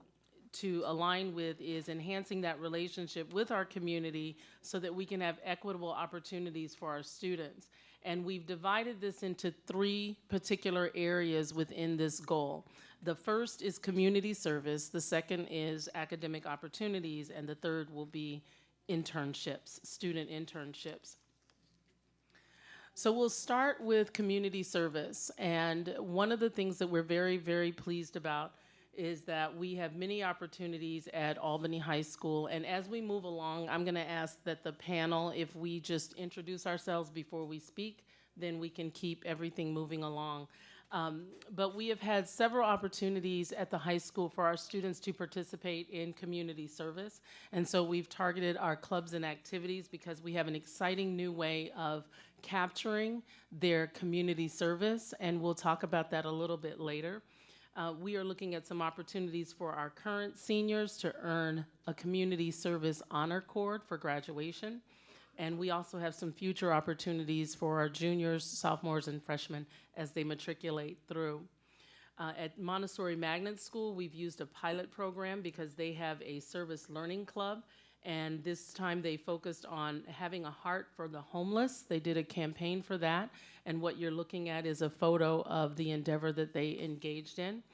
to align with is enhancing that relationship with our community so that we can have equitable opportunities for our students. And we've divided this into 3 particular areas within this goal. The first is community service, the second is academic opportunities, and the third will be internships, student internships. So we'll start with community service, and one of the things that we're very, very pleased about is that we have many opportunities at Albany High School, and as we move along, I'm gonna ask that the panel, if we just introduce ourselves before we speak, then we can keep everything moving along. But we have had several opportunities at the high school for our students to participate in community service. And so we've targeted our clubs and activities because we have an exciting new way of capturing their community service, and we'll talk about that a little bit later. We are looking at some opportunities for our current seniors to earn a community service honor cord for graduation. And we also have some future opportunities for our juniors, sophomores, and freshmen as they matriculate through. At Montessori Magnet School, we've used a pilot program because they have a service learning club, and this time they focused on having a heart for the homeless. They did a campaign for that, and what you're looking at is a photo of the endeavor that they engaged in.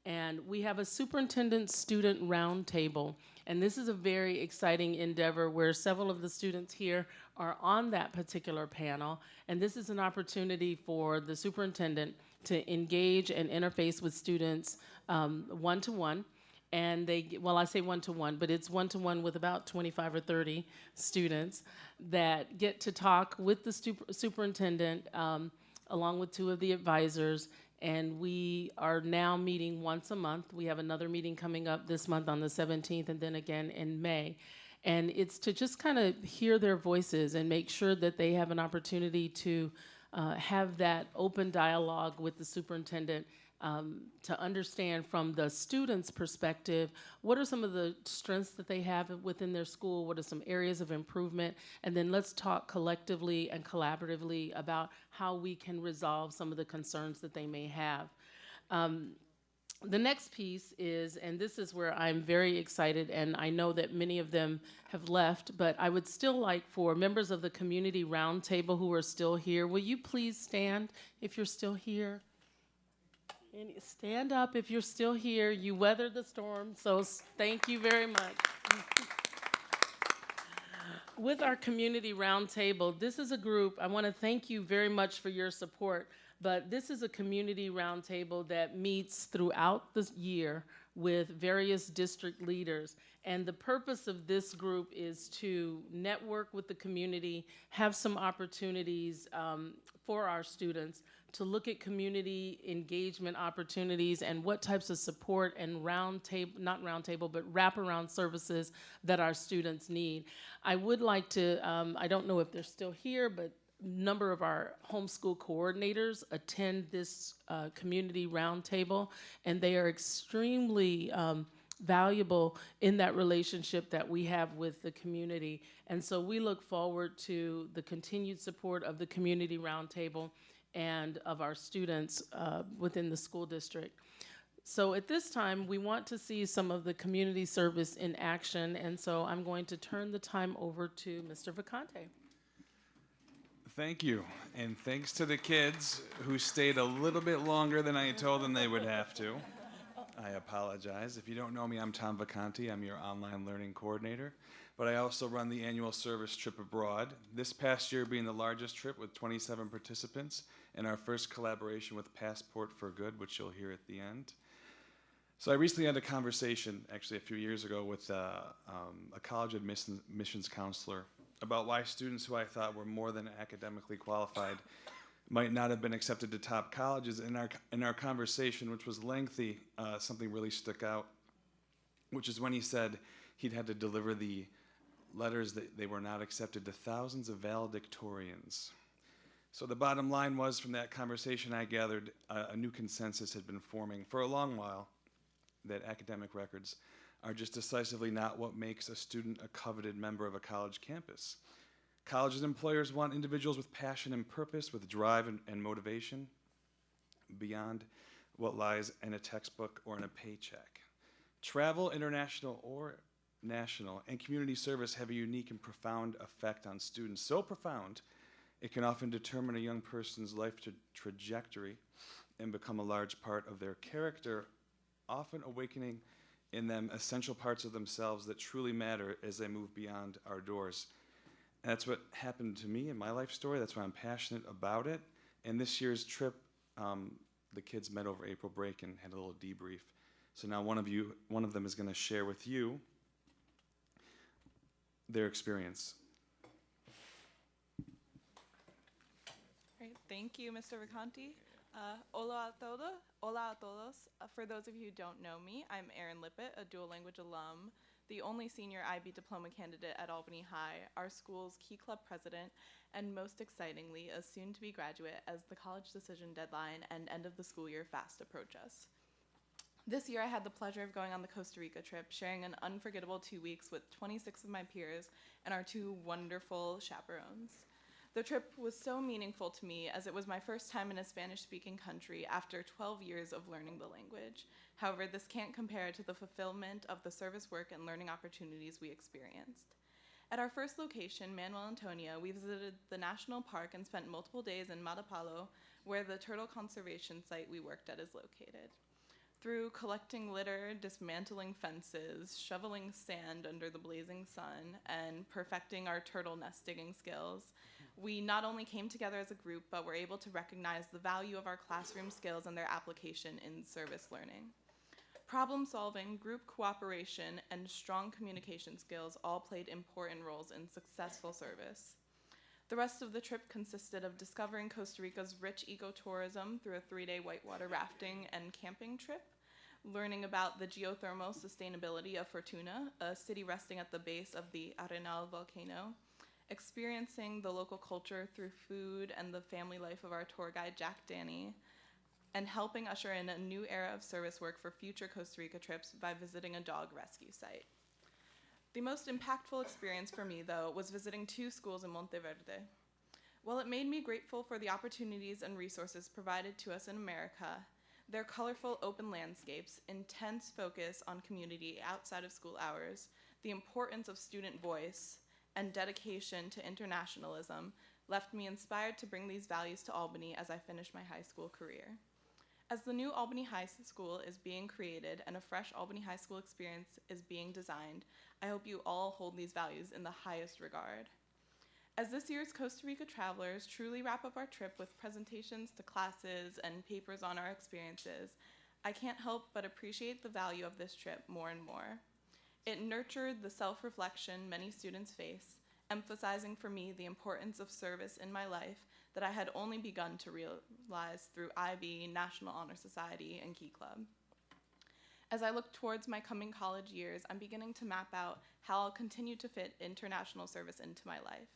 And we have a superintendent student roundtable, and this is a very exciting endeavor where several of the students here are on that particular panel, and this is an opportunity for the superintendent to engage and interface with students one-to-one and well, I say one-to-one, but it's one-to-one with about 25 or 30 students that get to talk with the superintendent, along with 2 of the advisors, and we are now meeting once a month. We have another meeting coming up this month on the 17th, and then again in May. And it's to just kind of hear their voices and make sure that they have an opportunity to have that open dialogue with the superintendent, to understand from the students' perspective, what are some of the strengths that they have within their school, what are some areas of improvement, and then let's talk collectively and collaboratively about how we can resolve some of the concerns that they may have. The next piece is, and this is where I'm very excited, and I know that many of them have left, but I would still like for members of the Community Roundtable who are still here, will you please stand if you're still here? And stand up if you're still here. You weathered the storm, so thank you very much. With our Community Roundtable, this is a group, I want to thank you very much for your support, but this is a Community Roundtable that meets throughout the year with various district leaders. And the purpose of this group is to network with the community, have some opportunities for our students to look at community engagement opportunities and what types of support and wraparound services that our students need. I would like to, I don't know if they're still here, but a number of our homeschool coordinators attend this community roundtable, and they are extremely valuable in that relationship that we have with the community. And so we look forward to the continued support of the community roundtable and of our students within the school district. So at this time, we want to see some of the community service in action, and so I'm going to turn the time over to Mr. Vacante. Thank you, and thanks to the kids who stayed a little bit longer than I told them they would have to. I apologize. If you don't know me, I'm Tom Vacante. I'm your online learning coordinator, but I also run the annual service trip abroad. This past year being the largest trip with 27 participants, and our first collaboration with Passport for Good, which you'll hear at the end. So I recently had a conversation, actually a few years ago, with a college admissions counselor about why students who I thought were more than academically qualified might not have been accepted to top colleges. In our conversation, which was lengthy, something really stuck out, which is when he said he'd had to deliver the letters that they were not accepted to thousands of valedictorians. So the bottom line was, from that conversation I gathered, a new consensus had been forming for a long while that academic records are just decisively not what makes a student a coveted member of a college campus. Colleges and employers want individuals with passion and purpose, with drive and motivation beyond what lies in a textbook or in a paycheck. Travel, international or national, and community service have a unique and profound effect on students. So profound, it can often determine a young person's life trajectory and become a large part of their character, often awakening in them essential parts of themselves that truly matter as they move beyond our doors. And that's what happened to me in my life story. That's why I'm passionate about it. And this year's trip, the kids met over April break and had a little debrief. So now one of them is going to share with you their experience. Great. Thank you, Mr. Vacante. Hola a todos. For those of you who don't know me, I'm Erin Lippett, a dual language alum, the only senior IB diploma candidate at Albany High, our school's Key Club president, and most excitingly, a soon-to-be graduate as the college decision deadline and end of the school year fast approach us. This year I had the pleasure of going on the Costa Rica trip, sharing an unforgettable 2 weeks with 26 of my peers and our 2 wonderful chaperones. The trip was so meaningful to me as it was my first time in a Spanish-speaking country after 12 years of learning the language. However, this can't compare to the fulfillment of the service work and learning opportunities we experienced. At our first location, Manuel Antonio, we visited the national park and spent multiple days in Matapalo, where the turtle conservation site we worked at is located. Through collecting litter, dismantling fences, shoveling sand under the blazing sun, and perfecting our turtle nest digging skills, we not only came together as a group, but were able to recognize the value of our classroom skills and their application in service learning. Problem solving, group cooperation, and strong communication skills all played important roles in successful service. The rest of the trip consisted of discovering Costa Rica's rich ecotourism through a 3-day whitewater rafting and camping trip, learning about the geothermal sustainability of Fortuna, a city resting at the base of the Arenal volcano, experiencing the local culture through food and the family life of our tour guide, Jack Danny, and helping usher in a new era of service work for future Costa Rica trips by visiting a dog rescue site. The most impactful experience for me, though, was visiting 2 schools in Monteverde. While it made me grateful for the opportunities and resources provided to us in America, their colorful open landscapes, intense focus on community outside of school hours, the importance of student voice, and dedication to internationalism left me inspired to bring these values to Albany as I finished my high school career. As the new Albany High School is being created and a fresh Albany High School experience is being designed, I hope you all hold these values in the highest regard. As this year's Costa Rica travelers truly wrap up our trip with presentations to classes and papers on our experiences, I can't help but appreciate the value of this trip more and more. It nurtured the self-reflection many students face, emphasizing for me the importance of service in my life that I had only begun to realize through IB, National Honor Society, and Key Club. As I look towards my coming college years, I'm beginning to map out how I'll continue to fit international service into my life.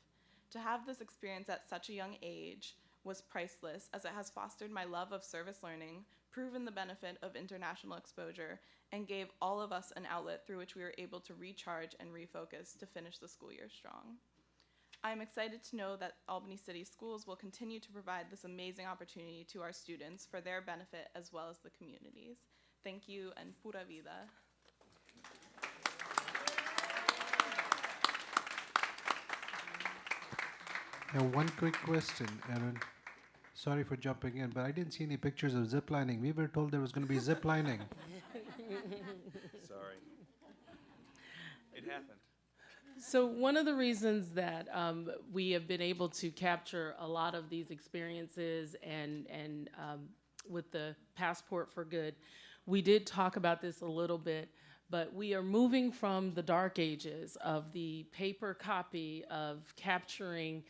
To have this experience at such a young age was priceless, as it has fostered my love of service learning, proven the benefit of international exposure, and gave all of us an outlet through which we were able to recharge and refocus to finish the school year strong. I am excited to know that Albany City Schools will continue to provide this amazing opportunity to our students for their benefit as well as the communities. Thank you, and pura vida. Now, one quick question, Aaron. Sorry for jumping in, but I didn't see any pictures of zip lining. We were told there was going to be zip lining. Sorry. It happened. So one of the reasons that we have been able to capture a lot of these experiences and with the Passport for Good, we did talk about this a little bit, but we are moving from the dark ages of the paper copy of capturing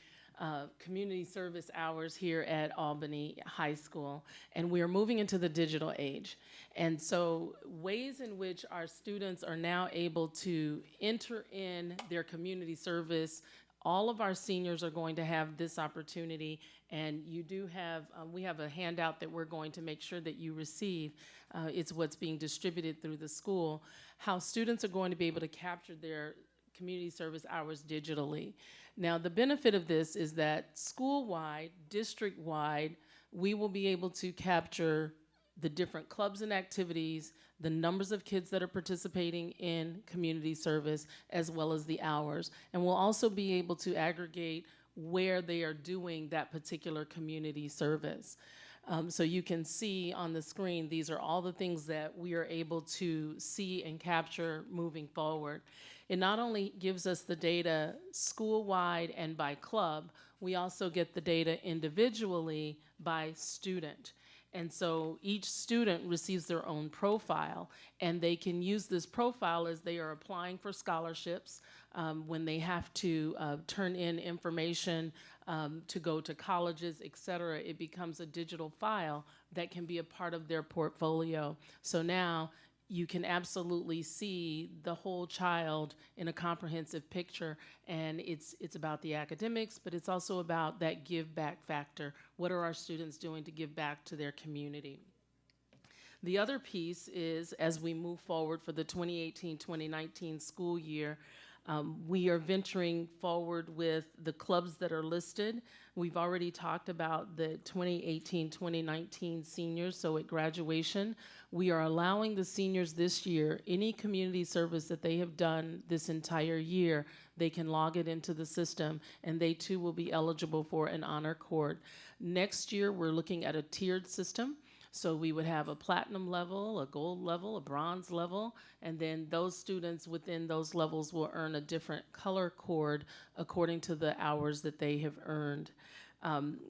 community service hours here at Albany High School, and we are moving into the digital age. And so ways in which our students are now able to enter in their community service, all of our seniors are going to have this opportunity, and you do have, we have a handout that we're going to make sure that you receive. It's what's being distributed through the school, how students are going to be able to capture their community service hours digitally. Now, the benefit of this is that school-wide, district-wide, we will be able to capture the different clubs and activities, the numbers of kids that are participating in community service, as well as the hours. And we'll also be able to aggregate where they are doing that particular community service. So you can see on the screen, these are all the things that we are able to see and capture moving forward. It not only gives us the data school-wide and by club, we also get the data individually by student. And so each student receives their own profile, and they can use this profile as they are applying for scholarships, when they have to turn in information to go to colleges, et cetera. It becomes a digital file that can be a part of their portfolio. So now you can absolutely see the whole child in a comprehensive picture, and it's about the academics, but it's also about that give back factor. What are our students doing to give back to their community? The other piece is, as we move forward for the 2018-2019 school year, we are venturing forward with the clubs that are listed. We've already talked about the 2018-2019 seniors, so at graduation, we are allowing the seniors this year, any community service that they have done this entire year, they can log it into the system, and they too will be eligible for an honor cord. Next year, we're looking at a tiered system. So we would have a platinum level, a gold level, a bronze level, and then those students within those levels will earn a different color cord according to the hours that they have earned.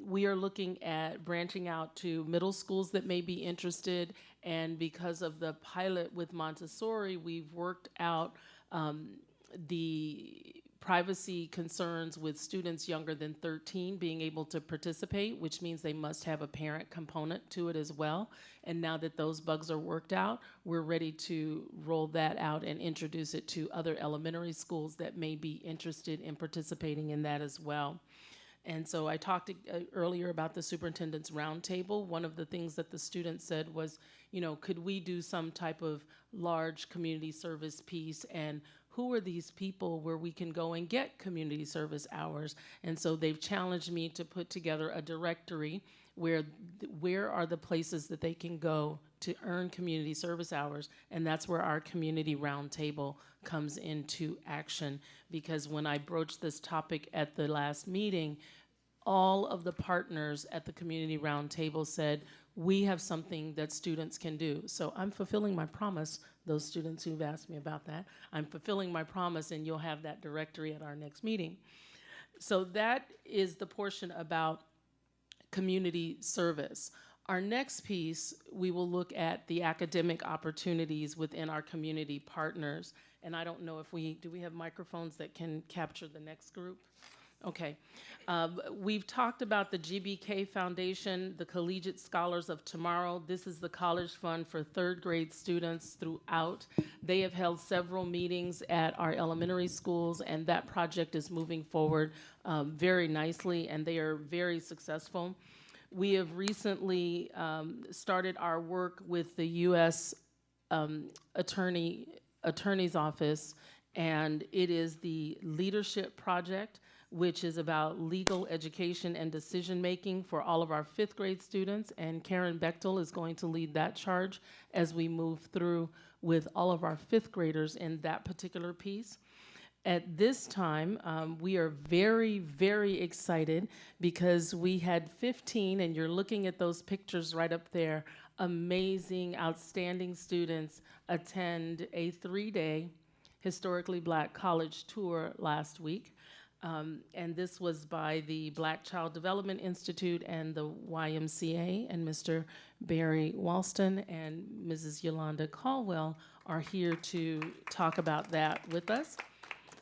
We are looking at branching out to middle schools that may be interested, and because of the pilot with Montessori, we've worked out the privacy concerns with students younger than 13 being able to participate, which means they must have a parent component to it as well. And now that those bugs are worked out, we're ready to roll that out and introduce it to other elementary schools that may be interested in participating in that as well. And so I talked earlier about the superintendent's roundtable. One of the things that the students said was, you know, could we do some type of large community service piece, and who are these people where we can go and get community service hours? And so they've challenged me to put together a directory where are the places that they can go to earn community service hours, and that's where our community roundtable comes into action. Because when I broached this topic at the last meeting, all of the partners at the community roundtable said, we have something that students can do. So I'm fulfilling my promise, those students who've asked me about that. I'm fulfilling my promise, and you'll have that directory at our next meeting. So that is the portion about community service. Our next piece, we will look at the academic opportunities within our community partners. And I don't know if do we have microphones that can capture the next group? Okay. We've talked about the GBK Foundation, the Collegiate Scholars of Tomorrow. This is the college fund for third grade students throughout. They have held several meetings at our elementary schools, and that project is moving forward very nicely, and they are very successful. We have recently started our work with the U.S. Attorney's Office, and it is the Leadership Project, which is about legal education and decision-making for all of our fifth grade students. And Karen Bechtel is going to lead that charge as we move through with all of our fifth graders in that particular piece. At this time, we are very, very excited because we had 15, and you're looking at those pictures right up there, amazing, outstanding students attend a 3-day historically Black college tour last week. And this was by the Black Child Development Institute and the YMCA, and Mr. Barry Walston and Mrs. Yolanda Caldwell are here to talk about that with us,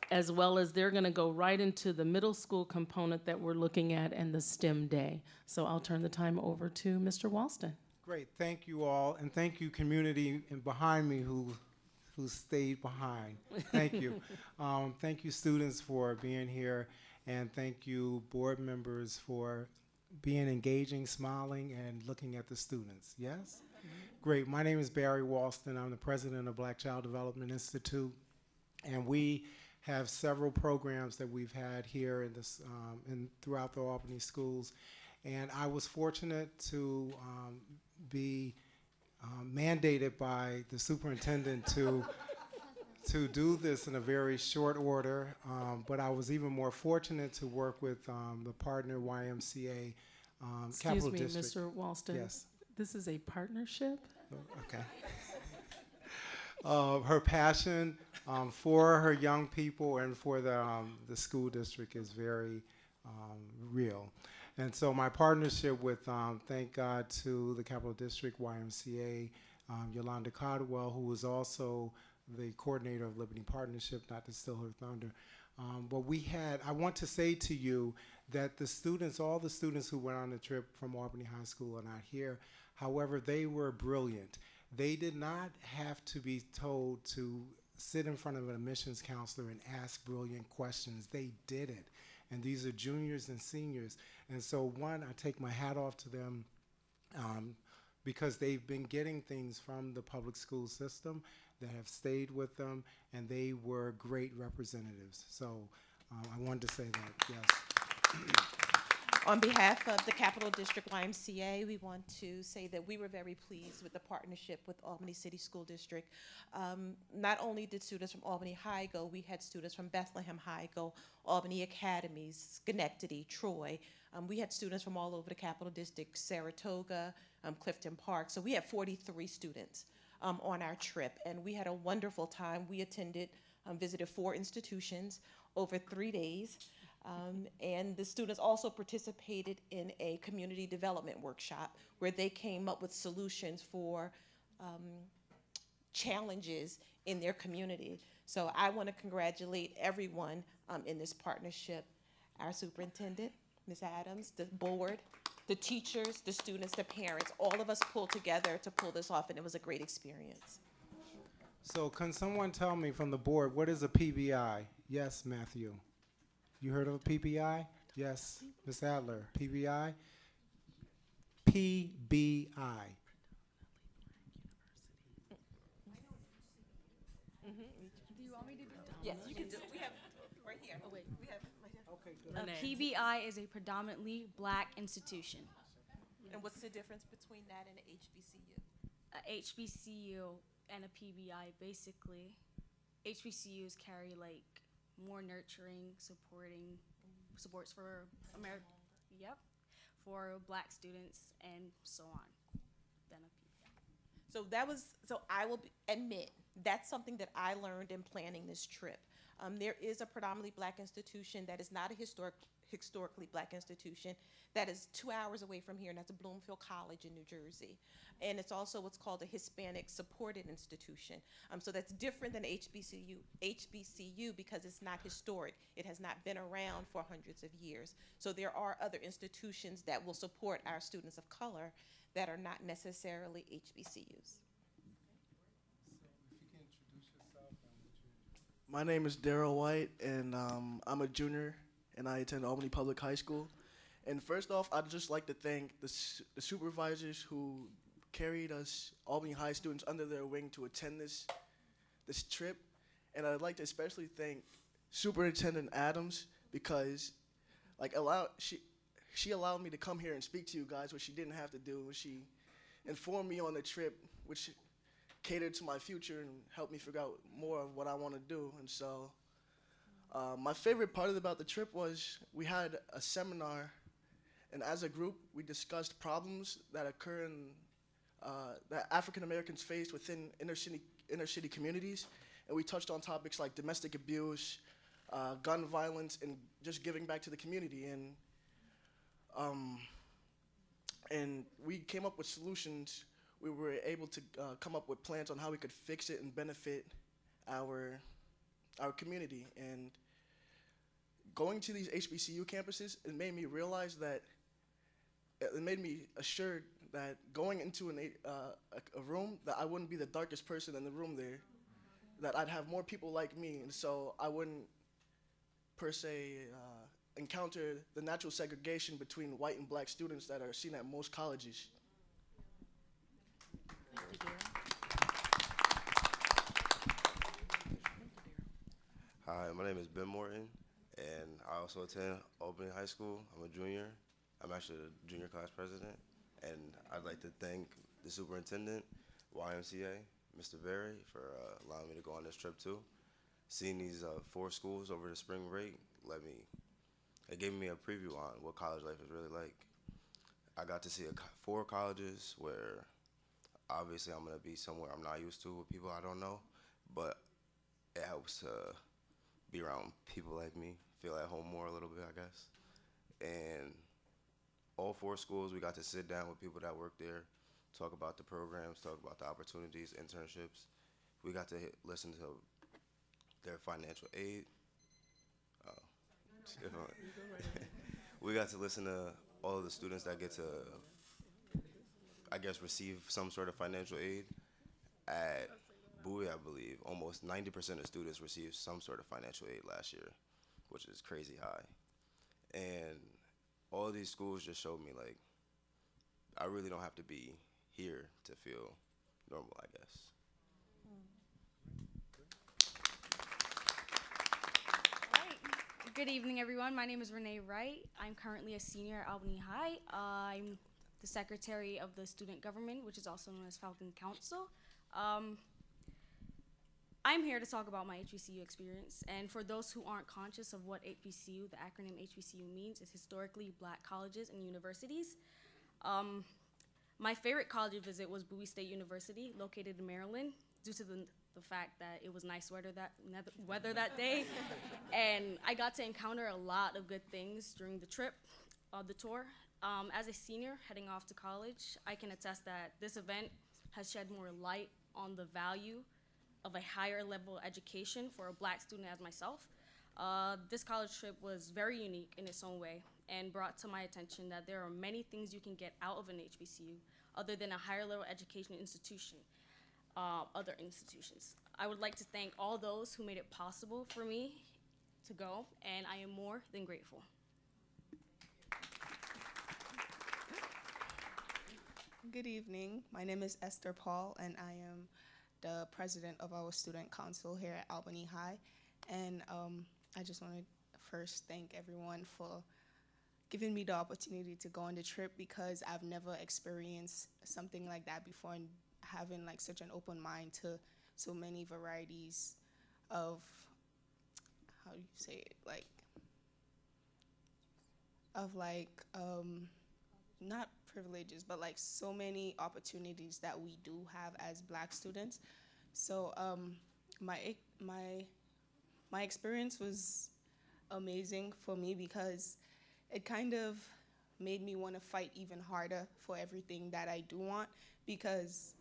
as well as they're gonna go right into the middle school component that we're looking at and the STEM day. So I'll turn the time over to Mr. Walston. Great, thank you all, and thank you community behind me who stayed behind. Thank you. Thank you students for being here, and thank you board members for being engaging, smiling, and looking at the students. Yes? Great, my name is Barry Walston. I'm the president of Black Child Development Institute, and we have several programs that we've had here in this, throughout the Albany schools. And I was fortunate to be mandated by the superintendent to do this in a very short order, but I was even more fortunate to work with the partner YMCA Capital District. Excuse me, Mr. Walston. Yes. This is a partnership? Okay. Her passion for her young people and for the school district is very real. And so my partnership with, thank God to the Capital District YMCA, Yolanda Caldwell, who was also the coordinator of Liberty Partnership, not to steal her thunder. But I want to say to you that the students, all the students who went on the trip from Albany High School are not here. However, they were brilliant. They did not have to be told to sit in front of an admissions counselor and ask brilliant questions. They did it. And these are juniors and seniors. And so one, I take my hat off to them because they've been getting things from the public school system that have stayed with them, and they were great representatives. So I wanted to say that, yes. On behalf of the Capital District YMCA, we want to say that we were very pleased with the partnership with Albany City School District. Not only did students from Albany High go, we had students from Bethlehem High go, Albany Academies, Schenectady, Troy. We had students from all over the Capital District, Saratoga, Clifton Park. So we had 43 students on our trip, and we had a wonderful time. We attended, visited 4 institutions over 3 days. And the students also participated in a community development workshop where they came up with solutions for challenges in their community. So I want to congratulate everyone in this partnership, our superintendent, Ms. Adams, the board, the teachers, the students, the parents. All of us pulled together to pull this off, and it was a great experience. So can someone tell me from the board, what is a PBI? Yes, Matthew. You heard of a PBI? Yes, Ms. Adler. PBI? PBI. Do you want me to do it? Yes, you can do it. We have right here. Oh, wait. We have right here. Okay, A PBI is a predominantly black institution. And what's the difference between that and an HBCU? A HBCU and a PBI, basically, HBCUs carry like more nurturing, supports for for black students and so on than a PBI. So I will admit, that's something that I learned in planning this trip. There is a predominantly black institution that is not a historically black institution that is 2 hours away from here, and that's Bloomfield College in New Jersey. And it's also what's called a Hispanic supported institution. So that's different than HBCU because it's not historic. It has not been around for hundreds of years. So there are other institutions that will support our students of color that are not necessarily HBCUs. My name is Daryl White, and I'm a junior, and I attend Albany Public High School. And first off, I'd just like to thank the supervisors who carried us Albany High students under their wing to attend this trip. And I'd like to especially thank Superintendent Adams because she allowed me to come here and speak to you guys, which she didn't have to do. She informed me on the trip, which catered to my future and helped me figure out more of what I want to do. And so my favorite part about the trip was we had a seminar, and as a group, we discussed problems that occur in that African Americans face within inner city communities, and we touched on topics like domestic abuse, gun violence, and just giving back to the community. And we came up with solutions. We were able to come up with plans on how we could fix it and benefit our community. And going to these HBCU campuses, it made me realize that, it made me assured that going into a room, that I wouldn't be the darkest person in the room there, that I'd have more people like me, and so I wouldn't, per se, encounter the natural segregation between white and black students that are seen at most colleges. Hi, my name is Ben Morton, and I also attend Albany High School. I'm a junior. I'm actually the junior class president, and I'd like to thank the superintendent, YMCA, Mr. Berry, for allowing me to go on this trip too. Seeing these 4 schools over the spring break it gave me a preview on what college life is really like. I got to see 4 colleges where obviously I'm gonna be somewhere I'm not used to with people I don't know, but it helps to be around people like me, feel at home more a little bit, I guess. And all 4 schools, we got to sit down with people that work there, talk about the programs, talk about the opportunities, internships. We got to listen to their financial aid. We got to listen to all of the students that get to, I guess, receive some sort of financial aid. At Bowie, I believe, almost 90% of students received some sort of financial aid last year, which is crazy high. And all of these schools just showed me, like, I really don't have to be here to feel normal, I guess. Good evening, everyone. My name is Renee Wright. I'm currently a senior at Albany High. I'm the secretary of the student government, which is also known as Falcon Council. I'm here to talk about my HBCU experience. And for those who aren't conscious of what HBCU, the acronym HBCU means, is historically black colleges and universities. My favorite college visit was Bowie State University, located in Maryland, due to the the fact that it was nice weather that day, and I got to encounter a lot of good things during the trip, the tour. As a senior heading off to college, I can attest that this event has shed more light on the value of a higher level education for a Black student as myself. This college trip was very unique in its own way and brought to my attention that there are many things you can get out of an HBCU other than a higher level education institution, other institutions. I would like to thank all those who made it possible for me to go, and I am more than grateful. Good evening. My name is Esther Paul, and I am the president of our student council here at Albany High. And I just want to first thank everyone for giving me the opportunity to go on the trip, because I've never experienced something like that before, and having like such an open mind to so many varieties of, how do you say it, not privileges, but like so many opportunities that we do have as Black students. So my experience was amazing for me, because it kind of made me want to fight even harder for everything that I do want, because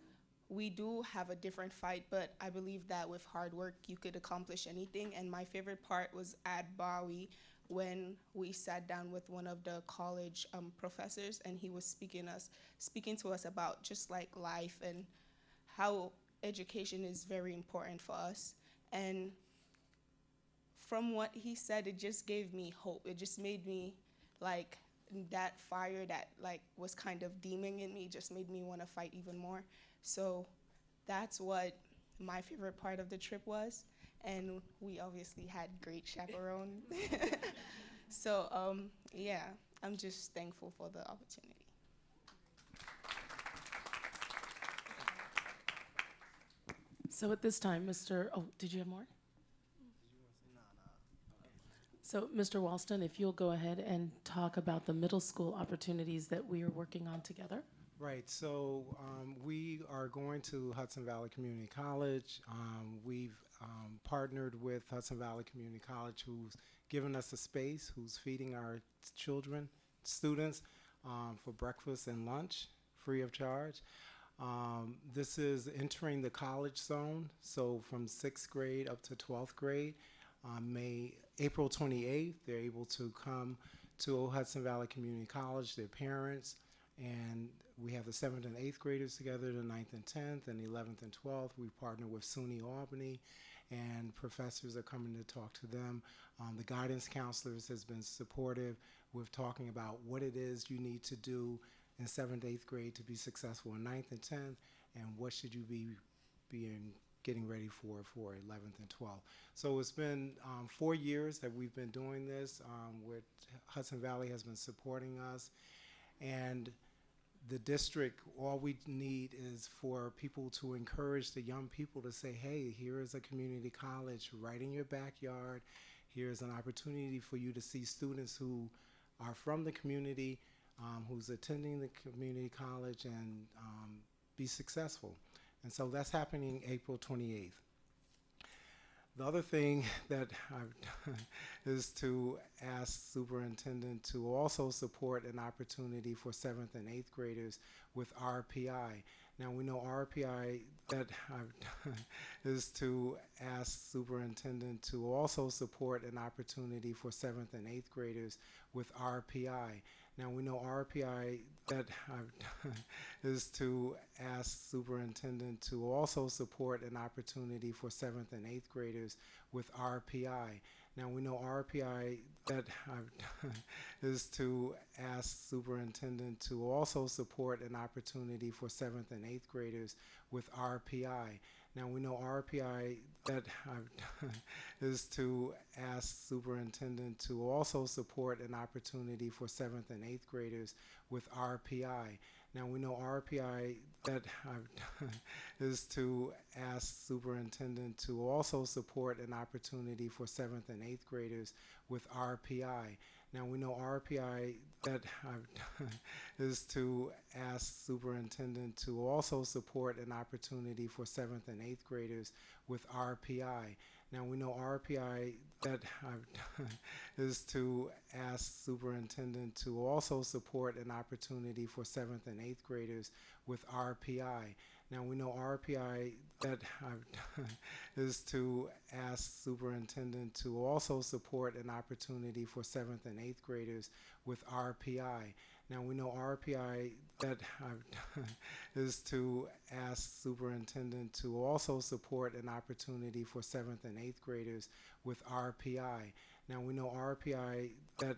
we do have a different fight, but I believe that with hard work you could accomplish anything. And my favorite part was at Bowie, when we sat down with one of the college professors, and he was speaking to us about just like life and how education is very important for us. And from what he said, it just gave me hope. It just made me like that fire that like was kind of deeming in me, just made me want to fight even more. So that's what my favorite part of the trip was. And we obviously had great chaperone. So yeah, I'm just thankful for the opportunity. So at this time, did you have more? So Mr. Walston, if you'll go ahead and talk about the middle school opportunities that we are working on together. Right, so we are going to Hudson Valley Community College. We've partnered with Hudson Valley Community College, who's given us a space, who's feeding our students for breakfast and lunch, free of charge. This is entering the college zone, so from 6th grade up to 12th grade. April 28th, they're able to come to Hudson Valley Community College, their parents, and we have the 7th and 8th graders together, the 9th and 10th, and 11th and 12th. We partner with SUNY Albany, and professors are coming to talk to them. The guidance counselors has been supportive with talking about what it is you need to do in 7th, 8th grade to be successful in 9th and 10th, and what should you be getting ready for 11th and 12th. So it's been 4 years that we've been doing this, with Hudson Valley has been supporting us, and the district, all we need is for people to encourage the young people to say, hey, here is a community college right in your backyard. Here's an opportunity for you to see students who are from the community, who's attending the community college, and be successful. And so that's happening April 28th. The other thing that I've done is to ask superintendent to also support an opportunity for 7th and 8th graders with RPI. Now we know RPI, that I've done is to ask superintendent to also support an opportunity for 7th and 8th graders with RPI. Now we know RPI, that I've done is to ask superintendent to also support an opportunity for 7th and 8th graders with RPI. Now we know RPI, that I've done is to ask superintendent to also support an opportunity for 7th and 8th graders with RPI. Now we know RPI, that I've done is to ask superintendent to also support an opportunity for 7th and 8th graders with RPI. Now we know RPI, that I've done is to ask superintendent to also support an opportunity for 7th and 8th graders with RPI. Now we know RPI that is to ask superintendent to also support an opportunity for 7th and 8th graders with RPI. Now we know RPI that is to ask superintendent to also support an opportunity for 7th and 8th graders with RPI. Now we know RPI that is to ask superintendent to also support an opportunity for 7th and 8th graders with RPI. Now we know RPI that is to ask superintendent to also support an opportunity for 7th and 8th graders with RPI. Now we know RPI that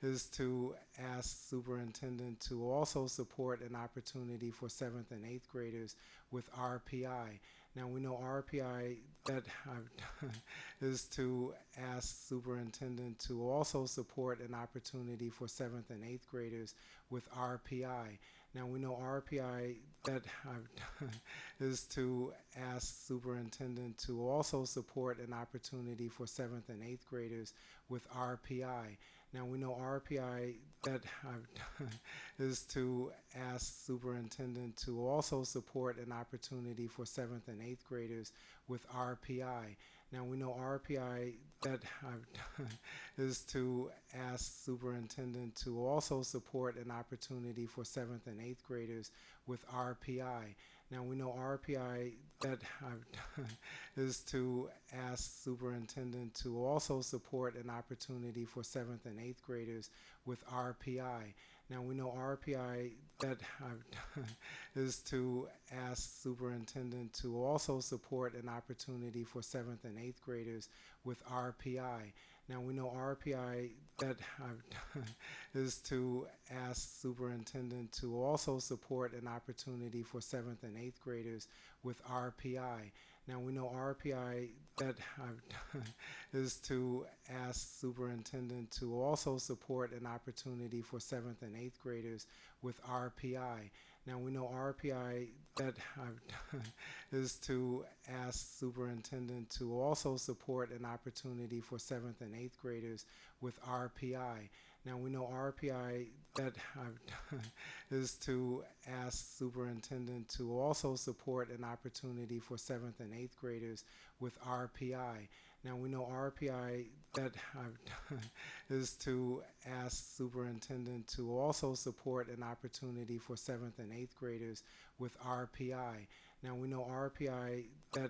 is to ask superintendent to also support an opportunity for 7th and 8th graders with RPI. Now we know RPI that is to ask superintendent to also support an opportunity for 7th and 8th graders with RPI. Now we know RPI that is to ask superintendent to also support an opportunity for 7th and 8th graders with RPI. Now we know RPI that is to ask superintendent to also support an opportunity for 7th and 8th graders with RPI. Now we know RPI that is to ask superintendent to also support an opportunity for 7th and 8th graders with RPI. Now we know RPI that is to ask superintendent to also support an opportunity for 7th and 8th graders with RPI. Now we know RPI that is to ask superintendent to also support an opportunity for 7th and 8th graders with RPI. Now we know RPI that is to ask superintendent to also support an opportunity for 7th and 8th graders with RPI. Now we know RPI that is to ask superintendent to also support an opportunity for 7th and 8th graders with RPI. Now we know RPI that is to ask superintendent to also support an opportunity for 7th and 8th graders with RPI. Now we know RPI that is to ask superintendent to also support an opportunity for 7th and 8th graders with RPI. Now we know RPI that is to ask superintendent to also support an opportunity for 7th and 8th graders with RPI. Now we know RPI that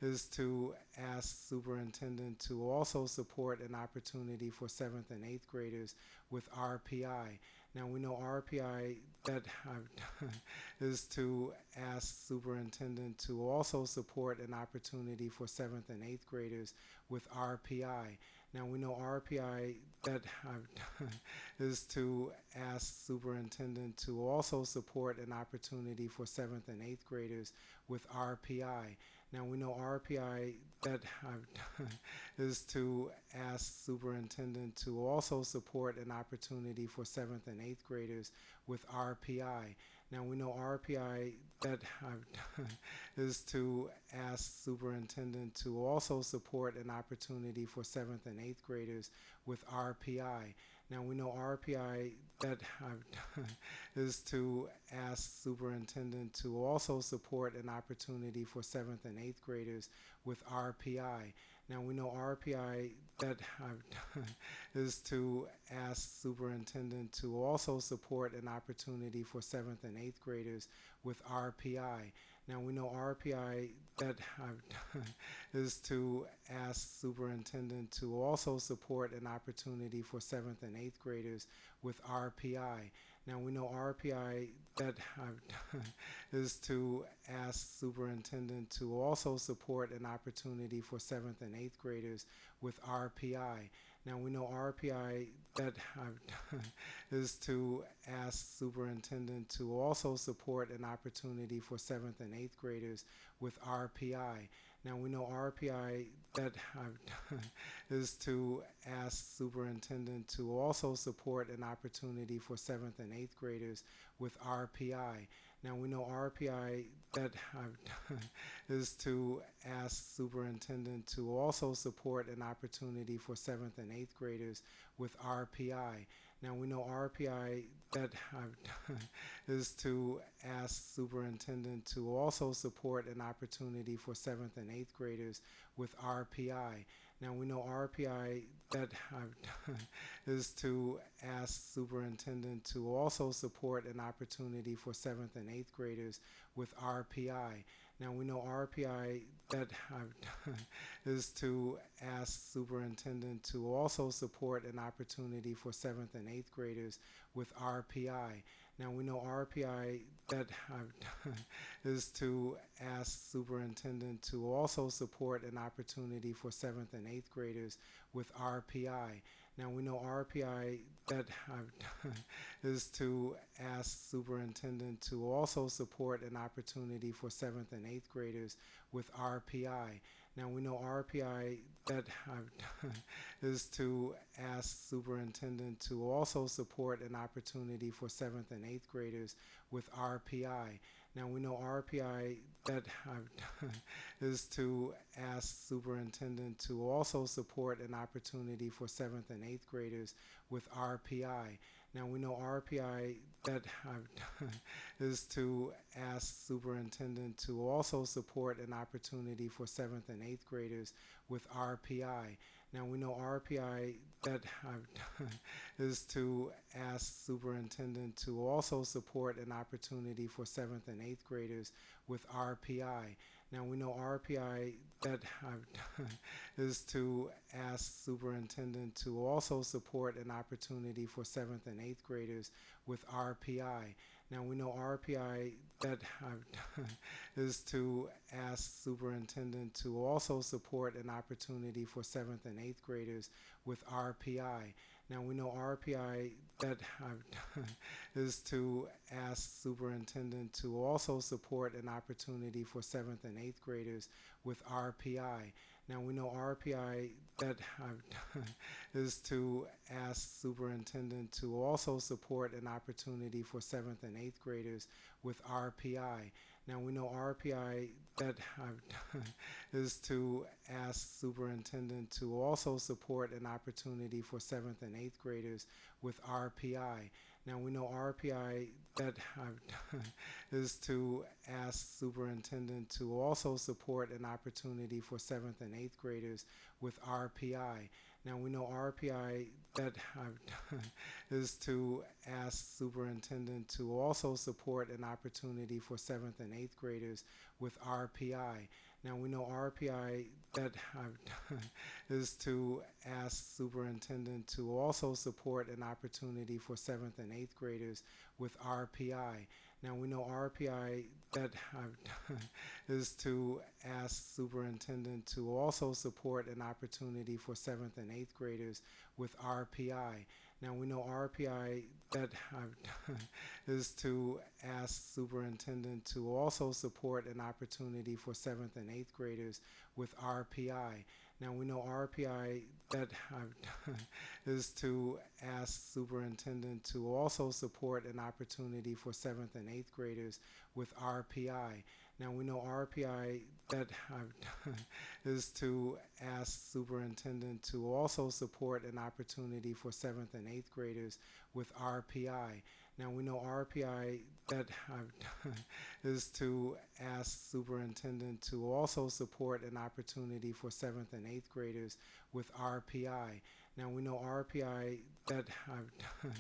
is to ask superintendent to also support an opportunity for 7th and 8th graders with RPI. Now we know RPI that is to ask superintendent to also support an opportunity for 7th and 8th graders with RPI. Now we know RPI that is to ask superintendent to also support an opportunity for 7th and 8th graders with RPI. Now we know RPI that is to ask superintendent to also support an opportunity for 7th and 8th graders with RPI. Now we know RPI that is to ask superintendent to also support an opportunity for 7th and 8th graders with RPI. Now we know RPI that is to ask superintendent to also support an opportunity for 7th and 8th graders with RPI. Now we know RPI that is to ask superintendent to also support an opportunity for 7th and 8th graders with RPI. Now we know RPI that is to ask superintendent to also support an opportunity for 7th and 8th graders with RPI. Now we know RPI that is to ask superintendent to also support an opportunity for 7th and 8th graders with RPI. Now we know RPI that is to ask superintendent to also support an opportunity for 7th and 8th graders with RPI. Now we know RPI that is to ask superintendent to also support an opportunity for 7th and 8th graders with RPI. Now we know RPI that I've done is to ask superintendent to also support an opportunity for 7th and 8th graders with RPI. Now we know RPI that I've done is to ask superintendent to also support an opportunity for 7th and 8th graders with RPI. Now we know RPI that I've done is to ask superintendent to also support an opportunity for 7th and 8th graders with RPI. Now we know RPI that I've done is to ask superintendent to also support an opportunity for 7th and 8th graders with RPI. Now we know RPI that I've done is to ask superintendent to also support an opportunity for 7th and 8th graders with RPI. Now we know RPI that I've done is to ask superintendent to also support an opportunity for 7th and 8th graders with RPI. Now we know RPI that I've done is to ask superintendent to also support an opportunity for 7th and 8th graders with RPI. Now we know RPI that I've done is to ask superintendent to also support an opportunity for 7th and 8th graders with RPI. Now we know RPI that I've done is to ask superintendent to also support an opportunity for 7th and 8th graders with RPI. Now we know RPI that I've done is to ask superintendent to also support an opportunity for 7th and 8th graders with RPI. Now we know RPI that I've done is to ask superintendent to also support an opportunity for 7th and 8th graders with RPI. Now we know RPI that I've done is to ask superintendent to also support an opportunity for 7th and 8th graders with RPI. Now we know RPI that I've done is to ask superintendent to also support an opportunity for 7th and 8th graders with RPI. Now we know RPI that I've done is to ask superintendent to also support an opportunity for 7th and 8th graders with RPI. Now we know RPI that I've done is to ask superintendent to also support an opportunity for 7th and 8th graders with RPI. Now we know RPI that I've done is to ask superintendent to also support an opportunity for 7th and 8th graders with RPI. Now we know RPI that I've done is to ask superintendent to also support an opportunity for 7th and 8th graders with RPI. Now we know RPI that I've done is to ask superintendent to also support an opportunity for 7th and 8th graders with RPI. Now we know RPI that I've done is to ask superintendent to also support an opportunity for 7th and 8th graders with RPI. Now we know RPI that I've done is to ask superintendent to also support an opportunity for 7th and 8th graders with RPI. Now we know RPI that I've done is to ask superintendent to also support an opportunity for 7th and 8th graders with RPI. Now we know RPI that I've done is to ask superintendent to also support an opportunity for 7th and 8th graders with RPI. Now we know RPI that I've done is to ask superintendent to also support an opportunity for 7th and 8th graders with RPI. Now we know RPI that I've done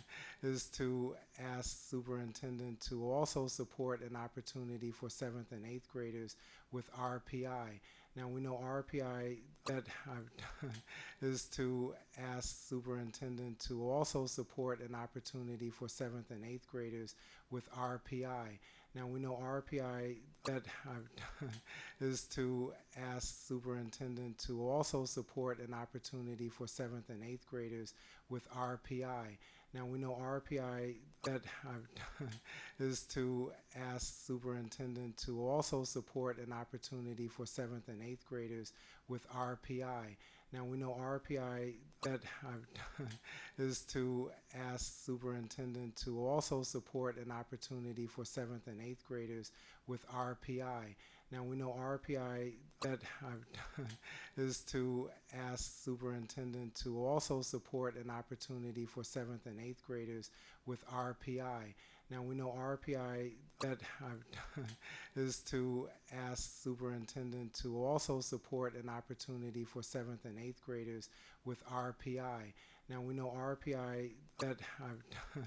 is to ask superintendent to also support an opportunity for 7th and 8th graders with RPI. Now we know RPI that I've done is to ask superintendent to also support an opportunity for 7th and 8th graders with RPI. Now we know RPI that I've done is to ask superintendent to also support an opportunity for 7th and 8th graders with RPI. Now we know RPI that I've done is to ask superintendent to also support an opportunity for 7th and 8th graders with RPI. Now we know RPI that I've done is to ask superintendent to also support an opportunity for 7th and 8th graders with RPI. Now we know RPI that I've done is to ask superintendent to also support an opportunity for 7th and 8th graders with RPI. Now we know RPI that I've done is to ask superintendent to also support an opportunity for 7th and 8th graders with RPI. Now we know RPI that I've done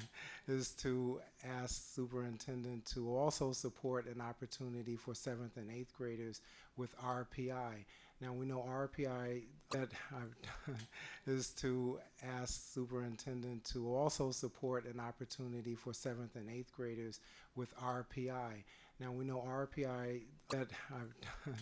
is to ask superintendent to also support an opportunity for 7th and 8th graders with RPI. Now we know RPI that I've done is to ask superintendent to also support an opportunity for 7th and 8th graders with RPI. Now we know RPI that I've done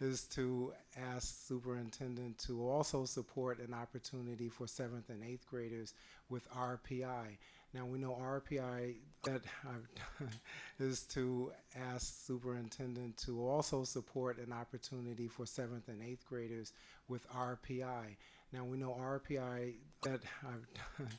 is to ask superintendent to also support an opportunity for 7th and 8th graders with RPI. Now we know RPI that I've done is to ask superintendent to also support an opportunity for 7th and 8th graders with RPI. Now we know RPI that I've done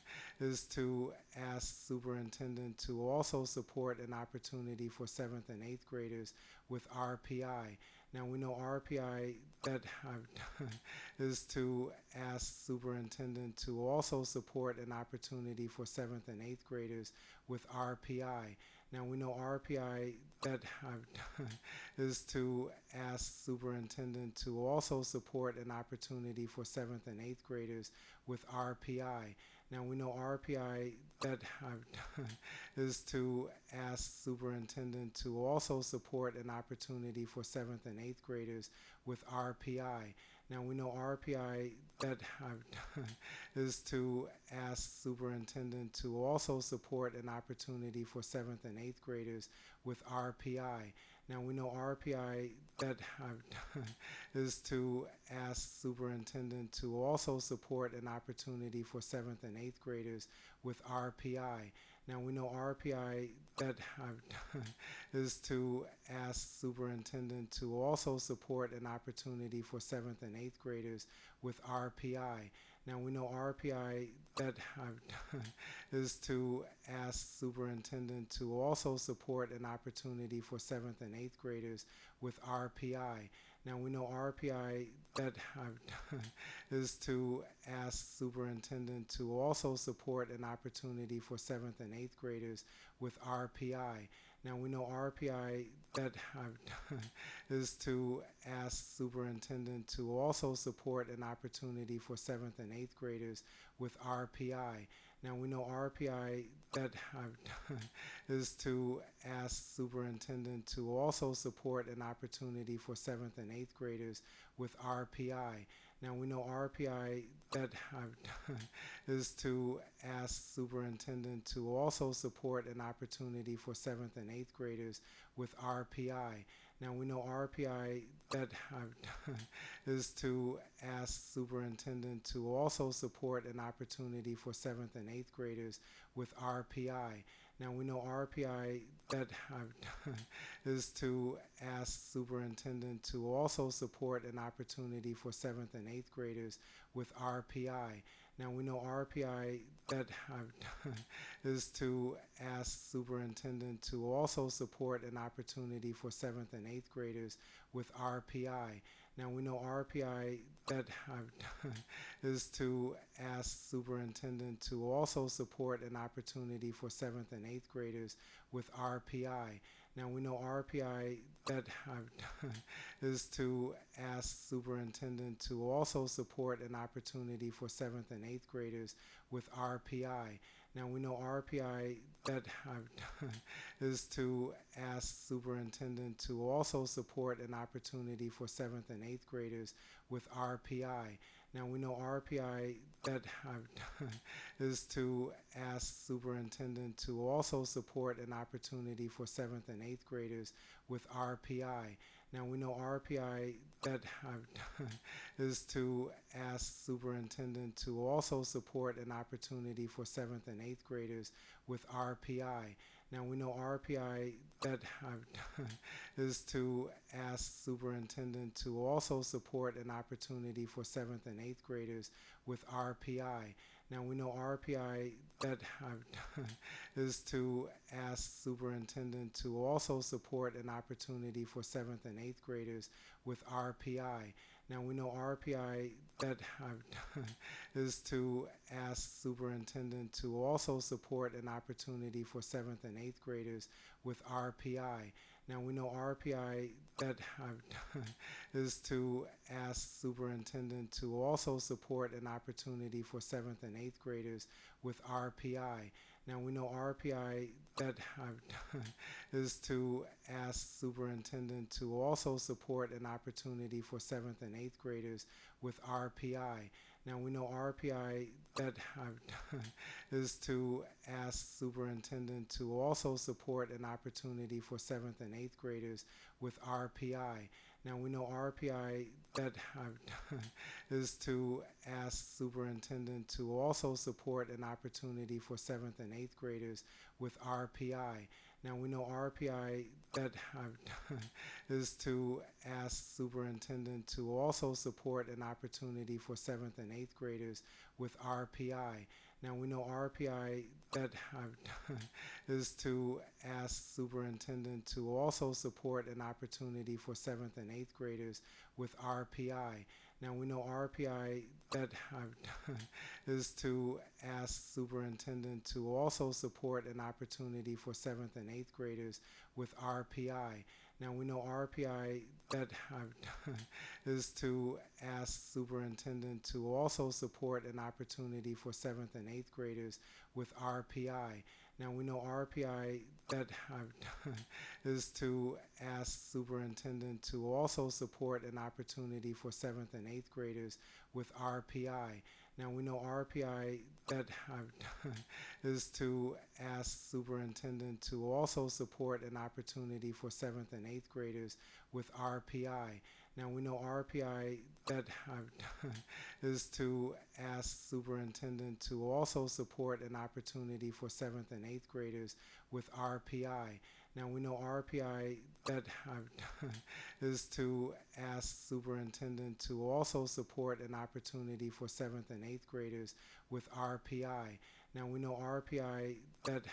is to ask superintendent to also support an opportunity for 7th and 8th graders with RPI. Now we know RPI that I've done is to ask superintendent to also support an opportunity for 7th and 8th graders with RPI. Now we know RPI that I've done is to ask superintendent to also support an opportunity for 7th and 8th graders with RPI. Now we know RPI that I've done is to ask superintendent to also support an opportunity for 7th and 8th graders with RPI. Now we know RPI that I've done is to ask superintendent to also support an opportunity for 7th and 8th graders with RPI. Now we know RPI that I've done is to ask superintendent to also support an opportunity for 7th and 8th graders with RPI. Now we know RPI that I've done is to ask superintendent to also support an opportunity for 7th and 8th graders with RPI. Now we know RPI that I've done is to ask superintendent to also support an opportunity for 7th and 8th graders with RPI. Now we know RPI that I've done is to ask superintendent to also support an opportunity for 7th and 8th graders with RPI. Now we know RPI that I've done is to ask superintendent to also support an opportunity for 7th and 8th graders with RPI. Now we know RPI that I've done is to ask superintendent to also support an opportunity for 7th and 8th graders with RPI. Now we know RPI that I've done is to ask superintendent to also support an opportunity for 7th and 8th graders with RPI. Now we know RPI that I've done is to ask superintendent to also support an opportunity for 7th and 8th graders with RPI. Now we know RPI that I've done is to ask superintendent to also support an opportunity for 7th and 8th graders with RPI. Now we know RPI that I've done is to ask superintendent to also support an opportunity for 7th and 8th graders with RPI. Now we know RPI that I've done is to ask superintendent to also support an opportunity for 7th and 8th graders with RPI. Now we know RPI that I've done is to ask superintendent to also support an opportunity for 7th and 8th graders with RPI. Now we know RPI that I've done is to ask superintendent to also support an opportunity for 7th and 8th graders with RPI. Now we know RPI that I've done is to ask superintendent to also support an opportunity for 7th and 8th graders with RPI. Now we know RPI that I've done is to ask superintendent to also support an opportunity for 7th and 8th graders with RPI. Now we know RPI that is to ask superintendent to also support an opportunity for 7th and 8th graders with RPI. Now we know RPI that is to ask superintendent to also support an opportunity for 7th and 8th graders with RPI. Now we know RPI that is to ask superintendent to also support an opportunity for 7th and 8th graders with RPI. Now we know RPI that is to ask superintendent to also support an opportunity for 7th and 8th graders with RPI. Now we know RPI that is to ask superintendent to also support an opportunity for 7th and 8th graders with RPI. Now we know RPI that is to ask superintendent to also support an opportunity for 7th and 8th graders with RPI. Now we know RPI that is to ask superintendent to also support an opportunity for 7th and 8th graders with RPI. Now we know RPI that is to ask superintendent to also support an opportunity for 7th and 8th graders with RPI. Now we know RPI that is to ask superintendent to also support an opportunity for 7th and 8th graders with RPI. Now we know RPI that is to ask superintendent to also support an opportunity for 7th and 8th graders with RPI. Now we know RPI that is to ask superintendent to also support an opportunity for 7th and 8th graders with RPI. Now we know RPI that is to ask superintendent to also support an opportunity for 7th and 8th graders with RPI. Now we know RPI that is to ask superintendent to also support an opportunity for 7th and 8th graders with RPI. Now we know RPI that is to ask superintendent to also support an opportunity for 7th and 8th graders with RPI. Now we know RPI that is to ask superintendent to also support an opportunity for 7th and 8th graders with RPI. Now we know RPI that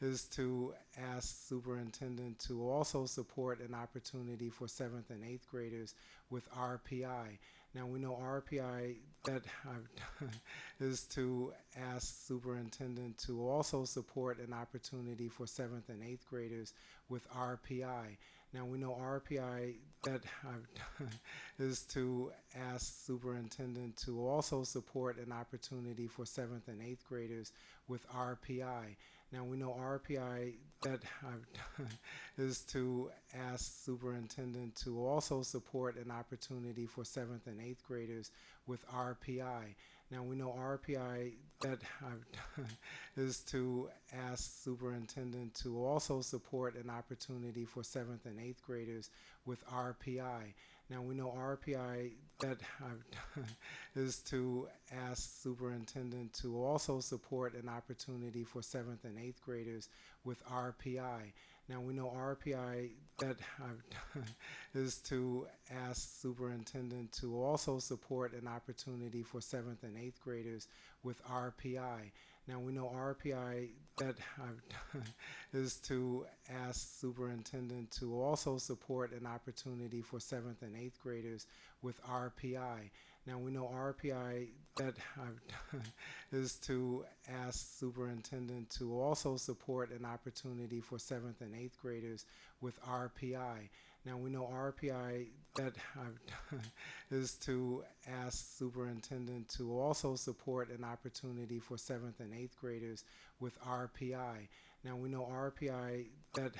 is to ask superintendent to also support an opportunity for 7th and 8th graders with RPI. Now we know RPI that is to ask superintendent to also support an opportunity for 7th and 8th graders with RPI. Now we know RPI that is to ask superintendent to also support an opportunity for 7th and 8th graders with RPI. Now we know RPI that is to ask superintendent to also support an opportunity for 7th and 8th graders with RPI. Now we know RPI that is to ask superintendent to also support an opportunity for 7th and 8th graders with RPI. Now we know RPI that is to ask superintendent to also support an opportunity for 7th and 8th graders with RPI. Now we know RPI that is to ask superintendent to also support an opportunity for 7th and 8th graders with RPI. Now we know RPI that is to ask superintendent to also support an opportunity for 7th and 8th graders with RPI. Now we know RPI that is to ask superintendent to also support an opportunity for 7th and 8th graders with RPI. Now we know RPI that is to ask superintendent to also support an opportunity for 7th and 8th graders with RPI. Now we know RPI that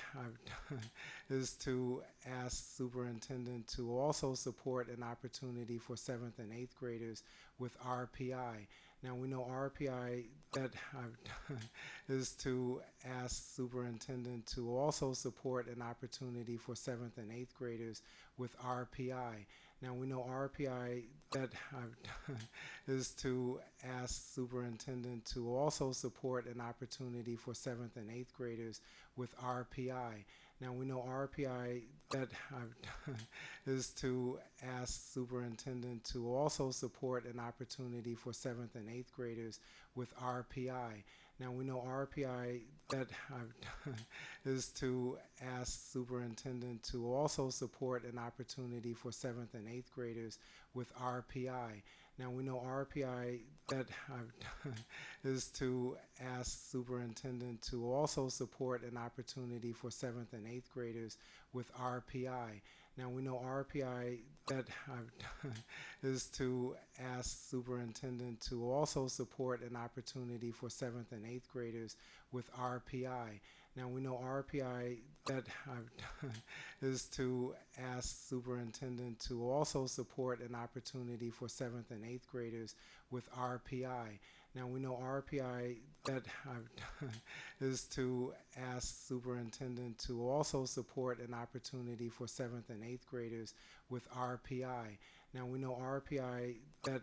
is to ask superintendent to also support an opportunity for 7th and 8th graders with RPI. Now we know RPI that is to ask superintendent to also support an opportunity for 7th and 8th graders with RPI. Now we know RPI that is to ask superintendent to also support an opportunity for 7th and 8th graders with RPI. Now we know RPI that is to ask superintendent to also support an opportunity for 7th and 8th graders with RPI. Now we know RPI that is to ask superintendent to also support an opportunity for 7th and 8th graders with RPI. Now we know RPI that is to ask superintendent to also support an opportunity for 7th and 8th graders with RPI. Now we know RPI that is to ask superintendent to also support an opportunity for 7th and 8th graders with RPI. Now we know RPI that is to ask superintendent to also support an opportunity for 7th and 8th graders with RPI. Now we know RPI that is to ask superintendent to also support an opportunity for 7th and 8th graders with RPI. Now we know RPI that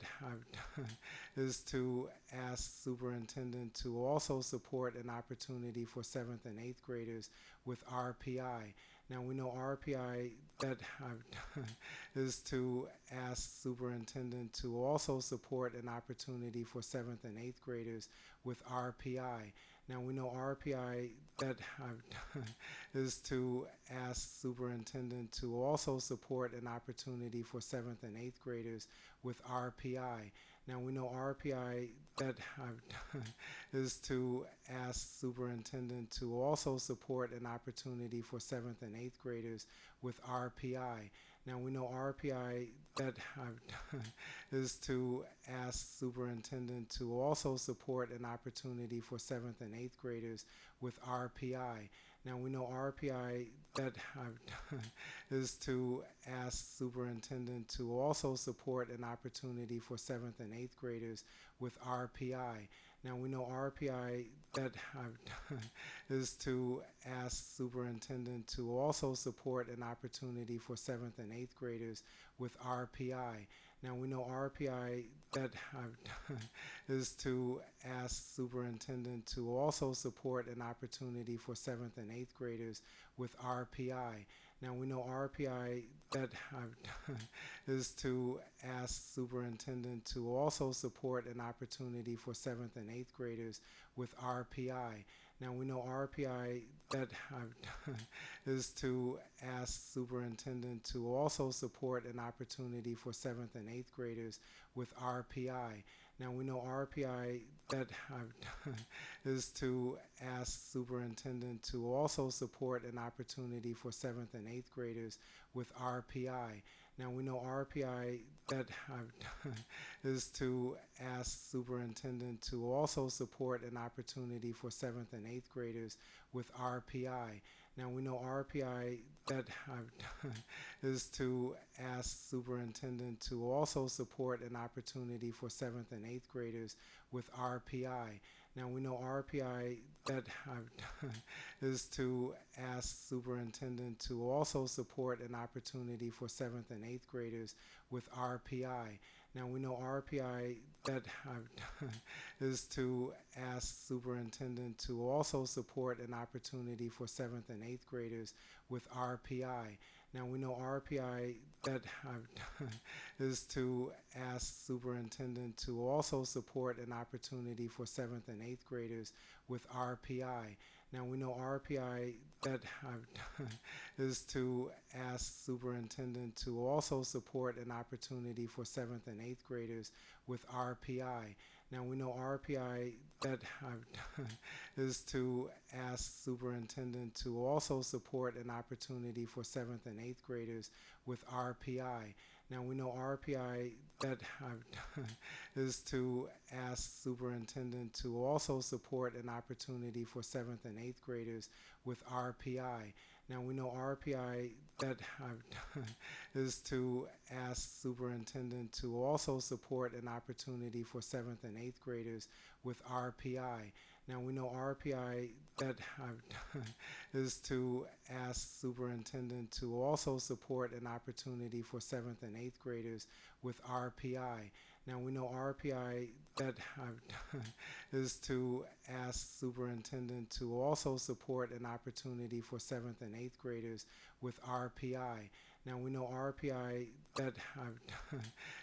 is to ask superintendent to also support an opportunity for 7th and 8th graders with RPI. Now we know RPI that is to ask superintendent to also support an opportunity for 7th and 8th graders with RPI. Now we know RPI that is to ask superintendent to also support an opportunity for 7th and 8th graders with RPI. Now we know RPI that is to ask superintendent to also support an opportunity for 7th and 8th graders with RPI. Now we know RPI that is to ask superintendent to also support an opportunity for 7th and 8th graders with RPI. Now we know RPI that is to ask superintendent to also support an opportunity for 7th and 8th graders with RPI. Now we know RPI that is to ask superintendent to also support an opportunity for 7th and 8th graders with RPI. Now we know RPI that is to ask superintendent to also support an opportunity for 7th and 8th graders with RPI. Now we know RPI that is to ask superintendent to also support an opportunity for 7th and 8th graders with RPI. Now we know RPI that is to ask superintendent to also support an opportunity for 7th and 8th graders with RPI. Now we know RPI that is to ask superintendent to also support an opportunity for 7th and 8th graders with RPI. Now we know RPI that is to ask superintendent to also support an opportunity for 7th and 8th graders with RPI. Now we know RPI that is to ask superintendent to also support an opportunity for 7th and 8th graders with RPI. Now we know RPI that is to ask superintendent to also support an opportunity for 7th and 8th graders with RPI. Now we know RPI that is to ask superintendent to also support an opportunity for 7th and 8th graders with RPI. Now we know RPI that is to ask superintendent to also support an opportunity for 7th and 8th graders with RPI. Now we know RPI that is to ask superintendent to also support an opportunity for 7th and 8th graders with RPI. Now we know RPI that is to ask superintendent to also support an opportunity for 7th and 8th graders with RPI. Now we know RPI that is to ask superintendent to also support an opportunity for 7th and 8th graders with RPI. Now we know RPI that is to ask superintendent to also support an opportunity for 7th and 8th graders with RPI. Now we know RPI that is to ask superintendent to also support an opportunity for 7th and 8th graders with RPI. Now we know RPI that is to ask superintendent to also support an opportunity for 7th and 8th graders with RPI. Now we know RPI that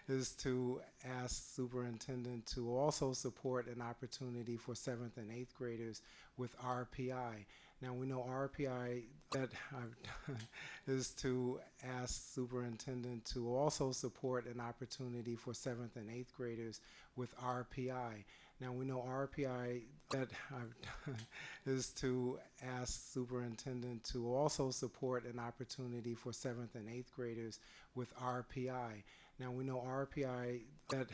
is to ask superintendent to also support an opportunity for 7th and 8th graders with RPI. Now we know RPI that is to ask superintendent to also support an opportunity for 7th and 8th graders with RPI. Now we know RPI that is to ask superintendent to also support an opportunity for 7th and 8th graders with RPI. Now we know RPI that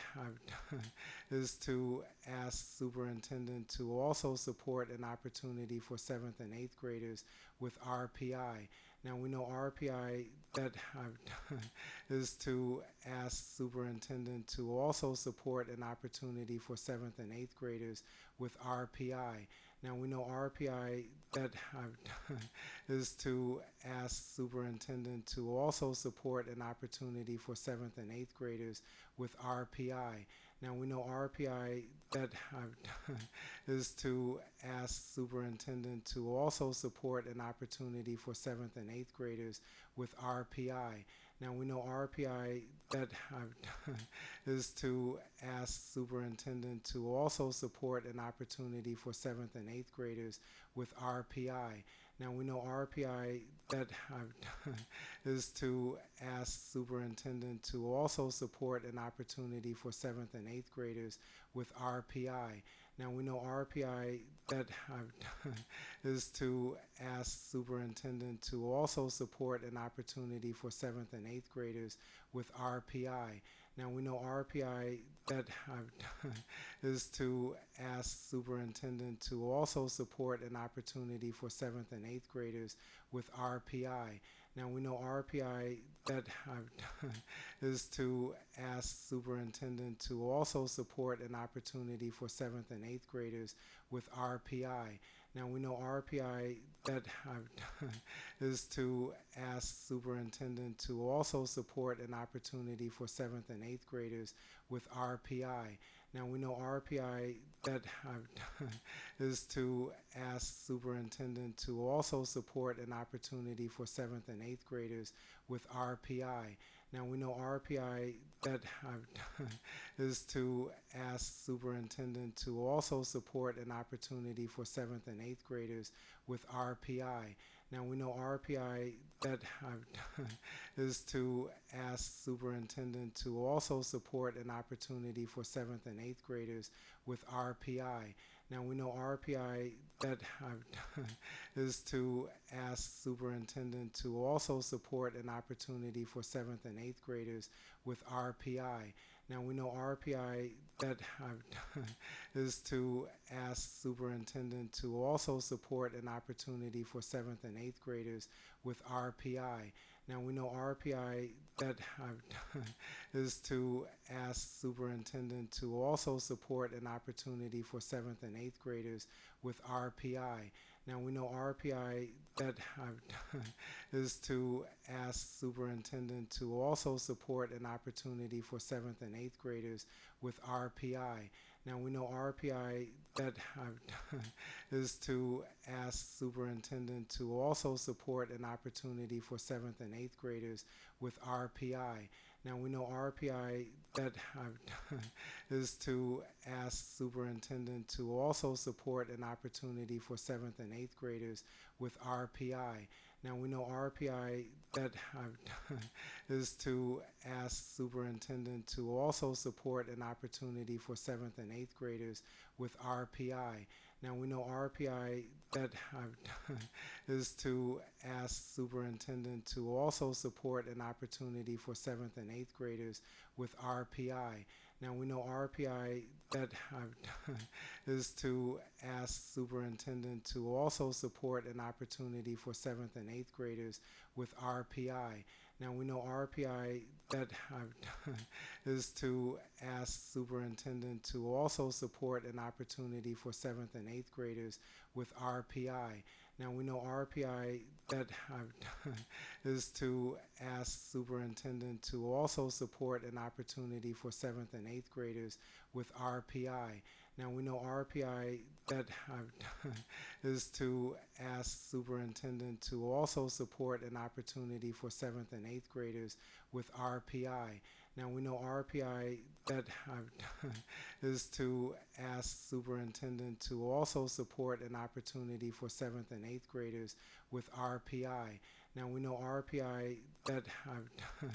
is to ask superintendent to also support an opportunity for 7th and 8th graders with RPI. Now we know RPI that is to ask superintendent to also support an opportunity for 7th and 8th graders with RPI. Now we know RPI that is to ask superintendent to also support an opportunity for 7th and 8th graders with RPI. Now we know RPI that is to ask superintendent to also support an opportunity for 7th and 8th graders with RPI. Now we know RPI that is to ask superintendent to also support an opportunity for 7th and 8th graders with RPI. Now we know RPI that is to ask superintendent to also support an opportunity for 7th and 8th graders with RPI. Now we know RPI that is to ask superintendent to also support an opportunity for 7th and 8th graders with RPI. Now we know RPI that is to ask superintendent to also support an opportunity for 7th and 8th graders with RPI. Now we know RPI that is to ask superintendent to also support an opportunity for 7th and 8th graders with RPI. Now we know RPI that is to ask superintendent to also support an opportunity for 7th and 8th graders with RPI. Now we know RPI that is to ask superintendent to also support an opportunity for 7th and 8th graders with RPI. Now we know RPI that is to ask superintendent to also support an opportunity for 7th and 8th graders with RPI. Now we know RPI that is to ask superintendent to also support an opportunity for 7th and 8th graders with RPI. Now we know RPI that is to ask superintendent to also support an opportunity for 7th and 8th graders with RPI. Now we know RPI that is to ask superintendent to also support an opportunity for 7th and 8th graders with RPI. Now we know RPI that is to ask superintendent to also support an opportunity for 7th and 8th graders with RPI. Now we know RPI that is to ask superintendent to also support an opportunity for 7th and 8th graders with RPI. Now we know RPI that is to ask superintendent to also support an opportunity for 7th and 8th graders with RPI. Now we know RPI that is to ask superintendent to also support an opportunity for 7th and 8th graders with RPI. Now we know RPI that is to ask superintendent to also support an opportunity for 7th and 8th graders with RPI. Now we know RPI that is to ask superintendent to also support an opportunity for 7th and 8th graders with RPI. Now we know RPI that is to ask superintendent to also support an opportunity for 7th and 8th graders with RPI. Now we know RPI that I've done is to ask superintendent to also support an opportunity for 7th and 8th graders with RPI. Now we know RPI that I've done is to ask superintendent to also support an opportunity for 7th and 8th graders with RPI. Now we know RPI that I've done is to ask superintendent to also support an opportunity for 7th and 8th graders with RPI. Now we know RPI that I've done is to ask superintendent to also support an opportunity for 7th and 8th graders with RPI. Now we know RPI that I've done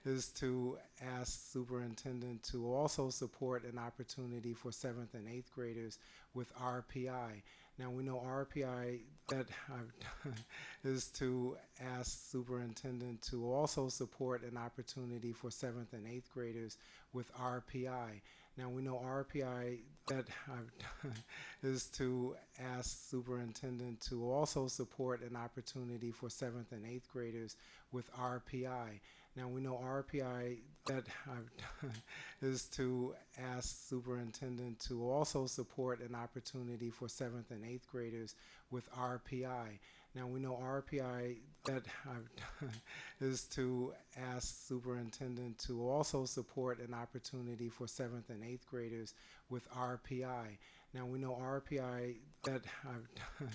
is to ask superintendent to also support an opportunity for 7th and 8th graders with RPI. Now we know RPI that I've done is to ask superintendent to also support an opportunity for 7th and 8th graders with RPI. Now we know RPI that I've done is to ask superintendent to also support an opportunity for 7th and 8th graders with RPI. Now we know RPI that I've done is to ask superintendent to also support an opportunity for 7th and 8th graders with RPI. Now we know RPI that I've done is to ask superintendent to also support an opportunity for 7th and 8th graders with RPI. Now we know RPI that I've done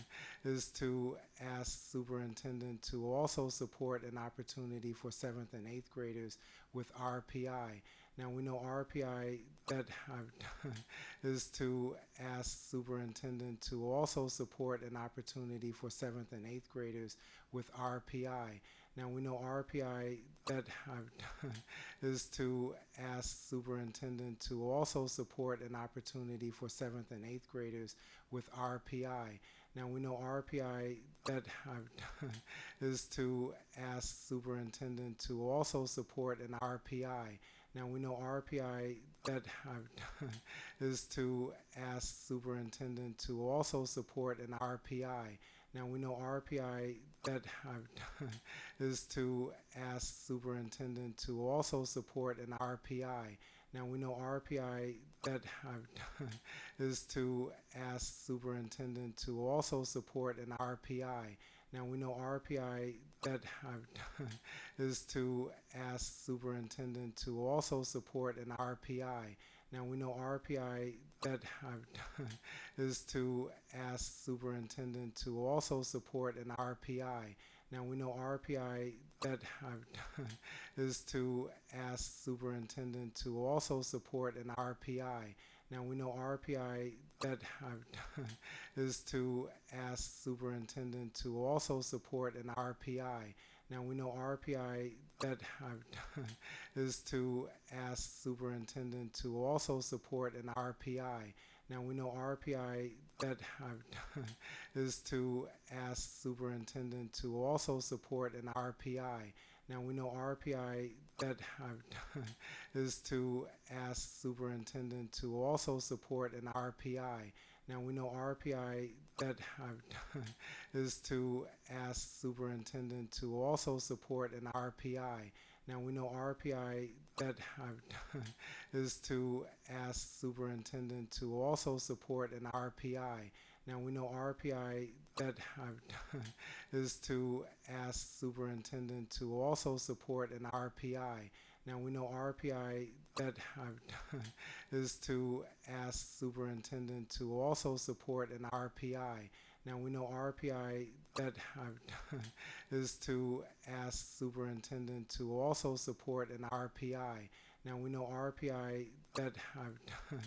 is to ask superintendent to also support an opportunity for 7th and 8th graders with RPI. Now we know RPI that I've done is to ask superintendent to also support an opportunity for 7th and 8th graders with RPI. Now we know RPI that I've done is to ask superintendent to also support an opportunity for 7th and 8th graders with RPI. Now we know RPI that I've done is to ask superintendent to also support an RPI. Now we know RPI that I've done is to ask superintendent to also support an RPI. Now we know RPI that I've done is to ask superintendent to also support an RPI. Now we know RPI that I've done is to ask superintendent to also support an RPI. Now we know RPI that I've done is to ask superintendent to also support an RPI. Now we know RPI that I've done is to ask superintendent to also support an RPI. Now we know RPI that I've done is to ask superintendent to also support an RPI. Now we know RPI that I've done is to ask superintendent to also support an RPI. Now we know RPI that I've done is to ask superintendent to also support an RPI. Now we know RPI that I've done is to ask superintendent to also support an RPI. Now we know RPI that I've done is to ask superintendent to also support an RPI. Now we know RPI that I've done is to ask superintendent to also support an RPI. Now we know RPI that I've done is to ask superintendent to also support an RPI. Now we know RPI that I've done is to ask superintendent to also support an RPI. Now we know RPI that I've done is to ask superintendent to also support an RPI. Now we know RPI that I've done is to ask superintendent to also support an RPI. Now we know RPI that I've done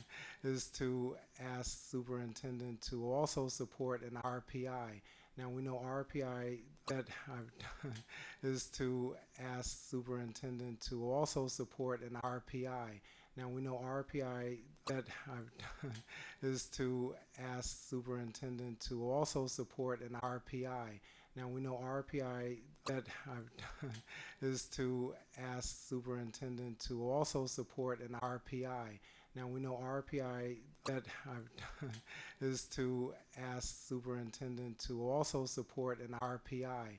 is to ask superintendent to also support an RPI. Now we know RPI that I've done is to ask superintendent to also support an RPI. Now we know RPI that I've done is to ask superintendent to also support an RPI. Now we know RPI that I've done is to ask superintendent to also support an RPI. Now we know RPI that I've done is to ask superintendent to also support an RPI.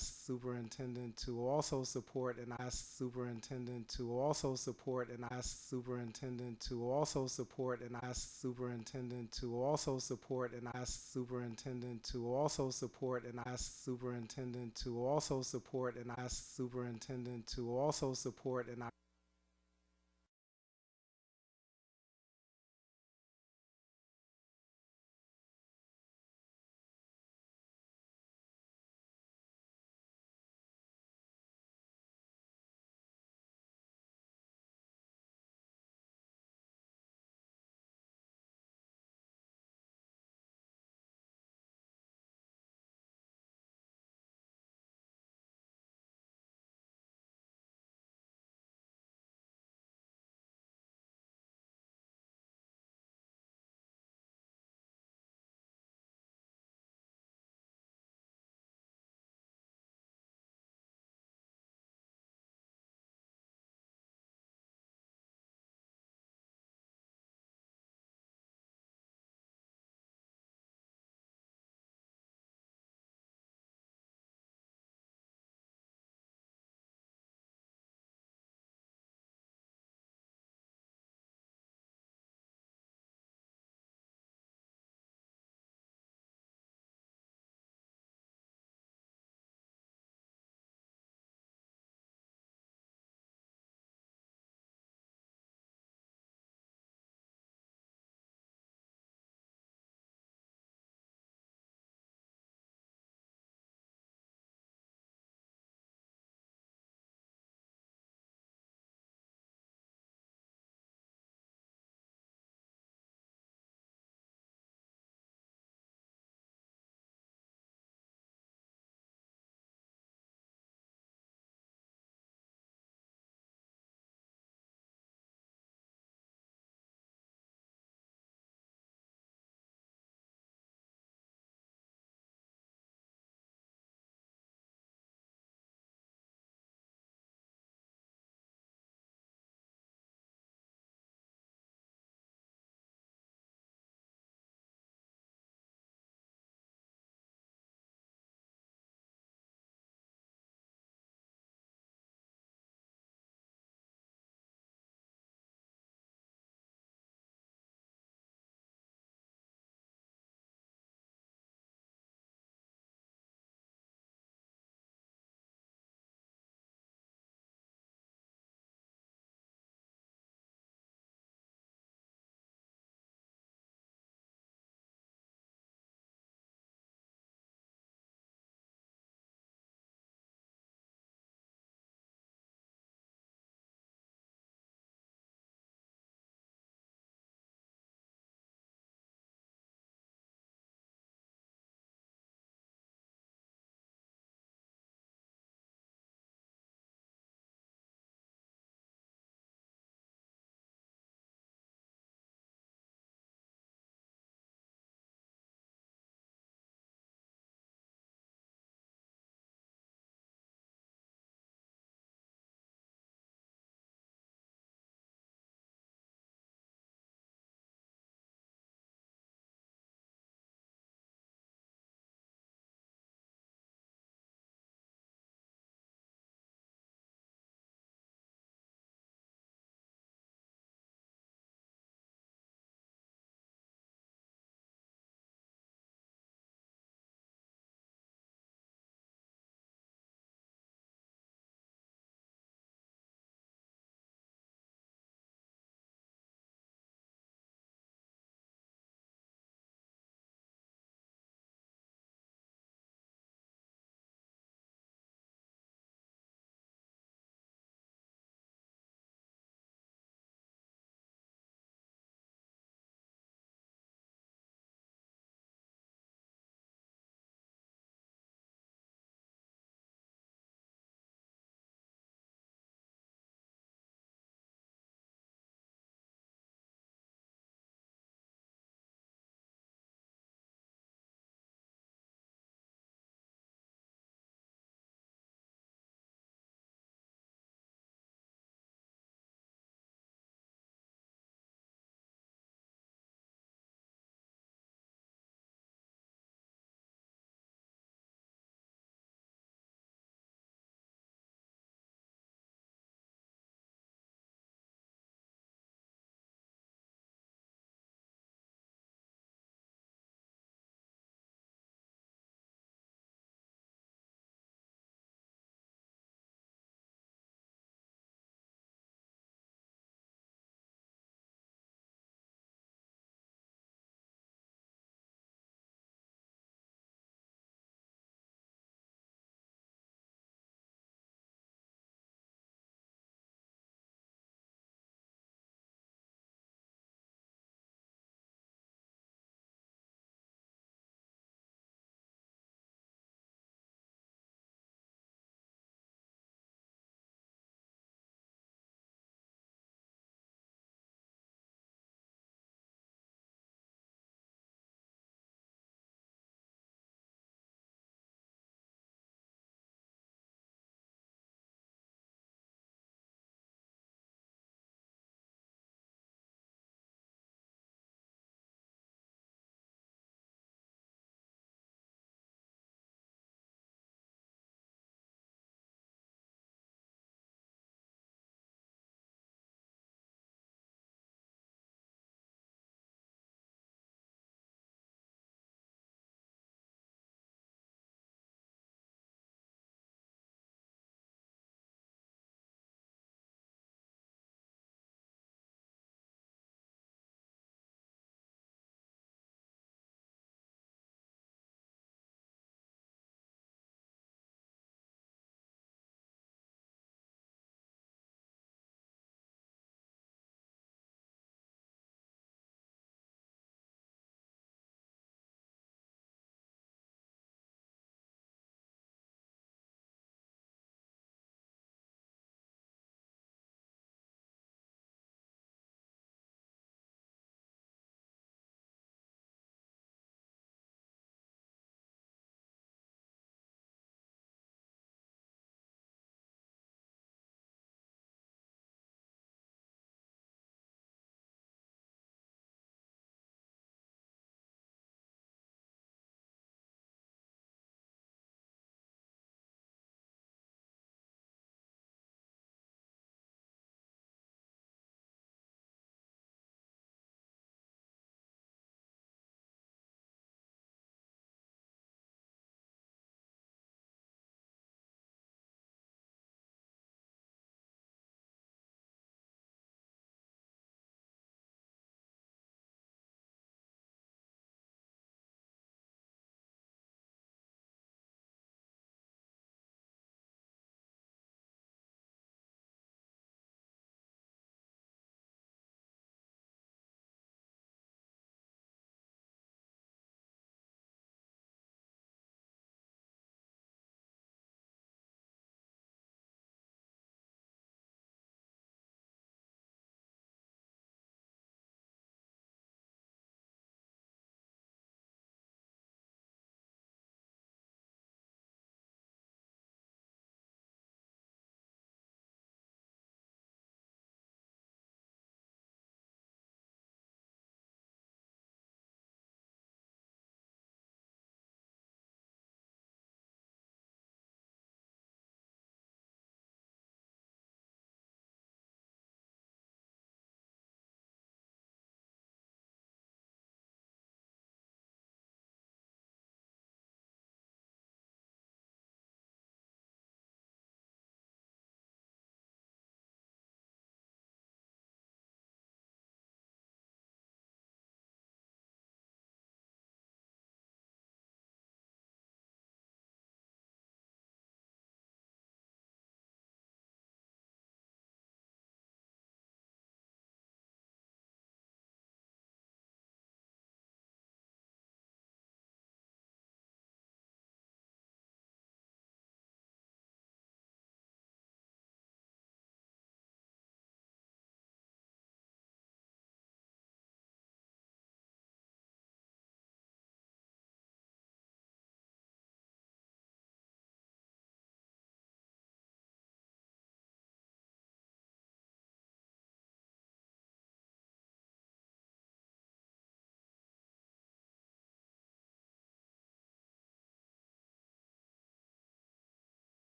ask superintendent to also support, and ask superintendent to also support, and ask superintendent to also support, and ask superintendent to also support, and ask superintendent to also support, and ask superintendent to also support, and ask superintendent to also support, and